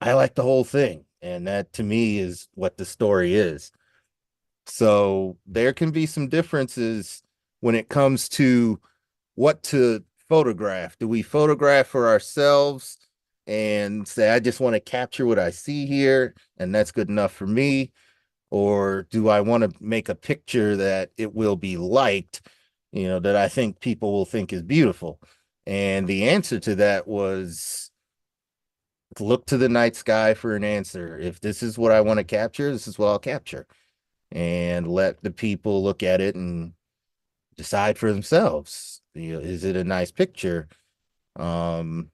I like the whole thing. And that to me is what the story is. So there can be some differences when it comes to what to photograph. Do we photograph for ourselves and say, I just want to capture what I see here, and that's good enough for me? Or do I want to make a picture that it will be liked, that I think people will think is beautiful? And the answer to that was look to the night sky for an answer. If this is what I want to capture, this is what I'll capture. And let the people look at it and decide for themselves. Is it a nice picture? And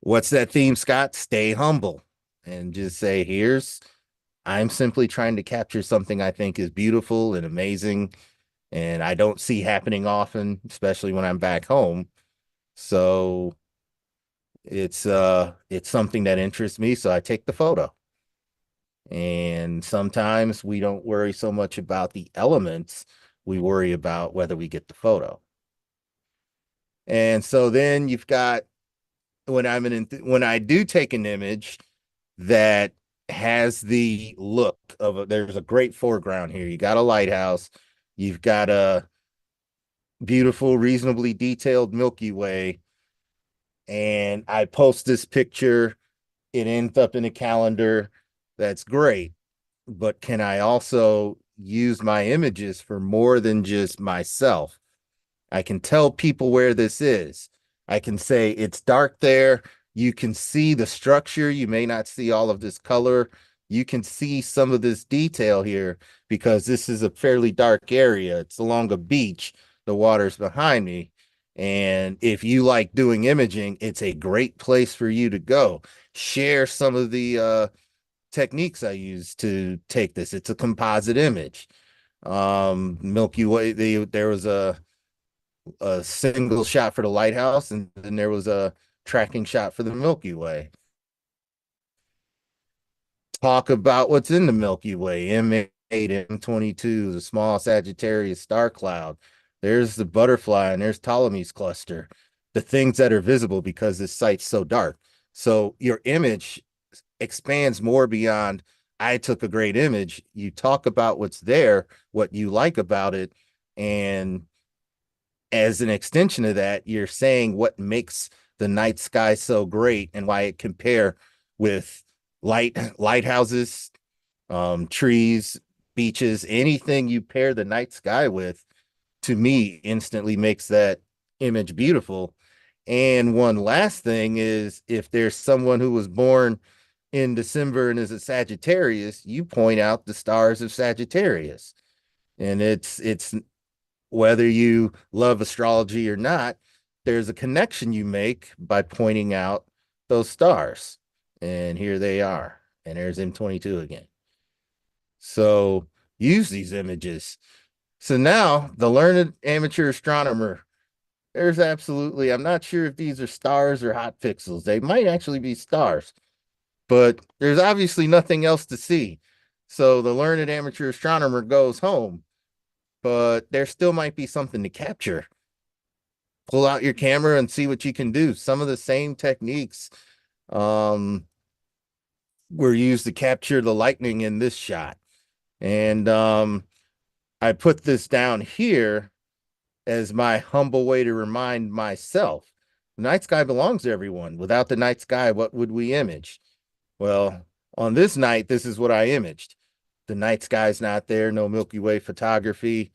what's that theme, Scott? Stay humble and just say, I'm simply trying to capture something I think is beautiful and amazing, and I don't see happening often, especially when I'm back home. So It's something that interests me, so I take the photo. And sometimes we don't worry so much about the elements, we worry about whether we get the photo. And so then you've got when I do take an image that has the look there's a great foreground here. You got a lighthouse, you've got a beautiful, reasonably detailed Milky Way, and I post this picture, it ends up in a calendar. That's great. But can I also use my images for more than just myself? I can tell people where this is. I can say it's dark there. You can see the structure. You may not see all of this color. You can see some of this detail here because this is a fairly dark area. It's along a beach. The water's behind me. And if you like doing imaging, it's a great place for you to go. Share some of the techniques I use to take this. It's a composite image. Milky Way, there was a single shot for the lighthouse, and then there was a tracking shot for the Milky Way. Talk about what's in the Milky Way. M8, M22, the small Sagittarius star cloud. There's the butterfly, and there's Ptolemy's cluster. The things that are visible because this site's so dark. So your image expands more beyond I took a great image. You talk about what's there, what you like about it, and as an extension of that, you're saying what makes the night sky so great and why it compare with lighthouses, trees, beaches, anything you pair the night sky with, to me, instantly makes that image beautiful. And one last thing is if there's someone who was born in December and is a Sagittarius, you point out the stars of Sagittarius. And it's whether you love astrology or not, there's a connection you make by pointing out those stars. And here they are. And there's M22 again. So use these images. So now the learned amateur astronomer, there's absolutely, I'm not sure if these are stars or hot pixels. They might actually be stars, but there's obviously nothing else to see. So the learned amateur astronomer goes home, but there still might be something to capture. Pull out your camera and see what you can do. Some of the same techniques were used to capture the lightning in this shot. And I put this down here as my humble way to remind myself the night sky belongs to everyone. Without the night sky, what would we image? Well, on this night, this is what I imaged. The night sky's not there, no Milky Way photography.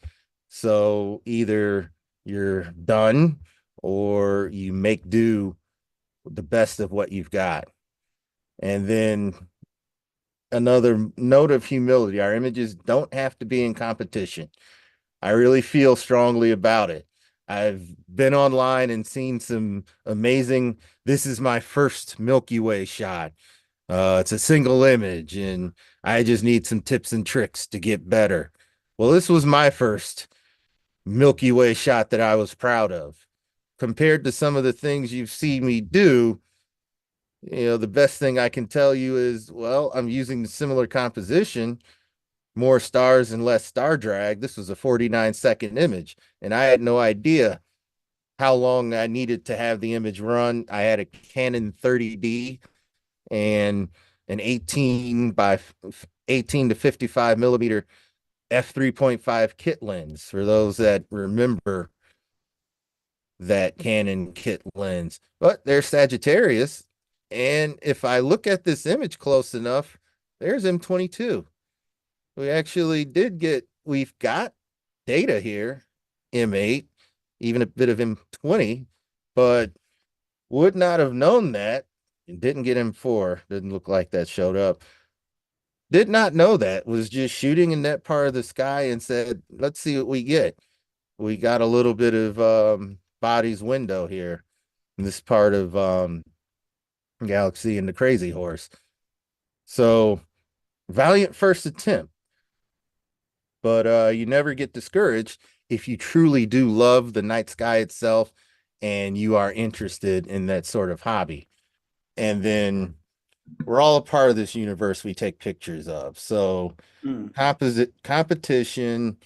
So either you're done or you make do the best of what you've got. And then another note of humility, our images don't have to be in competition. I really feel strongly about it. I've been online and seen some amazing, this is my first Milky Way shot. It's a single image and I just need some tips and tricks to get better. Well, this was my first Milky Way shot that I was proud of. Compared to some of the things you've seen me do, the best thing I can tell you is, well, I'm using the similar composition, more stars and less star drag. This was a 49-second image, and I had no idea how long I needed to have the image run. I had a Canon 30D and an 18 to 55 millimeter f3.5 kit lens. For those that remember that Canon kit lens, but they're Sagittarius. And if I look at this image close enough, there's M22. We've got data here, M8, even a bit of M20, but would not have known that. Didn't get M4. Didn't look like that showed up. Did not know that. Was just shooting in that part of the sky and said, let's see what we get. We got a little bit of body's window here in this part of Galaxy and the Crazy Horse. So valiant first attempt. But you never get discouraged if you truly do love the night sky itself and you are interested in that sort of hobby. and then we're all a part of this universe we take pictures of. So Mm. composite competition,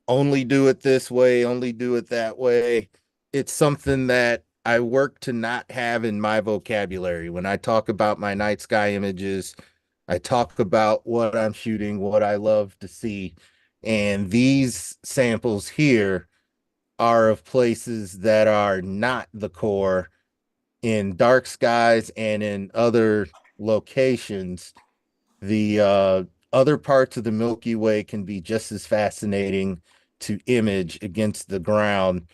only do it this way, only do it that way. It's something that I work to not have in my vocabulary. When I talk about my night sky images, I talk about what I'm shooting, what I love to see. And these samples here are of places that are not the core in dark skies and in other locations. The other parts of the Milky Way can be just as fascinating to image against the ground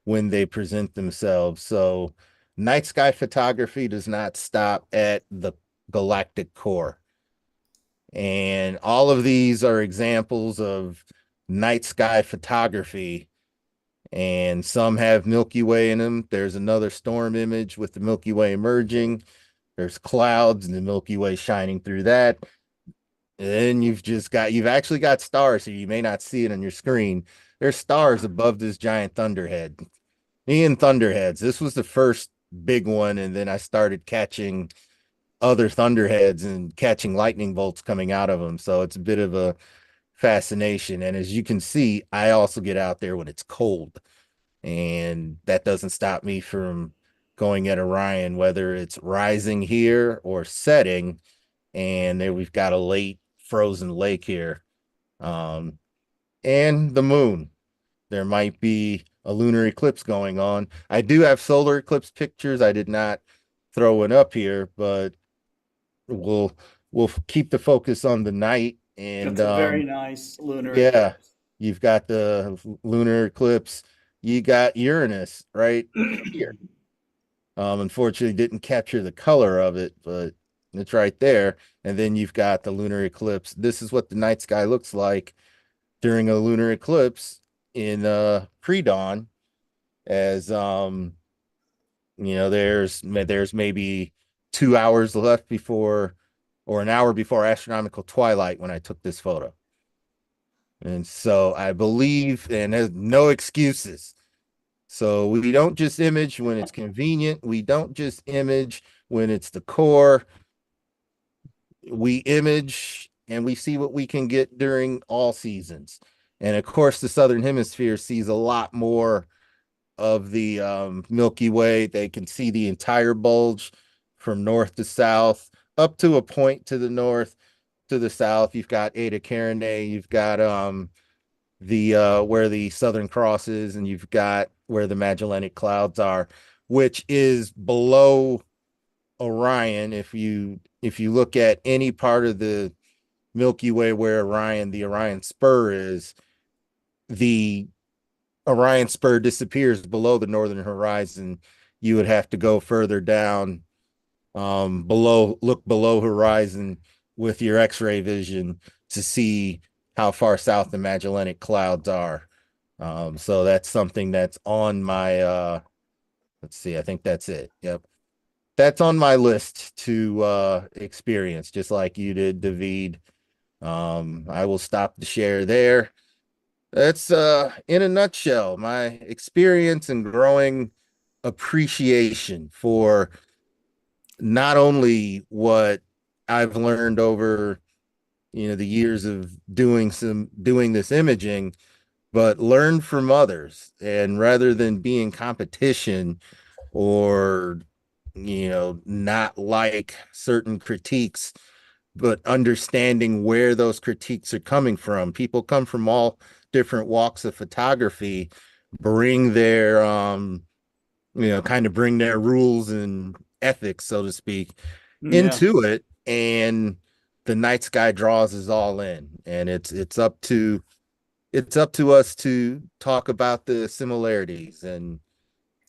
when they present themselves. So, night sky photography does not stop at the galactic core. And all of these are examples of night sky photography. And some have Milky Way in them. There's another storm image with the Milky Way emerging. There's clouds and the Milky Way shining through that. And then you've actually got stars, so you may not see it on your screen. There's stars above this giant thunderhead. Ian Thunderheads. This was the first big one, and then I started catching other thunderheads and catching lightning bolts coming out of them. So it's a bit of a fascination. And as you can see, I also get out there when it's cold, and that doesn't stop me from going at Orion, whether it's rising here or setting. And there we've got a late frozen lake here. And the moon. There might be a lunar eclipse going on. I do have solar eclipse pictures. I did not throw one up here, but we'll keep the focus on the night. And That's a very nice lunar yeah, eclipse. you've got the lunar eclipse. You got Uranus right here. Unfortunately, didn't capture the color of it, but it's right there. And then you've got the lunar eclipse. This is what the night sky looks like during a lunar eclipse in pre-dawn, as there's maybe 2 hours left before, or an hour before astronomical twilight when I took this photo. And so I believe, and there's no excuses. So we don't just image when it's convenient. We don't just image when it's the core. We image and we see what we can get during all seasons. And of course, the Southern Hemisphere sees a lot more of the Milky Way. They can see the entire bulge from north to south, up to a point to the north, to the south. You've got Eta Carinae, you've got the where the Southern Cross is, and you've got where the Magellanic Clouds are, which is below Orion. If you look at any part of the Milky Way where the Orion spur is, the Orion spur disappears below the northern horizon. You would have to go further down, look below horizon with your X-ray vision to see how far south the Magellanic Clouds are. So that's something that's on my let's see, I think that's it. Yep. That's on my list to experience, just like you did, David. I will stop the share there. That's in a nutshell my experience and growing appreciation for not only what I've learned over the years of doing this imaging, but learn from others. And rather than being competition or not like certain critiques, but understanding where those critiques are coming from. People come from all different walks of photography, bring their kind of bring their rules and ethics, so to speak, Yeah, into it. And the night sky draws us all in. And it's up to us to talk about the similarities that's and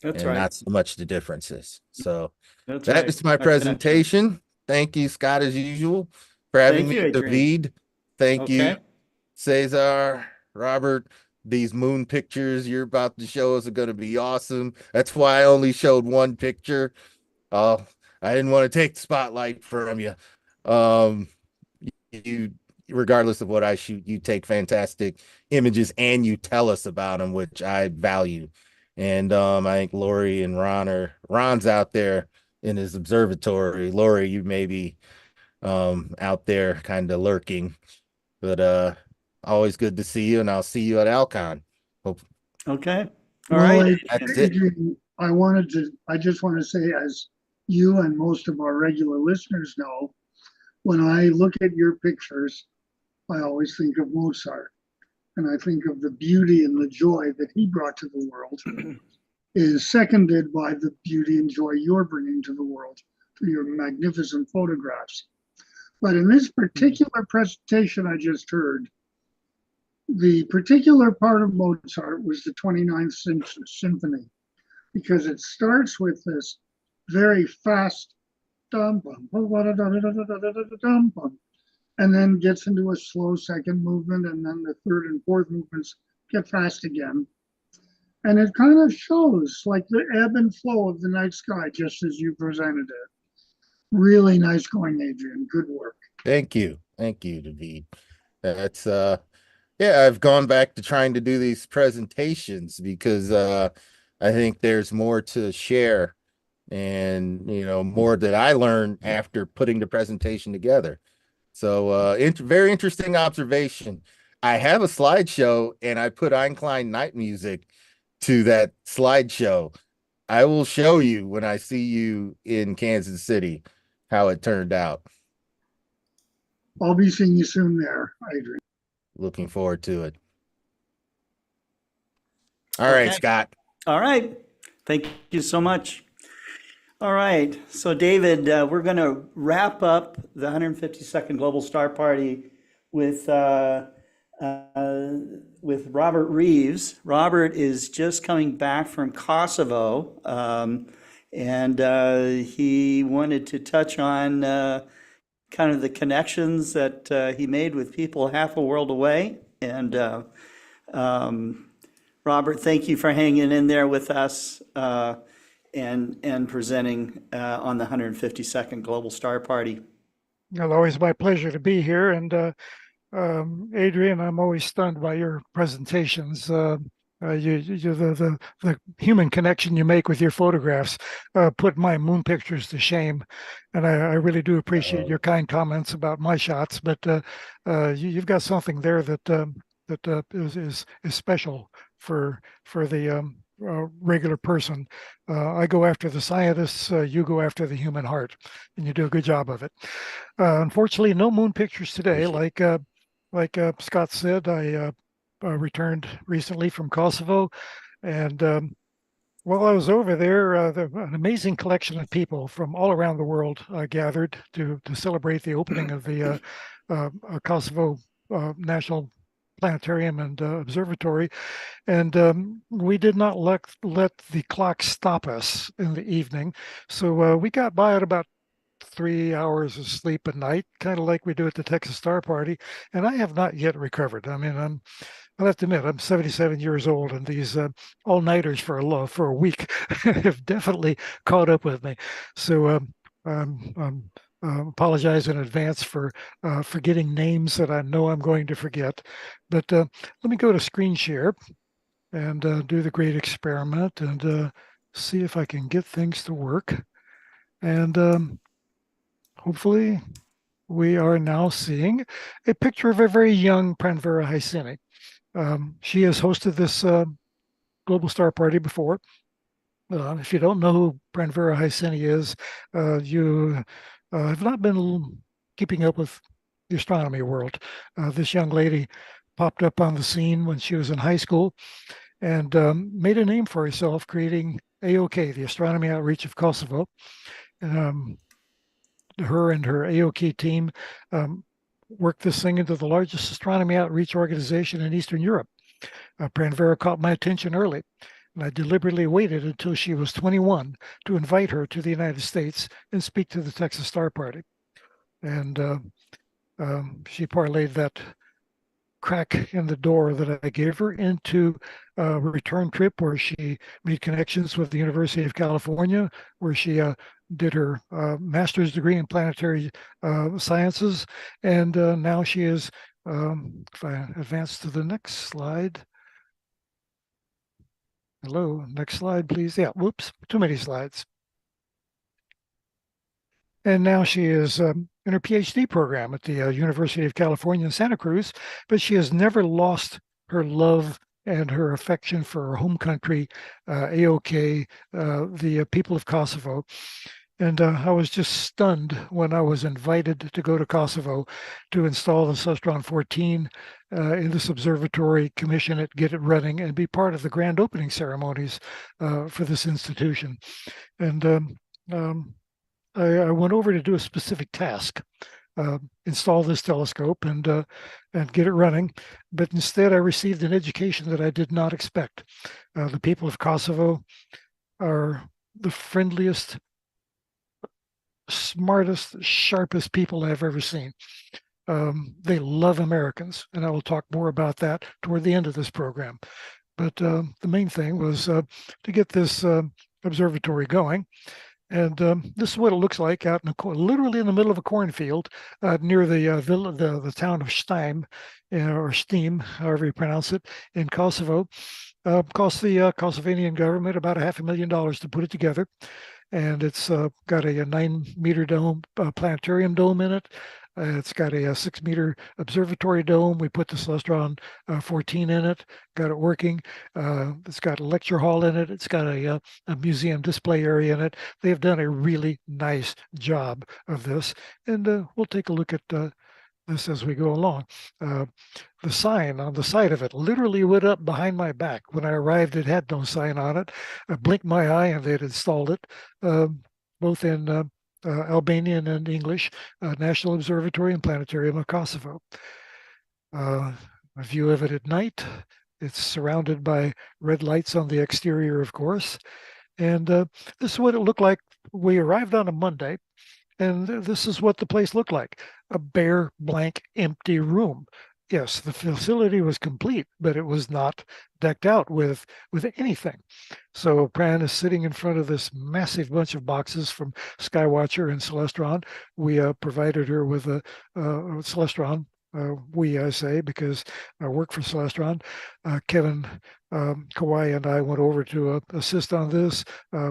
right. not so much the differences. So That's that right. is my Exactly. presentation. Thank you, Scott, as usual, for having Thank me. you, Adrian. David, thank you, Okay. Cesar, Robert. These moon pictures you're about to show us are going to be awesome. That's why I only showed one picture. Oh, I didn't want to take the spotlight from you. Um, you, regardless of what I shoot, you take fantastic images and you tell us about them, which I value. And I think Lori and Ron's out there in his observatory. Lori, you may be out there kind of lurking, but always good to see you, and I'll see you at Alcon. Hope Okay, all Well, right. that's it. Adrian, I just want to say, as you and most of our regular listeners know, when I look at your pictures, I always think of Mozart. And I think of the beauty and the joy that he brought to the world is seconded by the beauty and joy you're bringing to the world through your magnificent photographs. But in this particular presentation I just heard, the particular part of Mozart was the 29th Symphony, because it starts with this very fast dum bum, dum bum, and then gets into a slow second movement, and then the third and fourth movements get fast again. And it kind of shows like the ebb and flow of the night sky, just as you presented it. Really nice going, Adrian. Good work. Thank you. Thank you, David. That's yeah, I've gone back to trying to do these presentations because I think there's more to share and more that I learned after putting the presentation together. So very interesting observation. I have a slideshow and I put Einklein night music to that slideshow. I will show you when I see you in Kansas City how it turned out. I'll be seeing you soon there, Adrian. Looking forward to it. All right, Okay. Scott. All right. Thank you so much. All right. So, David, we're going to wrap up the 152nd Global Star Party with Robert Reeves. Robert is just coming back from Kosovo, and he wanted to touch on kind of the connections that he made with people half a world away. And Robert, thank you for hanging in there with us and presenting on the 152nd Global Star Party. Well, always my pleasure to be here. And Adrian, I'm always stunned by your presentations. The human connection you make with your photographs put my moon pictures to shame, and I really do appreciate your kind comments about my shots. But you've got something there that is special for the regular person. I go after the scientists, you go after the human heart, and you do a good job of it. Unfortunately, no moon pictures today. Like Scott said, I returned recently from Kosovo, and while I was over there, an amazing collection of people from all around the world gathered to celebrate the opening of the Kosovo National Planetarium and Observatory. And we did not let the clock stop us in the evening. So we got by at about 3 hours of sleep a night, kind of like we do at the Texas Star Party. And I have not yet recovered. I mean, I'll have to admit, I'm 77 years old, and these all-nighters for a week have definitely caught up with me. So apologize in advance for forgetting names that I know I'm going to forget. But let me go to screen share and do the great experiment and see if I can get things to work. And hopefully we are now seeing a picture of a very young Pranvera Hysini. She has hosted this Global Star Party before. If you don't know who Pranvera Hysini is, you have not been keeping up with the astronomy world. This young lady popped up on the scene when she was in high school and made a name for herself creating AOK, the Astronomy Outreach of Kosovo. Her and her AOK team worked this thing into the largest astronomy outreach organization in Eastern Europe. Pranvera caught my attention early, and I deliberately waited until she was 21 to invite her to the United States and speak to the Texas Star Party. And she parlayed that crack in the door that I gave her into a return trip where she made connections with the University of California, where she did her master's degree in planetary sciences. And now she is, if I advance to the next slide. Hello, next slide, please. Yeah, whoops, too many slides. And now she is in her PhD program at the University of California in Santa Cruz, but she has never lost her love and her affection for her home country, AOK, the people of Kosovo. And I was just stunned when I was invited to go to Kosovo to install the Celestron 14 in this observatory, commission it, get it running, and be part of the grand opening ceremonies for this institution. And I went over to do a specific task, install this telescope and get it running. But instead, I received an education that I did not expect. The people of Kosovo are the friendliest, smartest, sharpest people I've ever seen. They love Americans, and I will talk more about that toward the end of this program. But the main thing was to get this observatory going. And this is what it looks like out in literally in the middle of a cornfield near the town of Steim, or Steam, however you pronounce it, in Kosovo. Cost the Kosovanian government about $500,000 to put it together. And it's got a 9-meter dome, planetarium dome in it. It's got a 6-meter observatory dome. We put the Celestron 14 in it, got it working. It's got a lecture hall in it. It's got a museum display area in it. They've done a really nice job of this. And we'll take a look at this as we go along. The sign on the side of it literally went up behind my back. When I arrived, it had no sign on it. I blinked my eye and they'd installed it, both in Albanian and English, National Observatory and Planetarium of Kosovo. A view of it at night. It's surrounded by red lights on the exterior, of course. And this is what it looked like. We arrived on a Monday, and this is what the place looked like: a bare, blank, empty room. Yes, the facility was complete, but it was not decked out with anything. So Pran is sitting in front of this massive bunch of boxes from Skywatcher and Celestron. We provided her with a Celestron. I say, because I work for Celestron. Kevin Kawai and I went over to assist on this.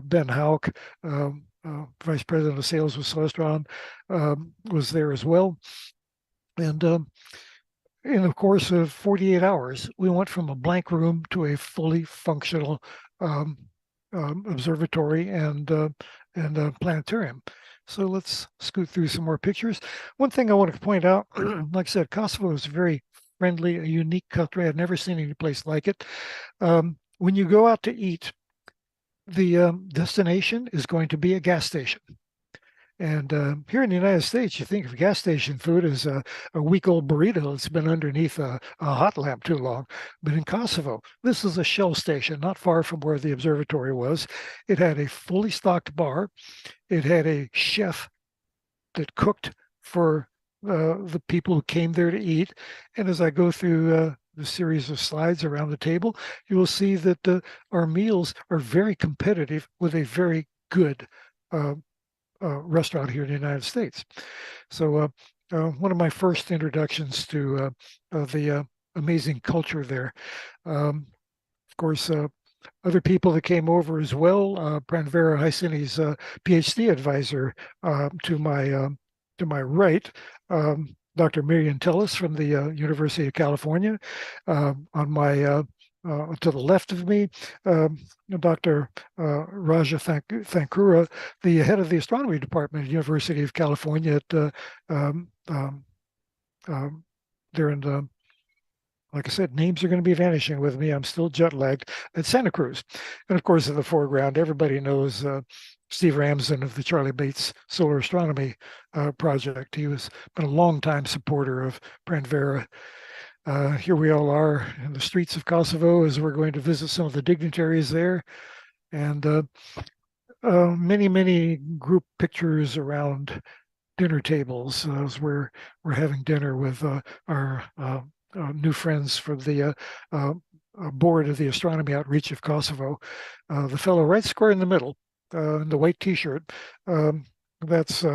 Ben Hauk, Vice President of Sales with Celestron, was there as well. And in the course of 48 hours, we went from a blank room to a fully functional observatory and planetarium. So let's scoot through some more pictures. One thing I want to point out, like I said, Kosovo is very friendly, a unique country. I've never seen any place like it. When you go out to eat, the destination is going to be a gas station. And here in the United States, you think of gas station food as a week-old burrito that's been underneath a hot lamp too long. But in Kosovo, this is a Shell station, not far from where the observatory was. It had a fully stocked bar. It had a chef that cooked for the people who came there to eat. And as I go through the series of slides around the table, you will see that our meals are very competitive with a very good restaurant here in the United States. So one of my first introductions to the amazing culture there. Of course, other people that came over as well. Pranvera Hysini's PhD advisor to my right, Dr. Miriam Tellis from the University of California. On my to the left of me, Dr. Raja Thankura, the head of the astronomy department at the University of California at there in the, like I said, names are going to be vanishing with me. I'm still jet lagged at Santa Cruz. And of course, in the foreground, everybody knows Steve Ramsden of the Charlie Bates Solar Astronomy Project. He was been a longtime supporter of Pranvera. Here we all are in the streets of Kosovo as we're going to visit some of the dignitaries there. And many group pictures around dinner tables as we're having dinner with our new friends from the board of the Astronomy Outreach of Kosovo. The fellow right square in the middle, in the white T-shirt, that's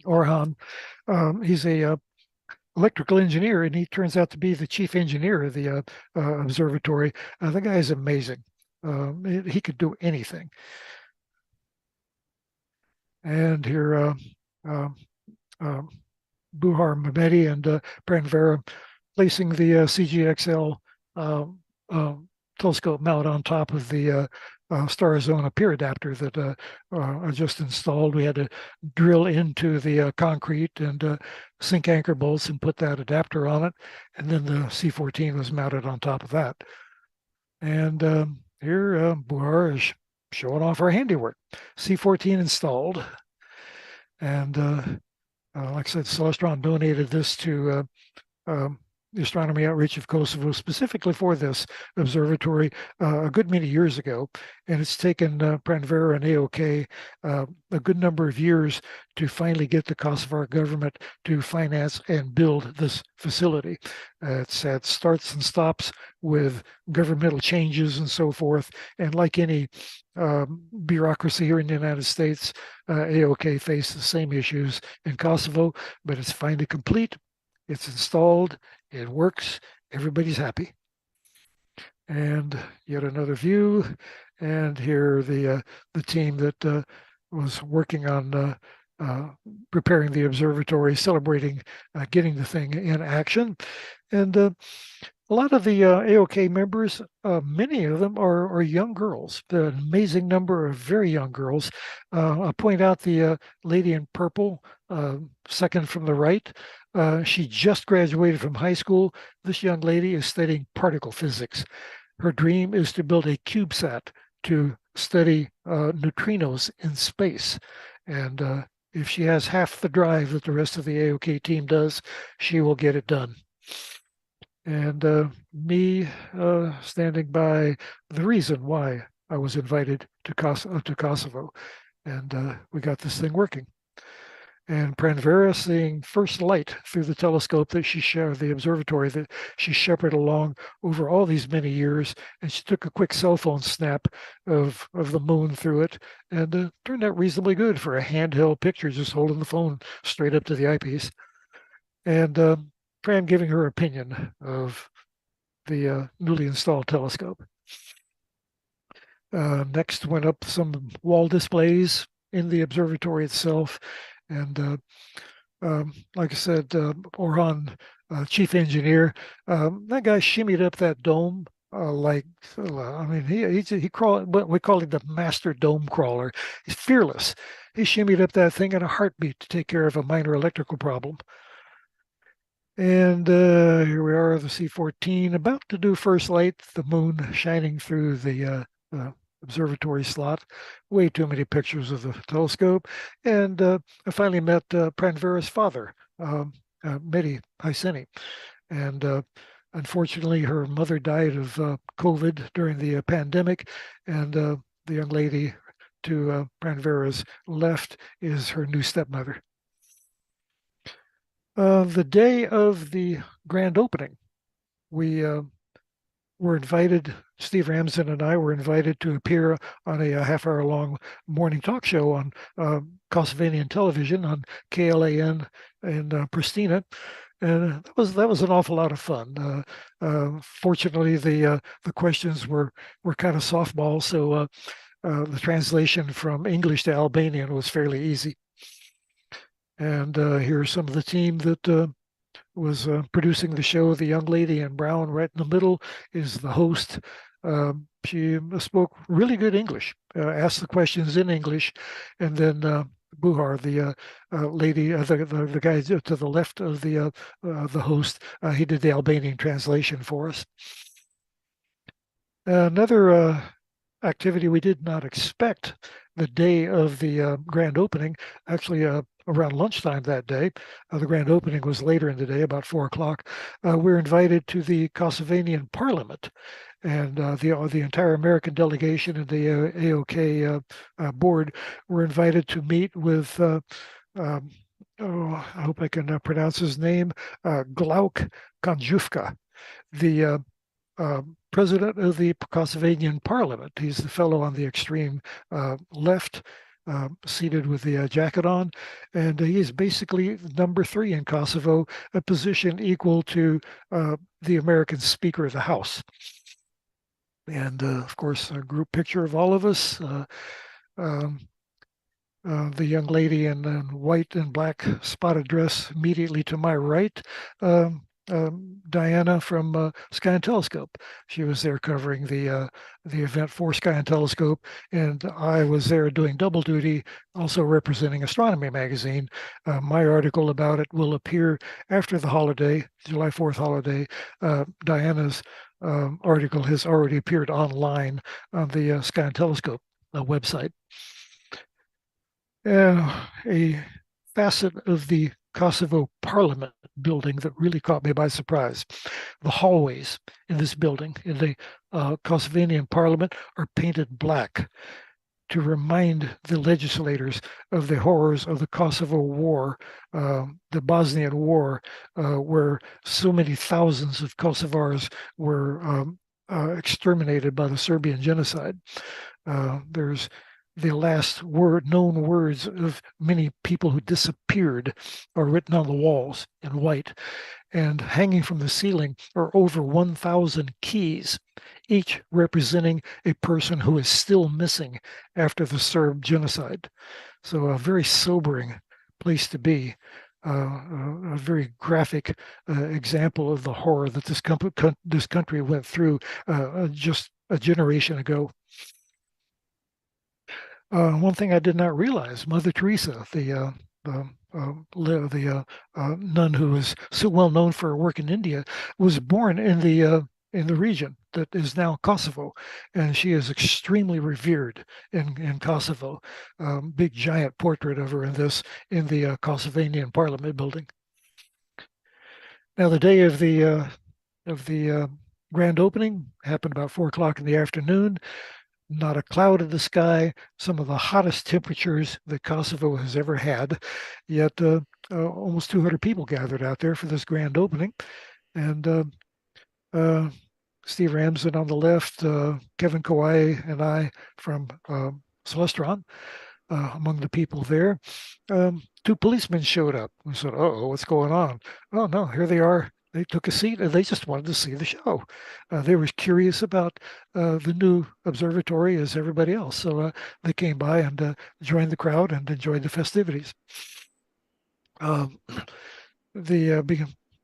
Orhan. He's a electrical engineer, and he turns out to be the chief engineer of the observatory. The guy is amazing. He could do anything. And here, Buhar Mehmeti and Pranvera placing the CGXL telescope mount on top of the Star Zone peer adapter that I just installed. We had to drill into the concrete and sink anchor bolts and put that adapter on it. And then the C14 was mounted on top of that. And here, Buhar is showing off our handiwork. C14 installed. And like I said, Celestron donated this to the Astronomy Outreach of Kosovo specifically for this observatory a good many years ago. And it's taken Pranvera and AOK a good number of years to finally get the Kosovar government to finance and build this facility. It's had starts and stops with governmental changes and so forth. And like any bureaucracy here in the United States, AOK faced the same issues in Kosovo, but it's finally complete. It's installed, it works, everybody's happy. And yet another view, and here the team that was working on preparing the observatory, celebrating getting the thing in action. And a lot of the AOK members, many of them are young girls, an amazing number of very young girls. I'll point out the lady in purple, second from the right. She just graduated from high school. This young lady is studying particle physics. Her dream is to build a CubeSat to study neutrinos in space. And if she has half the drive that the rest of the AOK team does, she will get it done. And me standing by the reason why I was invited to Kosovo. And we got this thing working. And Pranvera seeing first light through the telescope that the observatory that she shepherded along over all these many years. And she took a quick cell phone snap of the moon through it, and turned out reasonably good for a handheld picture, just holding the phone straight up to the eyepiece. And Pran giving her opinion of the newly installed telescope. Next went up some wall displays in the observatory itself. And like I said, Orhan, chief engineer, that guy shimmied up that dome I mean, he crawled. We call him the master dome crawler. He's fearless. He shimmied up that thing in a heartbeat to take care of a minor electrical problem. And here we are, the C14, about to do first light, the moon shining through the observatory slot. Way too many pictures of the telescope. And I finally met Pranvera's father, Mehdi Haiseni. And unfortunately, her mother died of COVID during the pandemic. And the young lady to Pranvera's left is her new stepmother. The day of the grand opening, we were invited, Steve Ramsden and I were invited to appear on a half-hour long morning talk show on Kosovanian television on KLAN in Pristina. And that was an awful lot of fun. Fortunately, the questions were kind of softball, so the translation from English to Albanian was fairly easy. And here's some of the team that was producing the show. The young lady in brown right in the middle is the host. She spoke really good English, asked the questions in English, and then Buhar, the lady, the guy to the left of the host, he did the Albanian translation for us. Another activity we did not expect the day of the grand opening, actually around lunchtime that day. The grand opening was later in the day, about 4 o'clock. We were invited to the Kosovanian Parliament, and the entire American delegation and the AOK board were invited to meet with, I hope I can pronounce his name, Glauk Konjufka, the president of the Kosovanian Parliament. He's the fellow on the extreme left, seated with the jacket on, and he is basically number 3 in Kosovo, a position equal to the American Speaker of the House. And of course, a group picture of all of us. the young lady in white and black spotted dress immediately to my right, um, Diana from Sky and Telescope. She was there covering the event for Sky and Telescope, and I was there doing double duty, also representing Astronomy Magazine. My article about it will appear after the holiday, July 4th holiday. Diana's article has already appeared online on the Sky and Telescope website. A facet of the Kosovo Parliament building that really caught me by surprise. The hallways in this building, in the Kosovanian Parliament, are painted black to remind the legislators of the horrors of the Kosovo War, the Bosnian War, where so many thousands of Kosovars were exterminated by the Serbian genocide. There's the last known words of many people who disappeared are written on the walls in white, and hanging from the ceiling are over 1,000 keys, each representing a person who is still missing after the Serb genocide. So a very sobering place to be. A very graphic example of the horror that this country went through just a generation ago. One thing I did not realize, Mother Teresa, the nun who is so well known for her work in India, was born in the region that is now Kosovo, and she is extremely revered in Kosovo. Big giant portrait of her in the Kosovanian Parliament building. Now, the day of the grand opening happened about 4 o'clock in the afternoon. Not a cloud in the sky, some of the hottest temperatures that Kosovo has ever had, yet almost 200 people gathered out there for this grand opening. And Steve Ramsden on the left, Kevin Kawai and I from Celestron among the people there. Two policemen showed up. We said, "Oh, what's going on?" "Oh, no, here they are." They took a seat and they just wanted to see the show. They were curious about the new observatory as everybody else. So they came by and joined the crowd and enjoyed the festivities. The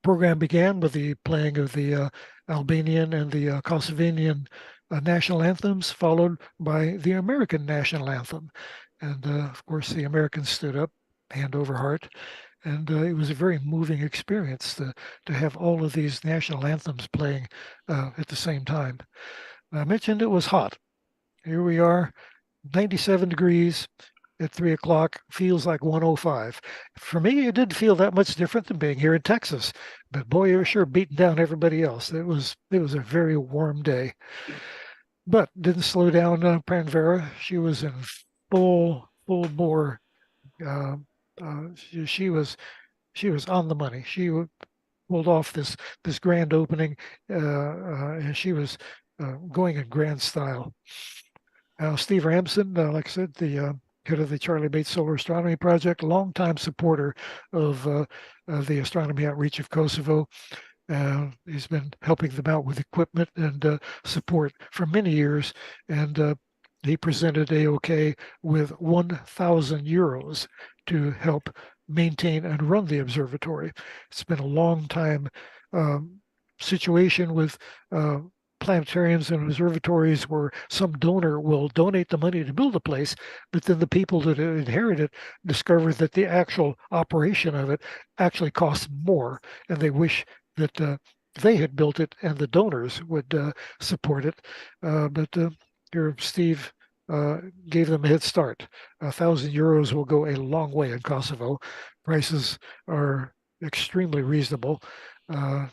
program began with the playing of the Albanian and the Kosovanian national anthems, followed by the American national anthem. And of course, the Americans stood up, hand over heart. And it was a very moving experience to have all of these national anthems playing at the same time. I mentioned it was hot. Here we are, 97 degrees at 3 o'clock, feels like 105. For me, it didn't feel that much different than being here in Texas, but boy, you're sure beating down everybody else. It was a very warm day, but didn't slow down Pranvera. She was in full bore. She was on the money. She pulled off this grand opening, and she was going in grand style. Steve Ramsden, like I said, the head of the Charlie Bates Solar Astronomy Project, longtime supporter of the astronomy outreach of Kosovo. He's been helping them out with equipment and support for many years, and he presented AOK with 1,000 euros to help maintain and run the observatory. It's been a long time situation with planetariums and observatories where some donor will donate the money to build a place, but then the people that inherit it discover that the actual operation of it actually costs more, and they wish that they had built it and the donors would support it. But here Steve gave them a head start. 1,000 euros will go a long way in Kosovo. Prices are extremely reasonable. The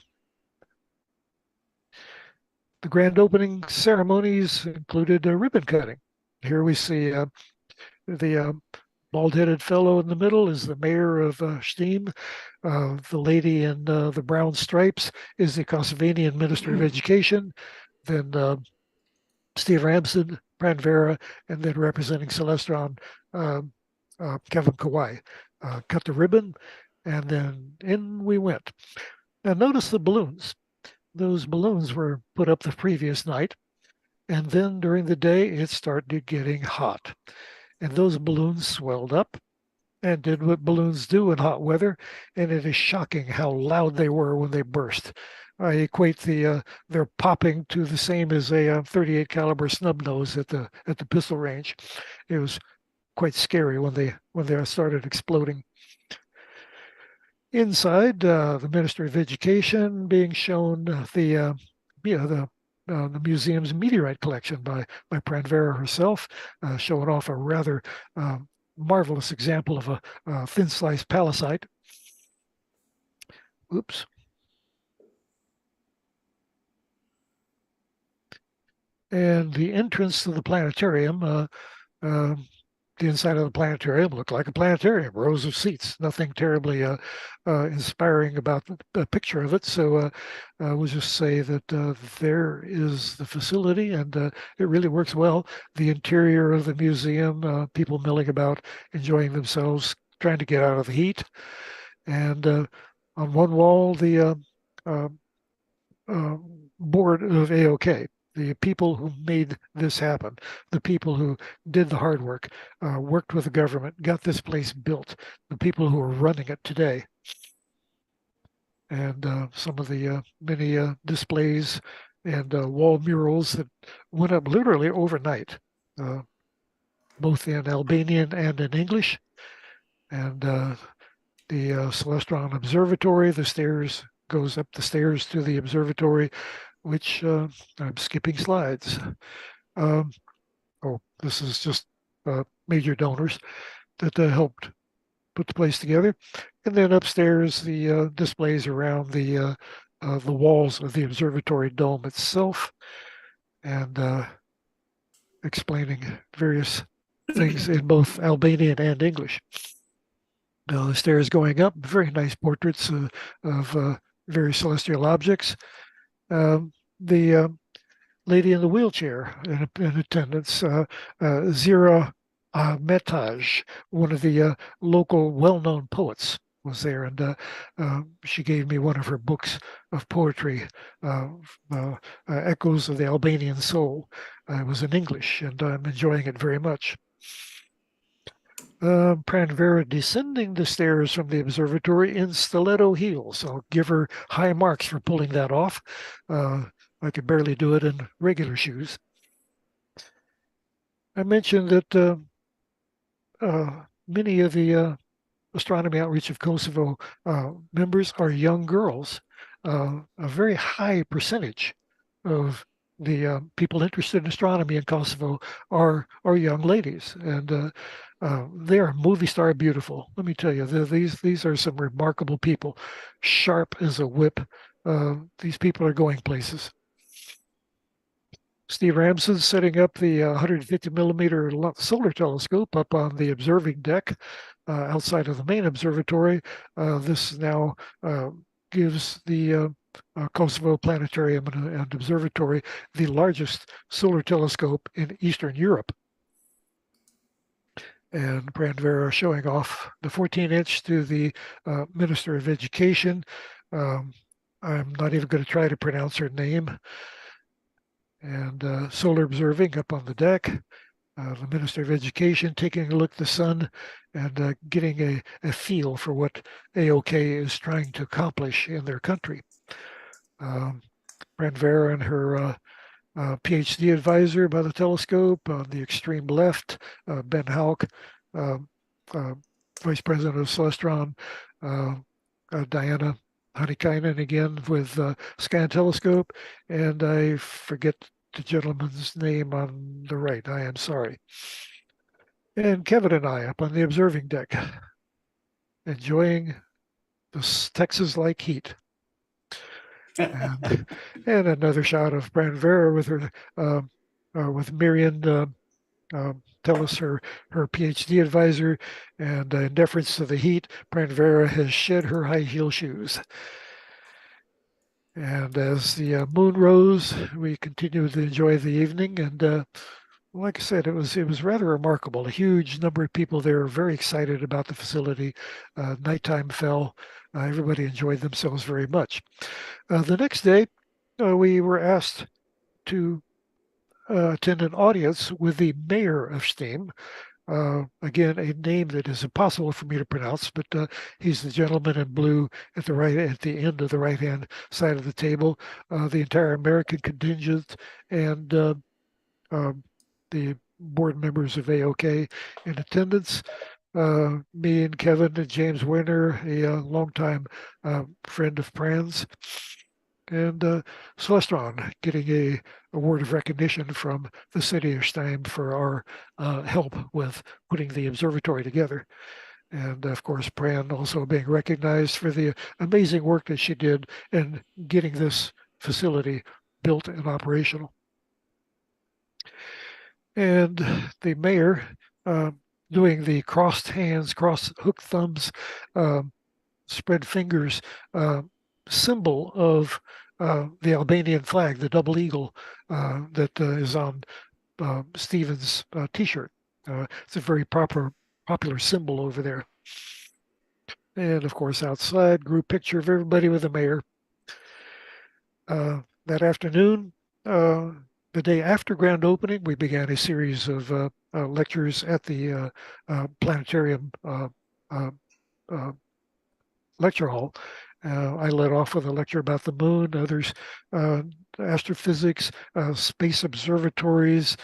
grand opening ceremonies included a ribbon cutting. Here we see the bald-headed fellow in the middle is the mayor of Steam. The lady in the brown stripes is the Kosovanian Minister of Education. Then Steve Ramsden, Pranvera, and then representing Celestron, Kevin Kawai. Cut the ribbon, and then in we went. Now notice the balloons. Those balloons were put up the previous night, and then during the day it started getting hot. and those balloons swelled up and did what balloons do in hot weather, and it is shocking how loud they were when they burst. I equate their popping to the same as a 38 caliber snub nose at the pistol range. It was quite scary when they started exploding. Inside, the Minister of Education being shown the museum's meteorite collection by Pranvera herself, showing off a rather marvelous example of a thin sliced palisite. Oops. And the entrance to the planetarium, the inside of the planetarium looked like a planetarium, rows of seats, nothing terribly inspiring about the picture of it. So we'll just say that there is the facility, and it really works well. The interior of the museum, people milling about, enjoying themselves, trying to get out of the heat. And on one wall, the board of AOK, the people who made this happen, the people who did the hard work, worked with the government, got this place built, the people who are running it today. And some of the many displays and wall murals that went up literally overnight, both in Albanian and in English. And the Celestron Observatory, the stairs goes up the stairs to the observatory, which I'm skipping slides. This is just major donors that helped put the place together. And then upstairs, the displays around the walls of the observatory dome itself, and explaining various things in both Albanian and English. The stairs going up, very nice portraits of various celestial objects. The lady in the wheelchair in attendance, Zira Metaj, one of the local well-known poets, was there, and she gave me one of her books of poetry, Echoes of the Albanian Soul. It was in English, and I'm enjoying it very much. Pranvera descending the stairs from the observatory in stiletto heels. I'll give her high marks for pulling that off. I could barely do it in regular shoes. I mentioned that many of the Astronomy Outreach of Kosovo members are young girls. A very high percentage of the people interested in astronomy in Kosovo are young ladies, and they are movie star beautiful. Let me tell you, these are some remarkable people, sharp as a whip. These people are going places. Steve Ramsden setting up the 150 millimeter solar telescope up on the observing deck outside of the main observatory. This now gives the Kosovo Planetarium and Observatory the largest solar telescope in Eastern Europe. And Pranvera showing off the 14-inch to the Minister of Education. I'm not even going to try to pronounce her name. And solar observing up on the deck. The Minister of Education taking a look at the sun and getting a feel for what AOK is trying to accomplish in their country. Pranvera and her PhD advisor by the telescope on the extreme left, Ben Hauk, Vice President of Celestron, Diana Honeykainen again with Scan Telescope, and I forget the gentleman's name on the right. I am sorry. And Kevin and I up on the observing deck, enjoying the Texas-like heat. And another shot of Pranvera with her, with Miriam Tellis, her PhD advisor, and in deference to the heat, Pranvera has shed her high heel shoes. And as the moon rose, we continued to enjoy the evening. And like I said, it was rather remarkable. A huge number of people there, very excited about the facility. Nighttime fell. Everybody enjoyed themselves very much. The next day, we were asked to attend an audience with the mayor of Steam, Again, a name that is impossible for me to pronounce, but he's the gentleman in blue at the end of the right-hand side of the table. The entire American contingent and um, the board members of AOK in attendance. Me and Kevin and James Winter, a longtime friend of Pran's, and Celestron getting a award of recognition from the city of Stein for our help with putting the observatory together. And of course, Pran also being recognized for the amazing work that she did in getting this facility built and operational. And the mayor doing the crossed hands, cross hook thumbs, spread fingers symbol of the Albanian flag, the double eagle that is on Stephen's T-shirt. It's a very popular symbol over there. And of course, outside, group picture of everybody with the mayor. That afternoon, the day after grand opening, we began a series of lectures at the planetarium lecture hall. I led off with a lecture about the moon, others astrophysics, space observatories,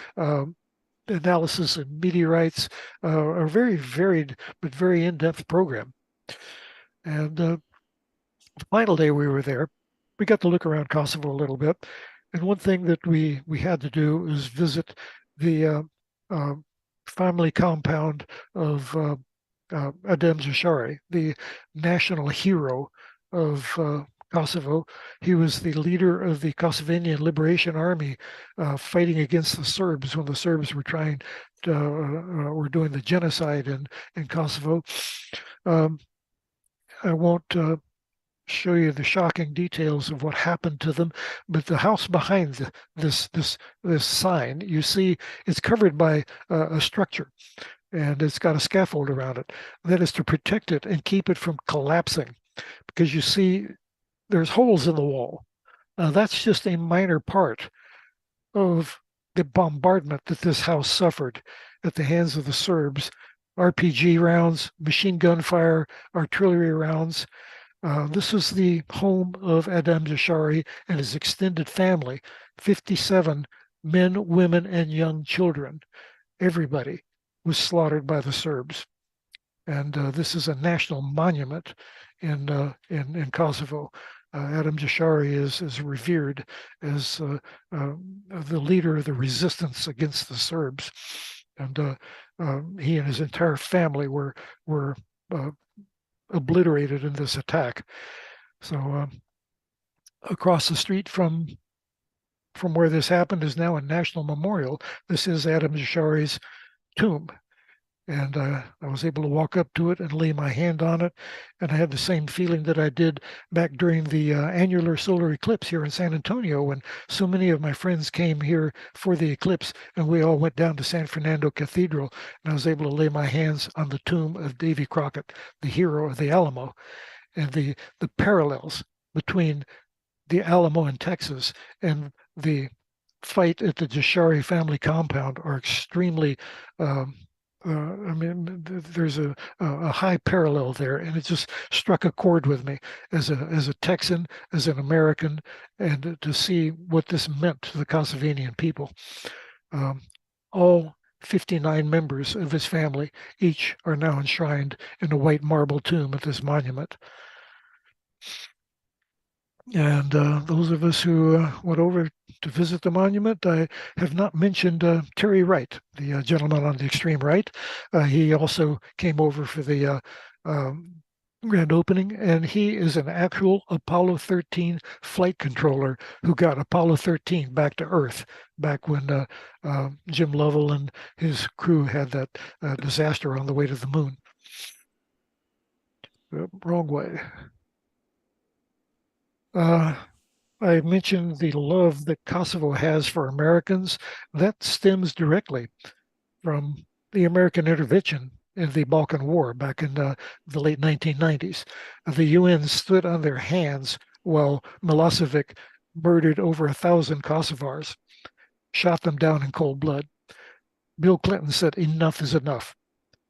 analysis of meteorites, a very varied but very in-depth program. And the final day we were there, we got to look around Kosovo a little bit. And one thing that we had to do was visit the family compound of Adem Zashari, the national hero of Kosovo. He was the leader of the Kosovanian Liberation Army fighting against the Serbs when the Serbs were trying to, were doing the genocide in Kosovo. I won't show you the shocking details of what happened to them, but the house behind this sign, you see, it's covered by a structure, and it's got a scaffold around it. That is to protect it and keep it from collapsing, because you see, there's holes in the wall. That's just a minor part of the bombardment that this house suffered at the hands of the Serbs. RPG rounds, machine gun fire, artillery rounds. This was the home of Adem Zashari and his extended family, 57 men, women, and young children. Everybody was slaughtered by the Serbs. And this is a national monument in Kosovo. Adem Zashari is revered as the leader of the resistance against the Serbs. And he and his entire family were obliterated in this attack. So across the street from where this happened is now a national memorial. This is Adem Zashari's tomb. And I was able to walk up to it and lay my hand on it. And I had the same feeling that I did back during the annular solar eclipse here in San Antonio, when so many of my friends came here for the eclipse, and we all went down to San Fernando Cathedral, and I was able to lay my hands on the tomb of Davy Crockett, the hero of the Alamo, and the parallels between the Alamo in Texas and the fight at the Jashari family compound are extremely I mean, there's a high parallel there, and it just struck a chord with me as a Texan, as an American, and to see what this meant to the Kosovanian people. All 59 members of his family each are now enshrined in a white marble tomb at this monument. And those of us who went over to visit the monument, I have not mentioned Terry Wright, the gentleman on the extreme right. He also came over for the grand opening, and he is an actual Apollo 13 flight controller who got Apollo 13 back to Earth, back when Jim Lovell and his crew had that disaster on the way to the moon. Wrong way. I mentioned the love that Kosovo has for Americans. That stems directly from the American intervention in the Balkan War back in the late 1990s. The UN stood on their hands while Milosevic murdered over 1,000 Kosovars, shot them down in cold blood. Bill Clinton said, enough is enough.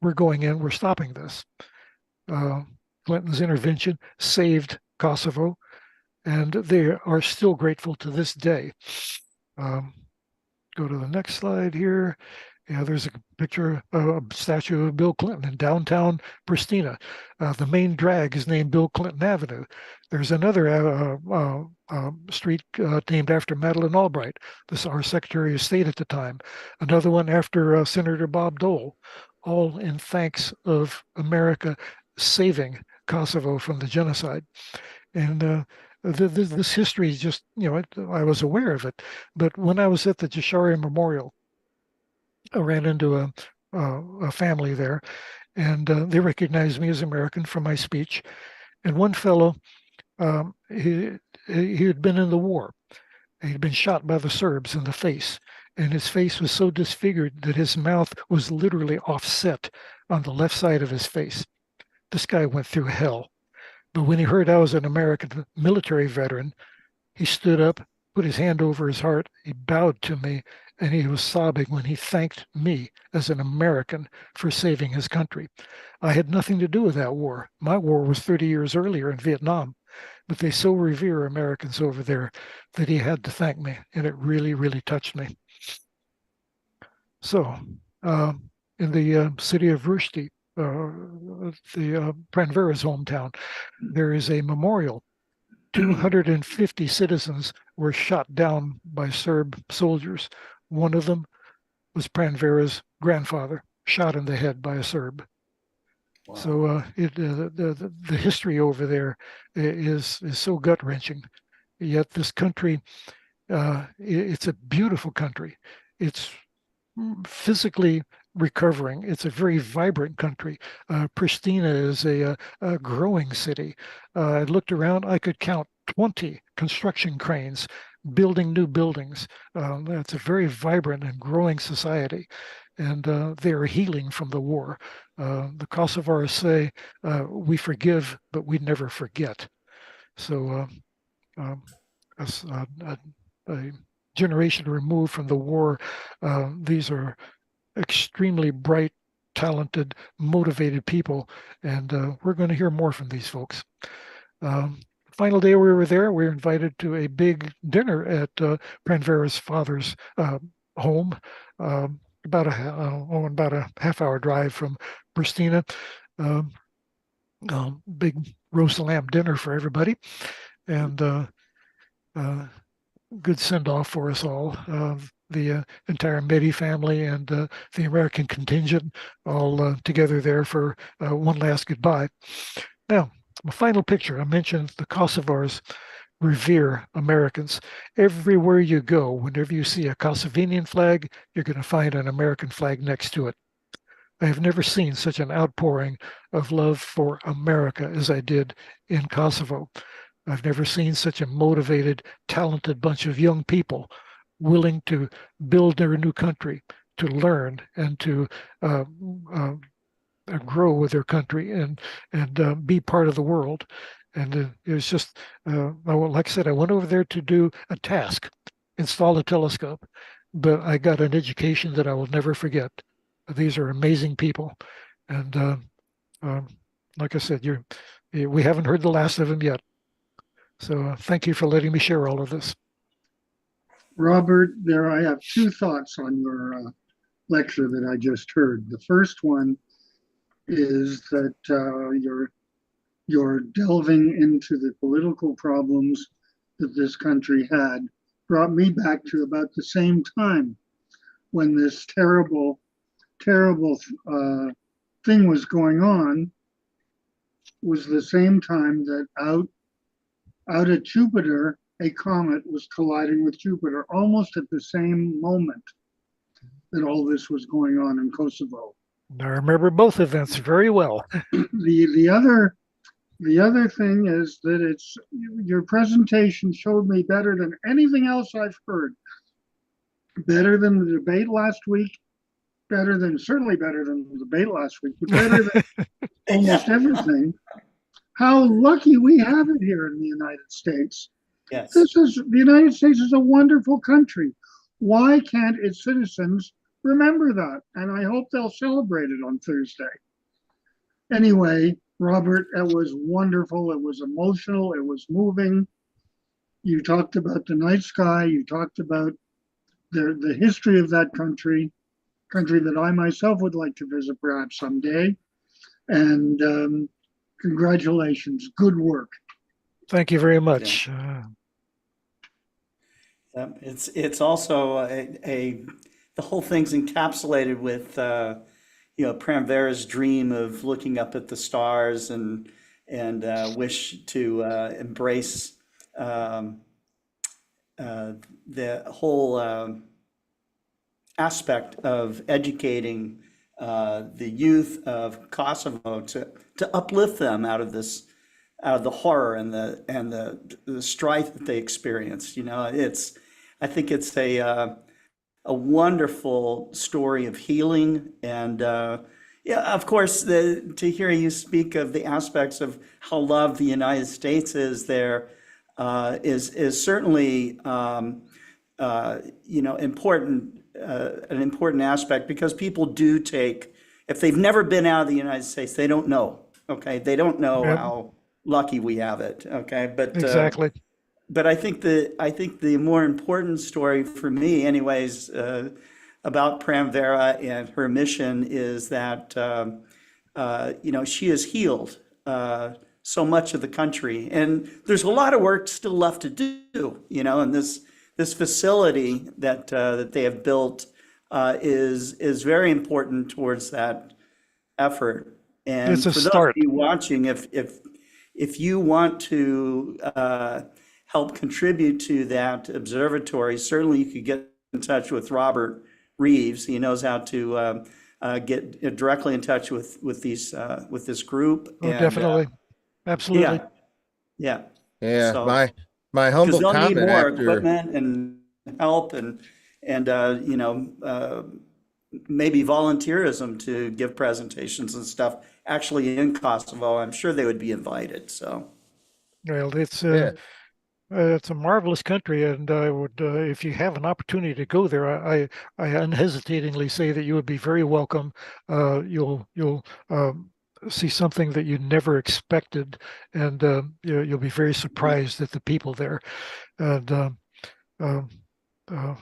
We're going in, we're stopping this. Clinton's intervention saved Kosovo, and they are still grateful to this day. Go to the next slide here. Yeah, there's a picture, a statue of Bill Clinton in downtown Pristina. The main drag is named Bill Clinton Avenue. There's another street named after Madeleine Albright, our Secretary of State at the time. Another one after Senator Bob Dole, all in thanks of America saving Kosovo from the genocide. And this history is just, I was aware of it. But when I was at the Jashari Memorial, I ran into a family there, and they recognized me as American from my speech. And one fellow, he had been in the war. He'd been shot by the Serbs in the face, and his face was so disfigured that his mouth was literally offset on the left side of his face. This guy went through hell. But when he heard I was an American military veteran, he stood up, put his hand over his heart, he bowed to me, and he was sobbing when he thanked me as an American for saving his country. I had nothing to do with that war. My war was 30 years earlier in Vietnam, but they so revere Americans over there that he had to thank me, and it really, really touched me. So, in the city of Rushdie, the Pranvera's hometown, there is a memorial. 250 citizens were shot down by Serb soldiers. One of them was Pranvera's grandfather, shot in the head by a Serb. Wow. So the history over there is so gut-wrenching. Yet this country, it's a beautiful country. It's physically recovering. It's a very vibrant country. Pristina is a growing city. I looked around, I could count 20 construction cranes building new buildings. It's a very vibrant and growing society, and they are healing from the war. The Kosovars say, we forgive, but we never forget. So as a generation removed from the war, these are extremely bright, talented, motivated people, and we're going to hear more from these folks. Final day we were there, we were invited to a big dinner at Pranvera's father's home, about a half-hour drive from Pristina. Big roast lamb dinner for everybody, and good send-off for us all. The entire Medi family and the American contingent all together there for one last goodbye. Now, my final picture, I mentioned the Kosovars revere Americans. Everywhere you go, whenever you see a Kosovinian flag, you're going to find an American flag next to it. I have never seen such an outpouring of love for America as I did in Kosovo. I've never seen such a motivated, talented bunch of young people willing to build their new country, to learn and to grow with their country and be part of the world. And it was just, like I said, I went over there to do a task, install a telescope, but I got an education that I will never forget. These are amazing people. And like I said, we haven't heard the last of them yet. So thank you for letting me share all of this. Robert, I have two thoughts on your lecture that I just heard. The first one is that you're delving into the political problems that this country had. Brought me back to about the same time when this terrible thing was going on. Was the same time that out at Jupiter, a comet was colliding with Jupiter almost at the same moment that all this was going on in Kosovo. I remember both events very well. The other thing is that your presentation showed me better than anything else I've heard. Better than the debate last week, certainly better than the debate last week, but better than almost everything. How lucky we have it here in the United States. Yes. The United States is a wonderful country. Why can't its citizens remember that. And I hope they'll celebrate it on Thursday. Anyway, Robert, it was wonderful. It was emotional. It was moving. You talked about the night sky. You talked about the history of that country that I myself would like to visit perhaps someday. And congratulations. Good work. Thank you very much. It's also the whole thing's encapsulated with Pramvera's dream of looking up at the stars and wish to embrace the whole aspect of educating the youth of Kosovo to uplift them out of the horror and the strife that they experienced. I think it's a wonderful story of healing. And yeah, of course, to hear you speak of the aspects of how loved the United States is there is certainly important, an important aspect, because people do take, if they've never been out of the United States, they don't know. Okay, they don't know Yep. how lucky we have it. Okay, Exactly. but I think the more important story for me, anyways, about Pramvera and her mission is that she has healed so much of the country, and there's a lot of work still left to do. And this facility that they have built is very important towards that effort. And It's a for those of start. you watching, if you want to help contribute to that observatory, certainly you could get in touch with Robert Reeves. He knows how to get directly in touch with this group. Oh, And definitely. Absolutely. yeah. Yeah, So my because humble they'll need comment more after equipment and help and maybe volunteerism to give presentations and stuff actually in Kosovo. I'm sure they would be invited. So Well, yeah, it's a marvelous country, and I would, if you have an opportunity to go there, I unhesitatingly say that you would be very welcome. You'll see something that you never expected, and you'll be very surprised at the people there. And um, uh,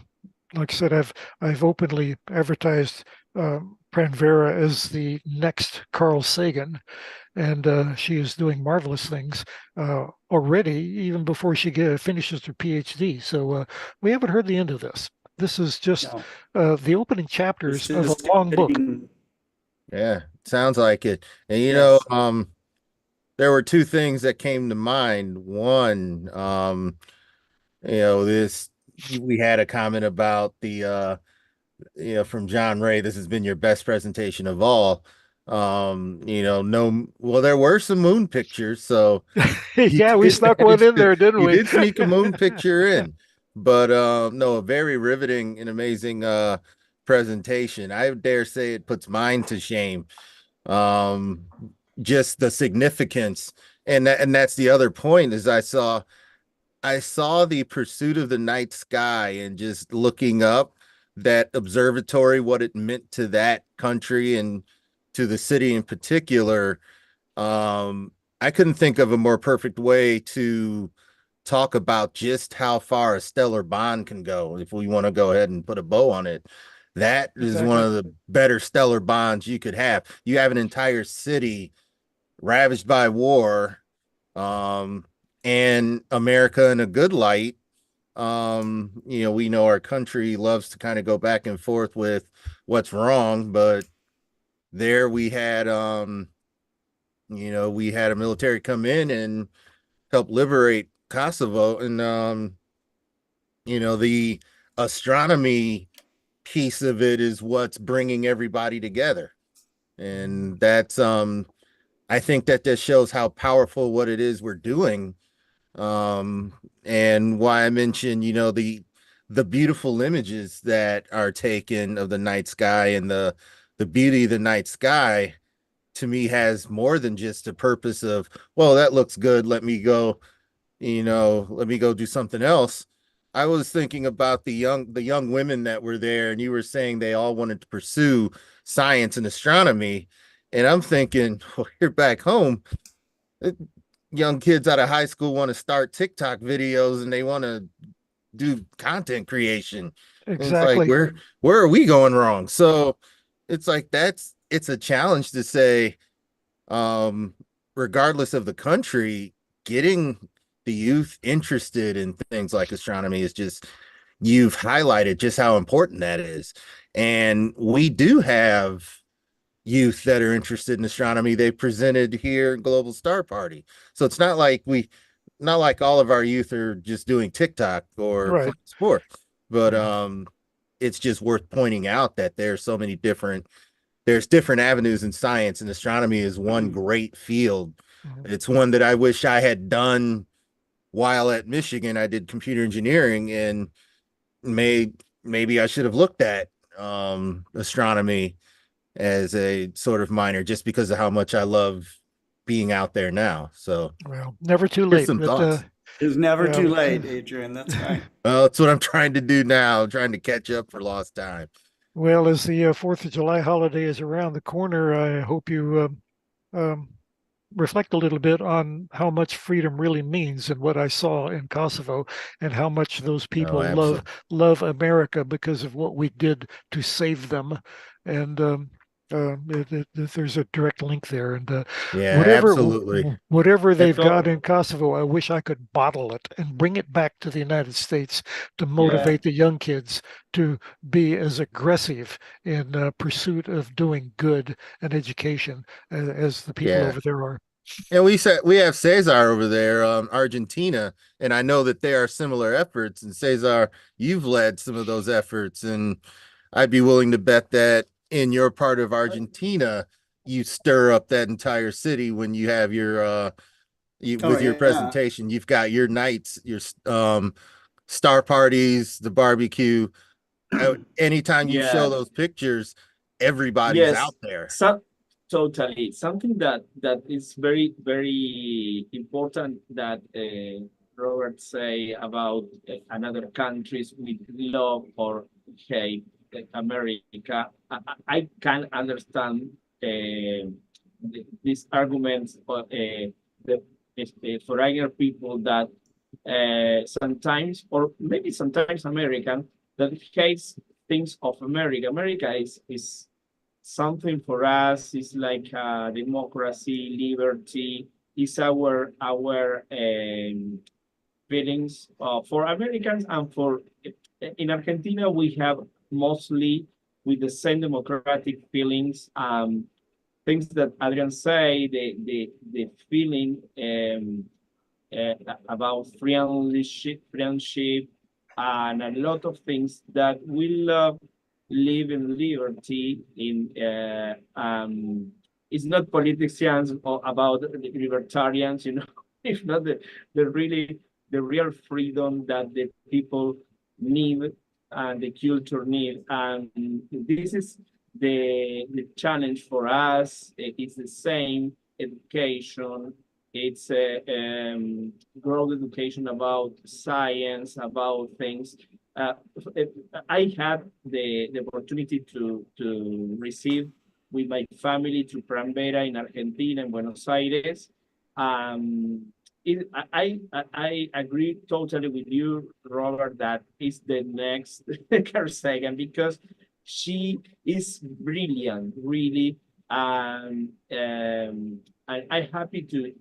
like I said, I've openly advertised Pranvera as the next Carl Sagan, and she is doing marvelous things already, even before she finishes her PhD. So we haven't heard the end of this. This is just no, the opening chapters this of is a long book. yeah, sounds like it. And Yes. there were two things that came to mind. One, this we had a comment about the from John Ray, this has been your best presentation of all. No, well, there were some moon pictures, so you Yeah, we did snuck one manage in there, didn't you we? did sneak a moon picture in. But no, a very riveting and amazing presentation. I dare say it puts mine to shame. Um, just the significance, and that's the other point, is I saw the pursuit of the night sky, and just looking up that observatory, what it meant to that country and to the city in particular. I couldn't think of a more perfect way to talk about just how far a stellar bond can go. If we want to go ahead and put a bow on it, that is one Exactly. of the better stellar bonds you could have. You have an entire city ravaged by war, um, and America in a good light. We know our country loves to kind of go back and forth with what's wrong, but there we had a military come in and help liberate Kosovo. And the astronomy piece of it is what's bringing everybody together. And that's I think that just shows how powerful what it is we're doing. And why I mentioned, the beautiful images that are taken of the night sky, and the beauty of the night sky, to me, has more than just a purpose of, well, that looks good, let me go do something else. I was thinking about the young women that were there, and you were saying they all wanted to pursue science and astronomy. And I'm thinking, well, here back home, uh, young kids out of high school want to start TikTok videos and they want to do content creation. And it's like, Exactly. where are we going wrong? So it's like it's a challenge to say, um, regardless of the country, getting the youth interested in things like astronomy is just, you've highlighted just how important that is. And we do have youth that are interested in astronomy. They presented here in Global Star Party. So it's not like all of our youth are just doing TikTok or Right. playing sports, but it's just worth pointing out that there's different avenues in science, and astronomy is one great field. Mhm. It's one that I wish I had done while at Michigan. I did computer engineering, and maybe I should have looked at astronomy as a sort of minor just because of how much I love being out there now. So Well, never too here's late, some but thoughts. It's never yeah, too late, Adrian. That's right. Well, that's what I'm trying to do now. I'm trying to catch up for lost time. well, as the 4th of July holiday is around the corner, I hope you reflect a little bit on how much freedom really means and what I saw in Kosovo, and how much those Oh, people absolutely. love America because of what we did to save them. And there's a direct link there. And Yeah, whatever absolutely. whatever That's they've got all. in Kosovo, I wish I could bottle it and bring it back to the United States to Yeah. motivate the young kids to be as aggressive in pursuit of doing good and education as the people Yeah. over there are. And we have Cesar over there, Argentina, and I know that there are similar efforts. And Cesar, you've led some of those efforts, and I'd be willing to bet that in your part of Argentina, you stir up that entire city when you have Oh, with your yeah. presentation. You've got your nights, your star parties, the barbecue. Anytime you show Yes. those pictures, everybody's Yes, out there. totally. Something that is very important that Robert say about another countries with love or hate America. I can understand these arguments for the foreigner people that sometimes, or maybe sometimes American, that hates things of America. America is something for us. Is like democracy, liberty. Is our feelings for Americans, and for in Argentina we have mostly with the same democratic feelings. Things that Adrian say, the feeling about friendship, and a lot of things that we love live in liberty. It's not politicians or about the libertarians, it's not the real freedom that the people need and the culture need. And this is the challenge for us. It's the same education. It's a broad education about science, about things. Uh, I had the opportunity to receive with my family to Pramvera in Argentina, in Buenos Aires. Um, I agree totally with you, Robert, that is the next Carl Sagan, because she is brilliant, really. I'm happy to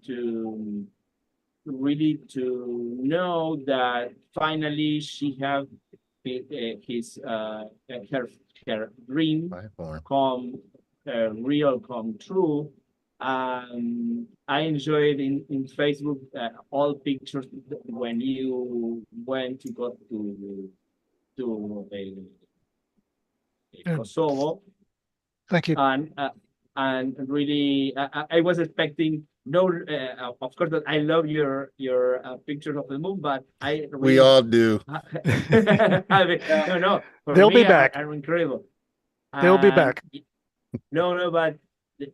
really to know that finally she have his her dream Platform. come real, come true. I enjoyed in Facebook all pictures when you went to go to And Kosovo, thank you. and really I was expecting no, of course that I love your pictures of the moon, but I We really all do. I mean, Yeah. no, for They'll be me back. are incredible. They'll be And back. no, but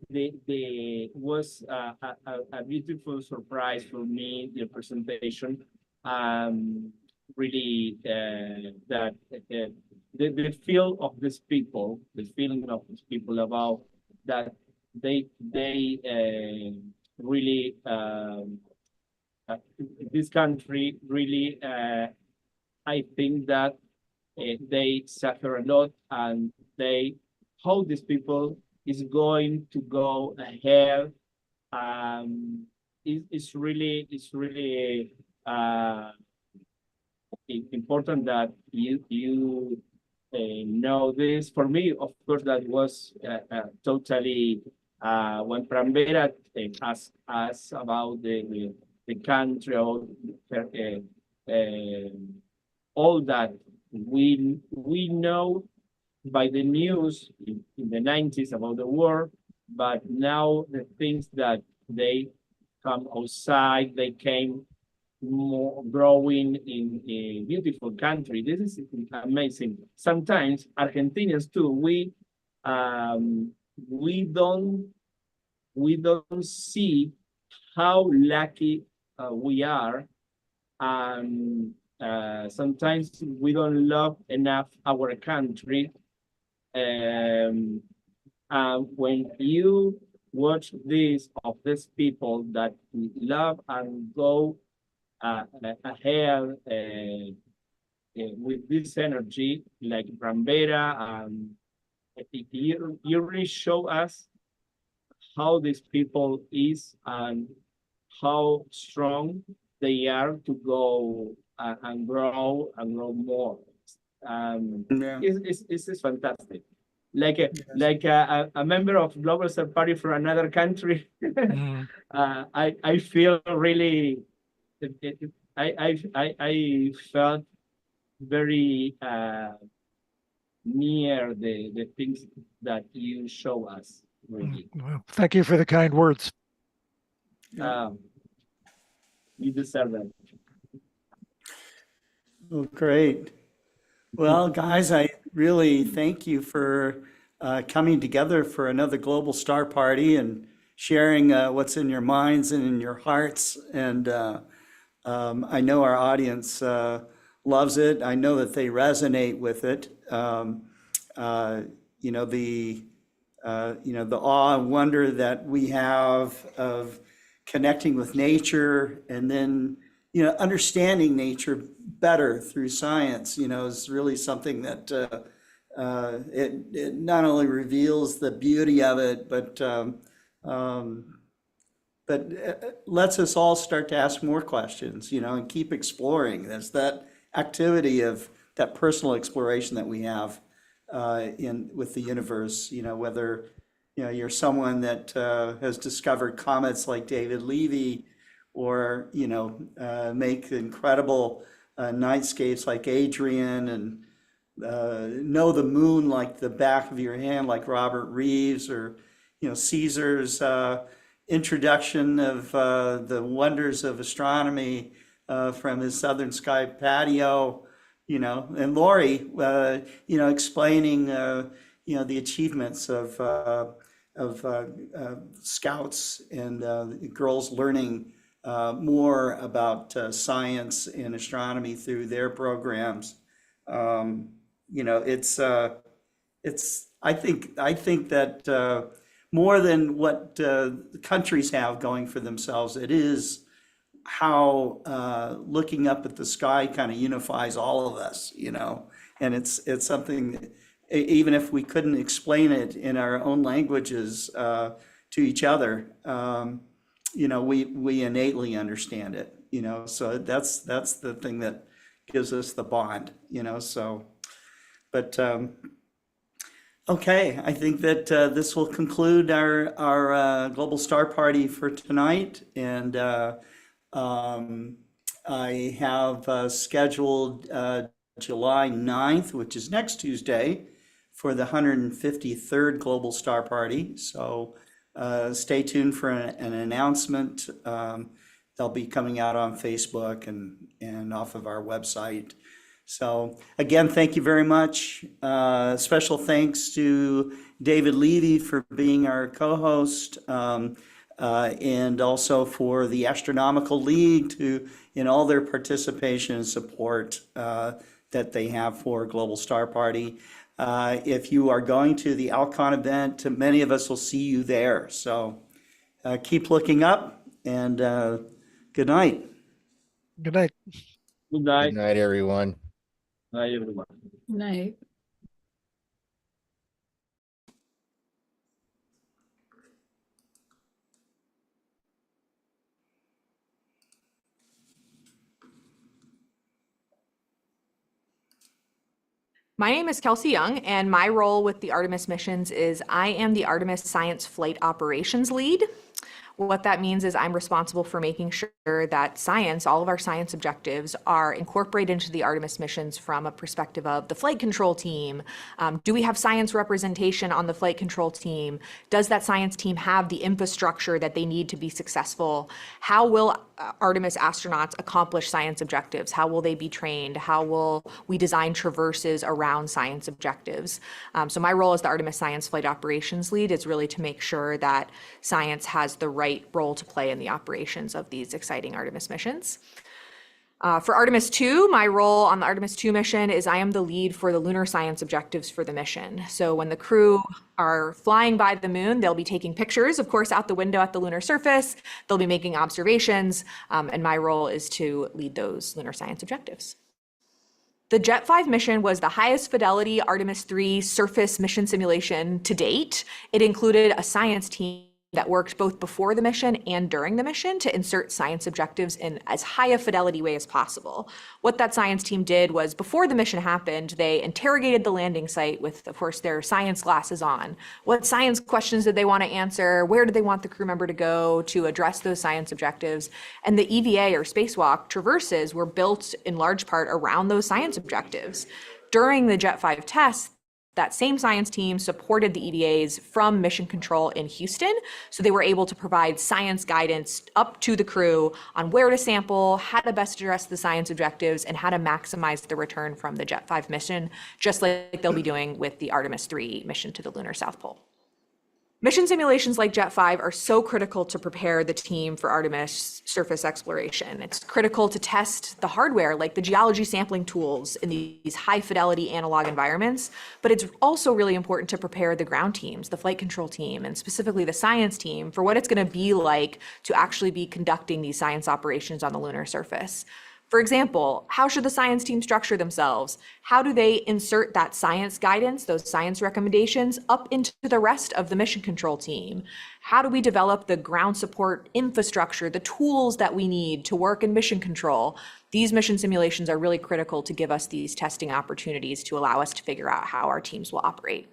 the was a beautiful surprise for me, the presentation. Um, really that the feel of these people, the feeling of these people about that they really this country really I think that they suffer a lot and they how these people is going to go ahead it's really important that you know this. For me, of course, that was totally when Prambera asked us about the country, all that we know by the news in the 90s about the war, but now the things that they come outside, they came more growing in a beautiful country. This is amazing. Sometimes Argentinians too, um, we don't we don't see how lucky we are, and sometimes we don't love enough our country. When you watch this of these people that love and go ahead with this energy, like Brambera, you really show us how these people is and how strong they are to go and grow more. Yeah. It's fantastic. Like a member of Global Star Party from another country, Mm. I feel really I felt very near the things that you show us, really. Well, thank you for the kind words. You deserve that. Oh, great. Well, guys, I really thank you for coming together for another Global Star Party and sharing what's in your minds and in your hearts. And I know our audience loves it. I know that they resonate with it. You know, the awe and wonder that we have of connecting with nature and then, understanding nature better through science, is really something that it not only reveals the beauty of it, but lets us all start to ask more questions, and keep exploring. There's that activity of that personal exploration that we have in with the universe, whether you're someone that has discovered comets like David Levy, or make incredible nightscapes like Adrian, and know the moon like the back of your hand like Robert Reeves, or Caesar's introduction of the wonders of astronomy from his southern sky patio, and Lori, explaining, the achievements of scouts and girls learning more about science and astronomy through their programs. I think that more than what the countries have going for themselves, it is how looking up at the sky kind of unifies all of us, and it's something that, even if we couldn't explain it in our own languages to each other, we innately understand it, so that's the thing that gives us the bond, so, but okay, I think that this will conclude our Global Star Party for tonight, and I have scheduled July 9th, which is next Tuesday, for the 153rd Global Star Party. So stay tuned for an announcement. They'll be coming out on Facebook and off of our website. So again, thank you very much. Special thanks to David Levy for being our co-host, and also for the Astronomical League to in all their participation and support that they have for Global Star Party. If you are going to the Alcon event, many of us will see you there. So keep looking up, and good night. Good night. Good Good night. night, everyone. Night, everyone. Night. My name is Kelsey Young, and my role with the Artemis missions is I am the Artemis Science Flight Operations Lead. What that means is I'm responsible for making sure that science, all of our science objectives, are incorporated into the Artemis missions from a perspective of the flight control team. Do we have science representation on the flight control team? Does that science team have the infrastructure that they need to be successful? How will Artemis astronauts accomplish science objectives? How will they be trained? How will we design traverses around science objectives? So my role as the Artemis Science Flight Operations Lead is really to make sure that science has the right role to play in the operations of these exciting Artemis missions. For Artemis 2, my role on the Artemis 2 mission is I am the lead for the lunar science objectives for the mission. So when the crew are flying by the moon, they'll be taking pictures, of course, out the window at the lunar surface. They'll be making observations, and my role is to lead those lunar science objectives. The Jet 5 mission was the highest fidelity Artemis 3 surface mission simulation to date. It included a science team that worked both before the mission and during the mission to insert science objectives in as high a fidelity way as possible. What that science team did was, before the mission happened, they interrogated the landing site with, of course, their science glasses on. What science questions did they want to answer? Where did they want the crew member to go to address those science objectives? And the EVA, or spacewalk, traverses were built in large part around those science objectives. During the Jet 5 test, that same science team supported the EVAs from mission control in Houston, so they were able to provide science guidance up to the crew on where to sample, how to best address the science objectives, and how to maximize the return from the Jet 5 mission, just like they'll be doing with the Artemis 3 mission to the lunar South Pole. Mission simulations like Jet 5 are so critical to prepare the team for Artemis surface exploration. It's critical to test the hardware, like the geology sampling tools in these high fidelity analog environments, but it's also really important to prepare the ground teams, the flight control team, and specifically the science team for what it's going to be like to actually be conducting these science operations on the lunar surface. For example, how should the science team structure themselves? How do they insert that science guidance, those science recommendations, up into the rest of the mission control team? How do we develop the ground support infrastructure, the tools that we need to work in mission control? These mission simulations are really critical to give us these testing opportunities to allow us to figure out how our teams will operate.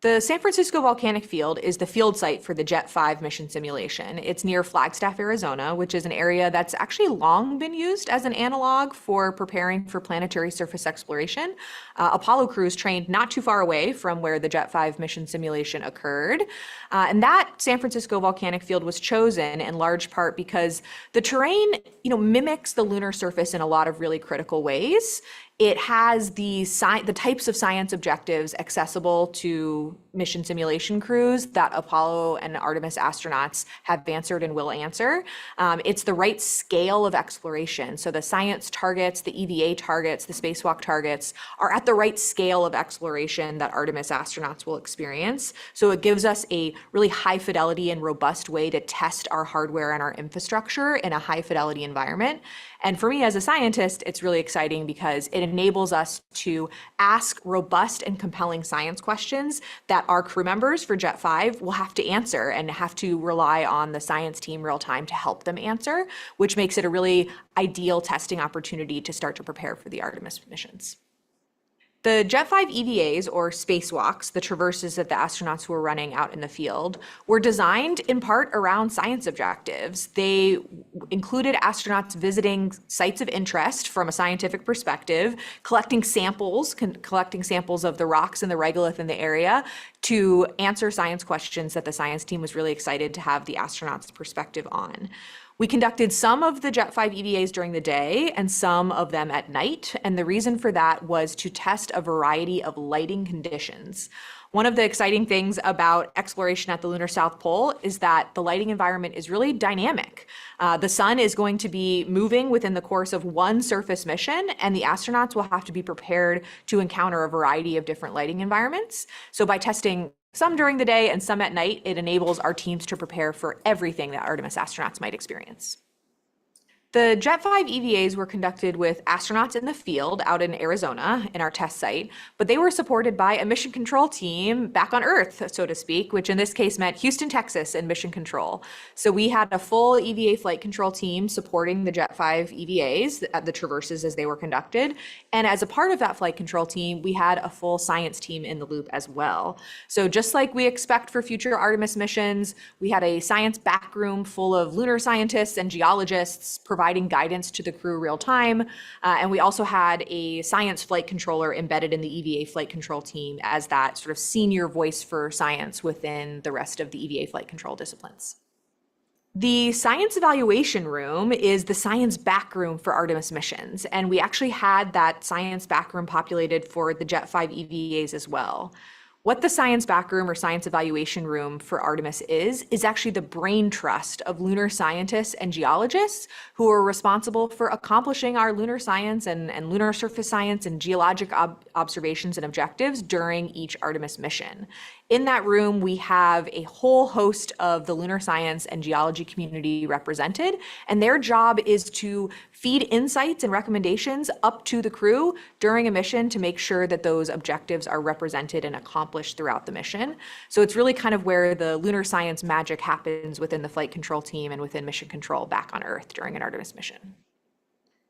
The San Francisco Volcanic Field is the field site for the Jet 5 mission simulation. It's near Flagstaff, Arizona, which is an area that's actually long been used as an analog for preparing for planetary surface exploration. Apollo crews trained not too far away from where the Jet 5 mission simulation occurred. And that San Francisco Volcanic Field was chosen in large part because the terrain, mimics the lunar surface in a lot of really critical ways. It has the types of science objectives accessible to mission simulation crews that Apollo and Artemis astronauts have answered and will answer. It's the right scale of exploration. So the science targets, the EVA targets, the spacewalk targets are at the right scale of exploration that Artemis astronauts will experience. So it gives us a really high fidelity and robust way to test our hardware and our infrastructure in a high fidelity environment. And for me as a scientist, it's really exciting because it enables us to ask robust and compelling science questions that our crew members for Jet 5 will have to answer and have to rely on the science team real time to help them answer, which makes it a really ideal testing opportunity to start to prepare for the Artemis missions. The Jet 5 EVAs, or spacewalks, the traverses that the astronauts were running out in the field, were designed in part around science objectives. They included astronauts visiting sites of interest from a scientific perspective, collecting samples of the rocks and the regolith in the area to answer science questions that the science team was really excited to have the astronauts' perspective on. We conducted some of the Jet 5 EVAs during the day and some of them at night. And the reason for that was to test a variety of lighting conditions. One of the exciting things about exploration at the lunar South Pole is that the lighting environment is really dynamic. The sun is going to be moving within the course of one surface mission, and the astronauts will have to be prepared to encounter a variety of different lighting environments. So by testing some during the day and some at night, it enables our teams to prepare for everything that Artemis astronauts might experience. The Jet 5 EVAs were conducted with astronauts in the field out in Arizona in our test site, but they were supported by a mission control team back on Earth, so to speak, which in this case meant Houston, Texas, and mission control. So we had a full EVA flight control team supporting the Jet 5 EVAs at the traverses as they were conducted. And as a part of that flight control team, we had a full science team in the loop as well. So just like we expect for future Artemis missions, we had a science backroom full of lunar scientists and geologists providing guidance to the crew real time. And we also had a science flight controller embedded in the EVA flight control team as that sort of senior voice for science within the rest of the EVA flight control disciplines. The science evaluation room is the science backroom for Artemis missions, and we actually had that science backroom populated for the Jet 5 EVAs as well. What the science backroom or science evaluation room for Artemis is actually the brain trust of lunar scientists and geologists who are responsible for accomplishing our lunar science and lunar surface science and geologic observations and objectives during each Artemis mission. In that room, we have a whole host of the lunar science and geology community represented, and their job is to feed insights and recommendations up to the crew during a mission to make sure that those objectives are represented and accomplished throughout the mission. So it's really kind of where the lunar science magic happens within the flight control team and within mission control back on Earth during an Artemis mission.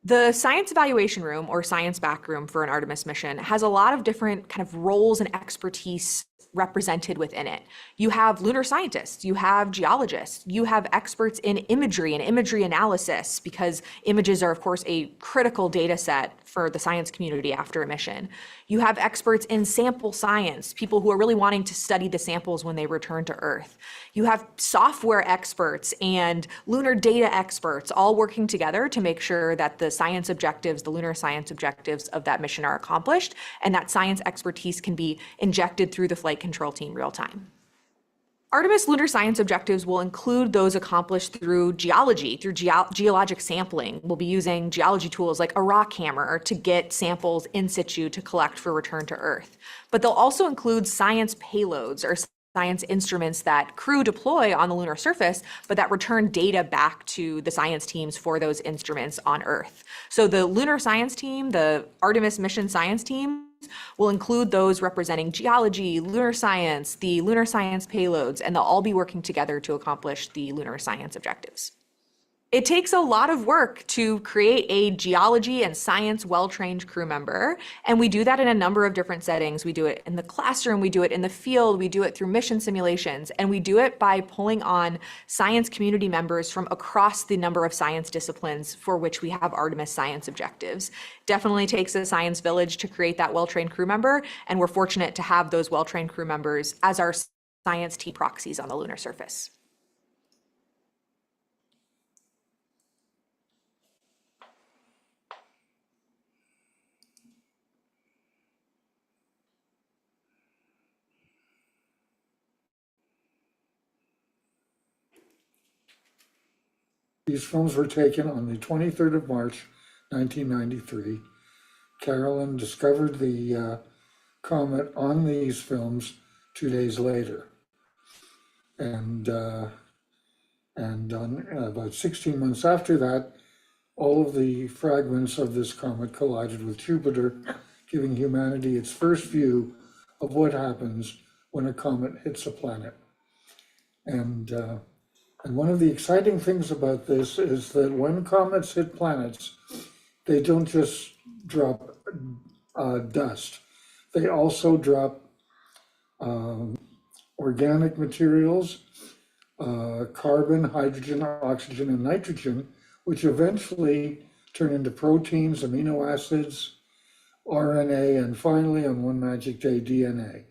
The science evaluation room or science backroom for an Artemis mission has a lot of different kind of roles and expertise represented within it. You have lunar scientists, you have geologists, you have experts in imagery and imagery analysis, because images are, of course, a critical data set for the science community after a mission. You have experts in sample science, people who are really wanting to study the samples when they return to Earth. You have software experts and lunar data experts all working together to make sure that the science objectives, the lunar science objectives of that mission are accomplished, and that science expertise can be injected through the flight control team real time. Artemis lunar science objectives will include those accomplished through geology, through geologic sampling. We'll be using geology tools like a rock hammer to get samples in situ to collect for return to Earth. But they'll also include science payloads or science instruments that crew deploy on the lunar surface, but that return data back to the science teams for those instruments on Earth. So the lunar science team, the Artemis mission science team, will include those representing geology, lunar science, the lunar science payloads, and they'll all be working together to accomplish the lunar science objectives. It takes a lot of work to create a geology and science well-trained crew member, and we do that in a number of different settings. We do it in the classroom, we do it in the field, we do it through mission simulations, and we do it by pulling on science community members from across the number of science disciplines for which we have Artemis science objectives. Definitely takes a science village to create that well-trained crew member, and we're fortunate to have those well-trained crew members as our science team proxies on the lunar surface. These films were taken on the 23rd of March, 1993. Carolyn discovered the comet on these films 2 days later. And on about 16 months after that, all of the fragments of this comet collided with Jupiter, giving humanity its first view of what happens when a comet hits a planet. And one of the exciting things about this is that when comets hit planets, they don't just drop dust. They also drop organic materials, carbon, hydrogen, oxygen, and nitrogen, which eventually turn into proteins, amino acids, RNA, and finally, on one magic day, DNA.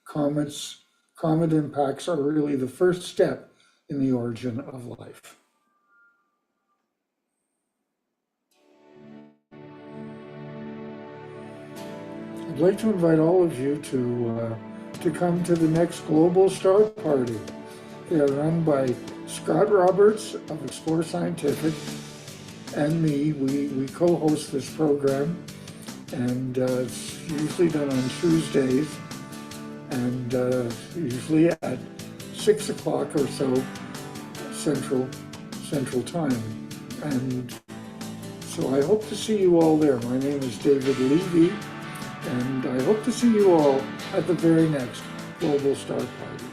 Comet impacts are really the first step in the origin of life. I'd like to invite all of you to come to the next Global Star Party. They are run by Scott Roberts of Explore Scientific and me. We co-host this program, and it's usually done on Tuesdays, and usually at 6 o'clock or so Central Time. And so I hope to see you all there. My name is David Levy, and I hope to see you all at the very next Global Star Party.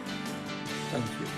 Thank you.